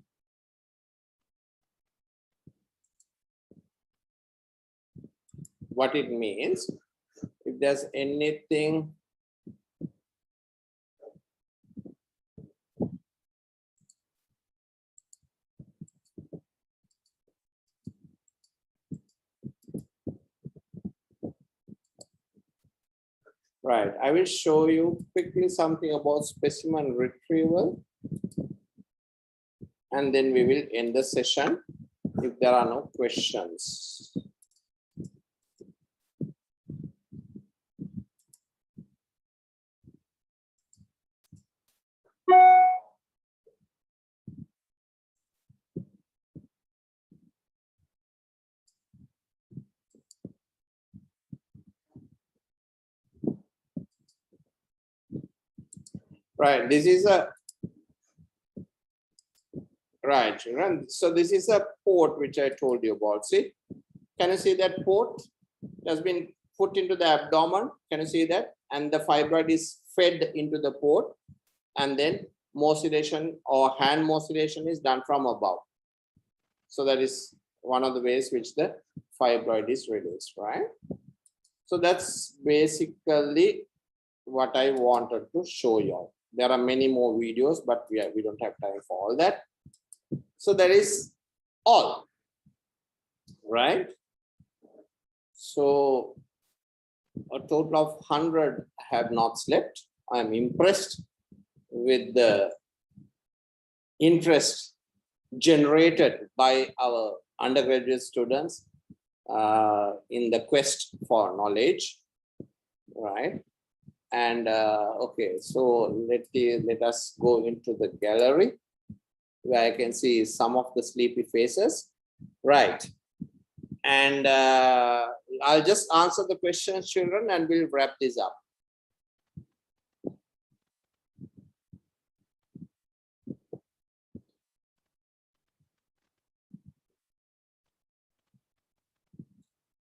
what it means. If there's anything right, I will show you quickly something about specimen retrieval, and then we will end the session if there are no questions. Right, this is a right, children. So this is a port which I told you about. See, can you see that port has been put into the abdomen? Can you see that? And the fibroid is fed into the port, and then motilation or hand motilation is done from above. So that is one of the ways which the fibroid is released, right? So that's basically what I wanted to show you all. There are many more videos, but we don't have time for all that. So that is all, right? So a total of 100 have not slept. I'm impressed with the interest generated by our undergraduate students in the quest for knowledge, right? And okay, so let us go into the gallery where I can see some of the sleepy faces, right? And I'll just answer the questions, children, and we'll wrap this up.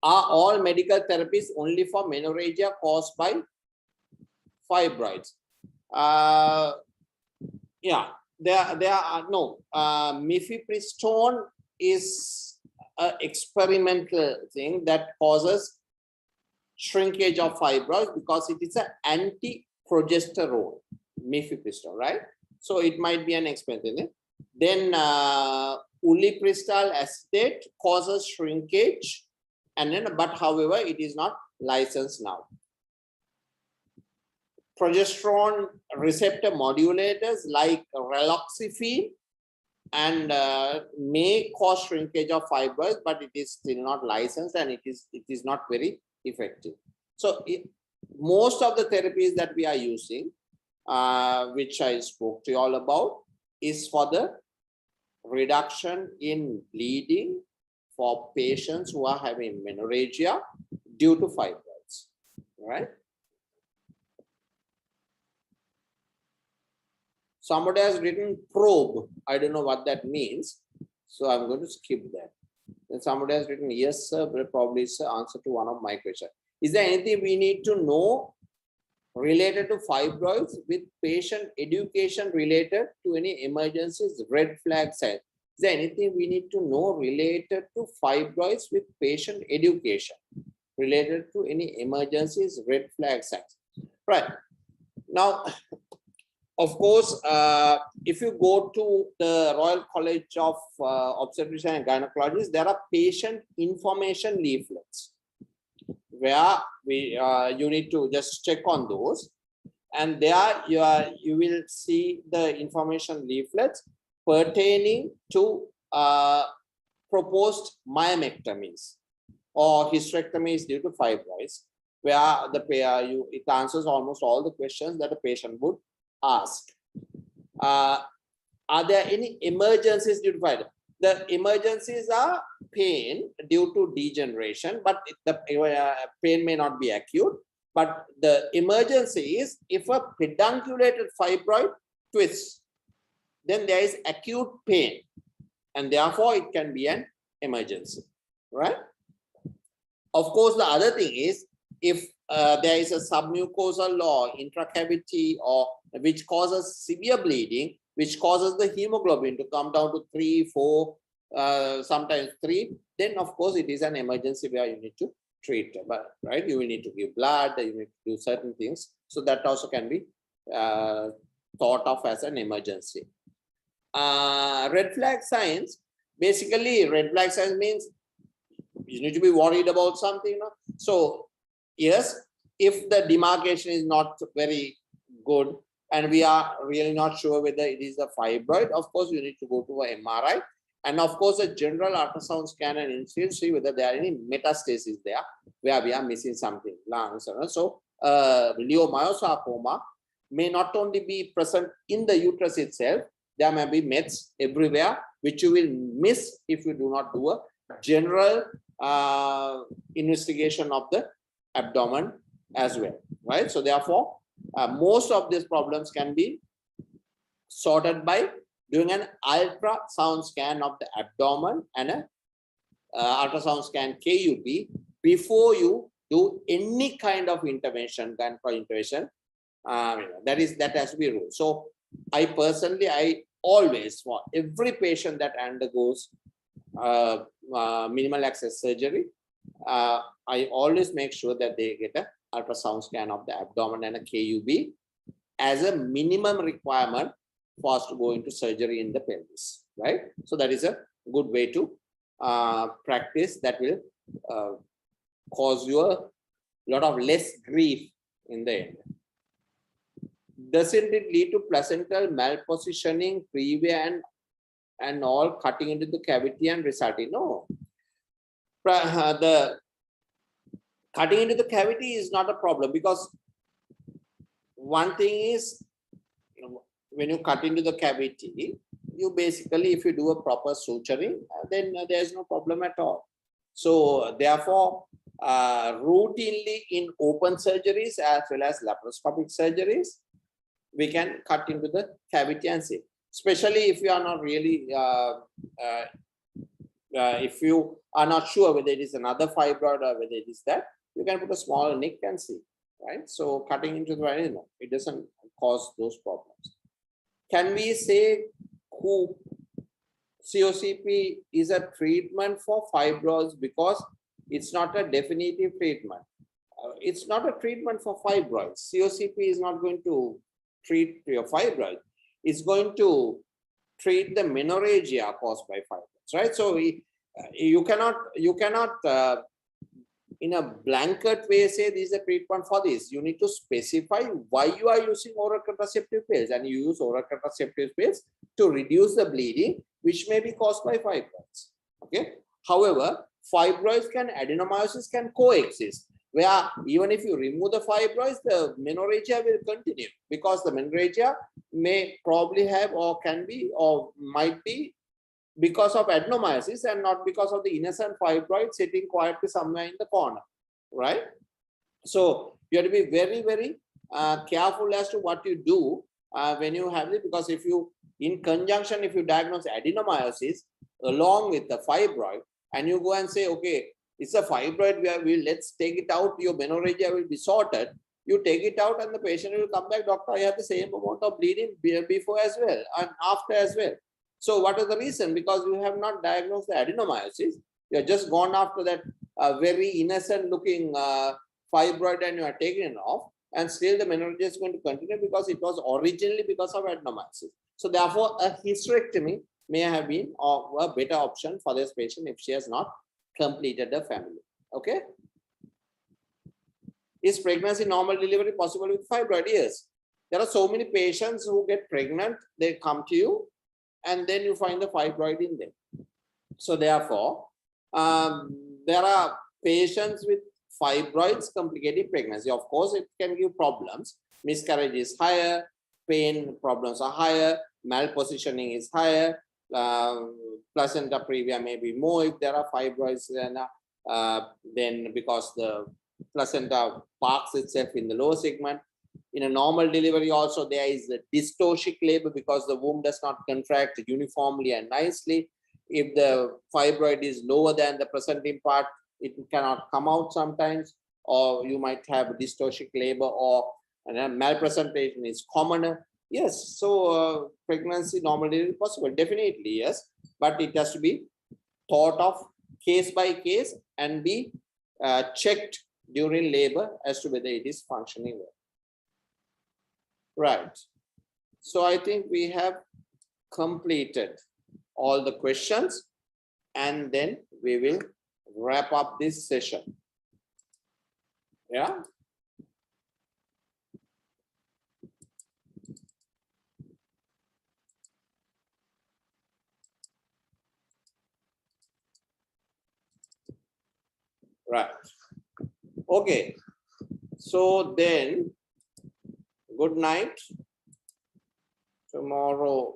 Are all medical therapies only for menorrhagia caused by fibroids? Yeah, there are no. Mifepristone is an experimental thing that causes shrinkage of fibroids because it is an anti-progesterone, mifepristone, right? So it might be an experimental. Then ulipristal acetate causes shrinkage, and then but however it is not licensed now. Progesterone receptor modulators like raloxifene and may cause shrinkage of fibers, but it is still not licensed and it is not very effective. So most of the therapies that we are using, which I spoke to you all about, is for the reduction in bleeding for patients who are having menorrhagia due to fibroids, right? Somebody has written probe. I don't know what that means, so I'm going to skip that. Then somebody has written, yes, sir, but probably it's the answer to one of my questions. Is there anything we need to know related to fibroids with patient education related to any emergencies, red flag signs? Is there anything we need to know related to fibroids with patient education related to any emergencies, red flag signs? Right. Now, of course, if you go to the Royal College of Obstetrician and Gynecologists, there are patient information leaflets where you need to just check on those, and there you will see the information leaflets pertaining to proposed myomectomies or hysterectomies due to fibroids, where it answers almost all the questions that a patient would ask. Are there any emergencies due to fibroids? The emergencies are pain due to degeneration, but the pain may not be acute. But the emergency is if a pedunculated fibroid twists, then there is acute pain, and therefore it can be an emergency, right? Of course, the other thing is if there is a submucosal or intracavity or which causes severe bleeding, which causes the hemoglobin to come down to 3, 4, sometimes 3, then of course it is an emergency where you need to treat, but right, you will need to give blood, you need to do certain things, so that also can be thought of as an emergency. Red flag signs, basically red flag signs means you need to be worried about something, no? So yes, if the demarcation is not very good and we are really not sure whether it is a fibroid, of course you need to go to an MRI, and of course a general ultrasound scan and instead see whether there are any metastases there where we are missing something. So leiomyosarcoma may not only be present in the uterus itself, there may be mets everywhere which you will miss if you do not do a general investigation of the abdomen as well, right? So therefore most of these problems can be sorted by doing an ultrasound scan of the abdomen and a ultrasound scan KUB before you do any kind of intervention, gynecological intervention. That has to be ruled. So I personally, I always, for every patient that undergoes minimal access surgery, I always make sure that they get an ultrasound scan of the abdomen and a KUB as a minimum requirement for us to go into surgery in the pelvis, right? So that is a good way to practice that will cause you a lot of less grief in the end. Doesn't it lead to placental malpositioning, previa and all cutting into the cavity and resulting. No, the cutting into the cavity is not a problem, because one thing is, when you cut into the cavity, you basically, if you do a proper suturing, then there's no problem at all. So therefore, routinely in open surgeries as well as laparoscopic surgeries, we can cut into the cavity and see. Especially if you are not really, if you are not sure whether it is another fibroid or whether it is that, you can put a small nick and see, right? So cutting into the vein, no, it doesn't cause those problems. Can we say COCP is a treatment for fibroids? Because it's not a definitive treatment. It's not a treatment for fibroids. COCP is not going to treat your fibroid. It's going to treat the menorrhagia caused by fibroids, right? So you cannot in a blanket way say this is a treatment for this. You need to specify why you are using oral contraceptive pills, and you use oral contraceptive pills to reduce the bleeding, which may be caused by fibroids. Okay. However, fibroids adenomyosis can coexist, where even if you remove the fibroids, the menorrhagia will continue, because the menorrhagia may probably have, or can be, or might be because of adenomyosis and not because of the innocent fibroid sitting quietly somewhere in the corner, right? So you have to be very, very careful as to what you do when you have it, because if you, in conjunction, if you diagnose adenomyosis along with the fibroid, and you go and say, okay, it's a fibroid, let's take it out, your menorrhagia will be sorted. You take it out and the patient will come back, doctor, I have the same amount of bleeding before as well and after as well. So what is the reason? Because you have not diagnosed the adenomyosis. You have just gone after that very innocent looking fibroid and you are taking it off, and still the menorrhagia is going to continue because it was originally because of adenomyosis. So therefore, a hysterectomy may have been a better option for this patient if she has not completed the family. Okay. Is pregnancy normal delivery possible with fibroid? Yes. There are so many patients who get pregnant, they come to you, and then you find the fibroid in them. So therefore, there are patients with fibroids complicating pregnancy. Of course, it can give problems. Miscarriage is higher, pain problems are higher, malpositioning is higher, placenta previa may be more if there are fibroids, then because the placenta parks itself in the lower segment. In a normal delivery also, there is a dystocic labor because the womb does not contract uniformly and nicely. If the fibroid is lower than the presenting part, it cannot come out sometimes, or you might have dystocic labor, or malpresentation is commoner. Yes, so pregnancy normal delivery possible, definitely yes, but it has to be thought of case by case and be checked during labor as to whether it is functioning well. Right. So I think we have completed all the questions, and then we will wrap up this session. Yeah. Right. Okay. So then, good night. Tomorrow,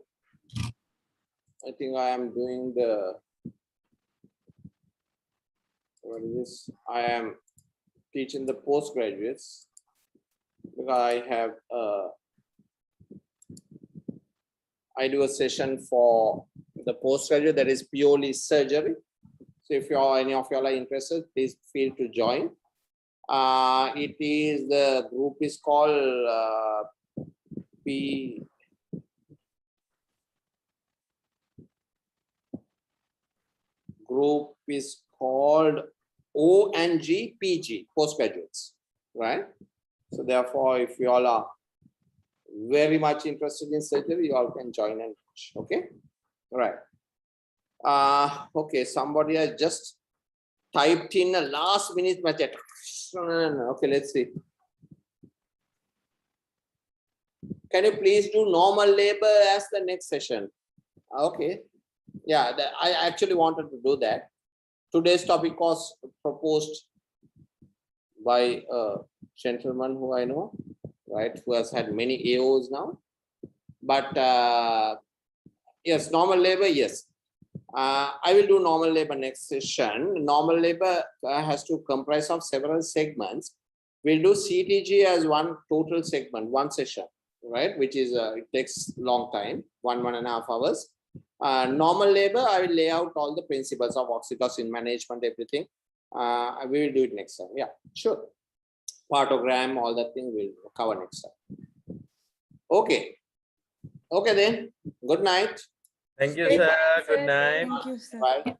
I think I am doing the, what is this? I am teaching the postgraduates, because I have, I do a session for the postgraduate that is purely surgery. So if you are, any of you are interested, please feel to join. It is, the group is called group is called O&G PG, postgraduates, right? So therefore, if you all are very much interested in surgery, you all can join and teach. Okay, all right. Okay, somebody has just typed in a last minute message. Okay, let's see. Can you please do normal labor as the next session? Okay, Yeah, I actually wanted to do that. Today's topic was proposed by a gentleman who I know, right, who has had many AOs now. But yes, normal labor, yes. I will do normal labor next session. Normal labor has to comprise of several segments. We'll do CTG as one total segment, one session, right? Which is, it takes long time, 1.5 hours. Normal labor, I will lay out all the principles of oxytocin management, everything. We will do it next time. Yeah, sure. Partogram, all that thing we'll cover next time. Okay. Okay then. Good night. Thank you, sir. Good night. Thank you, sir. Bye.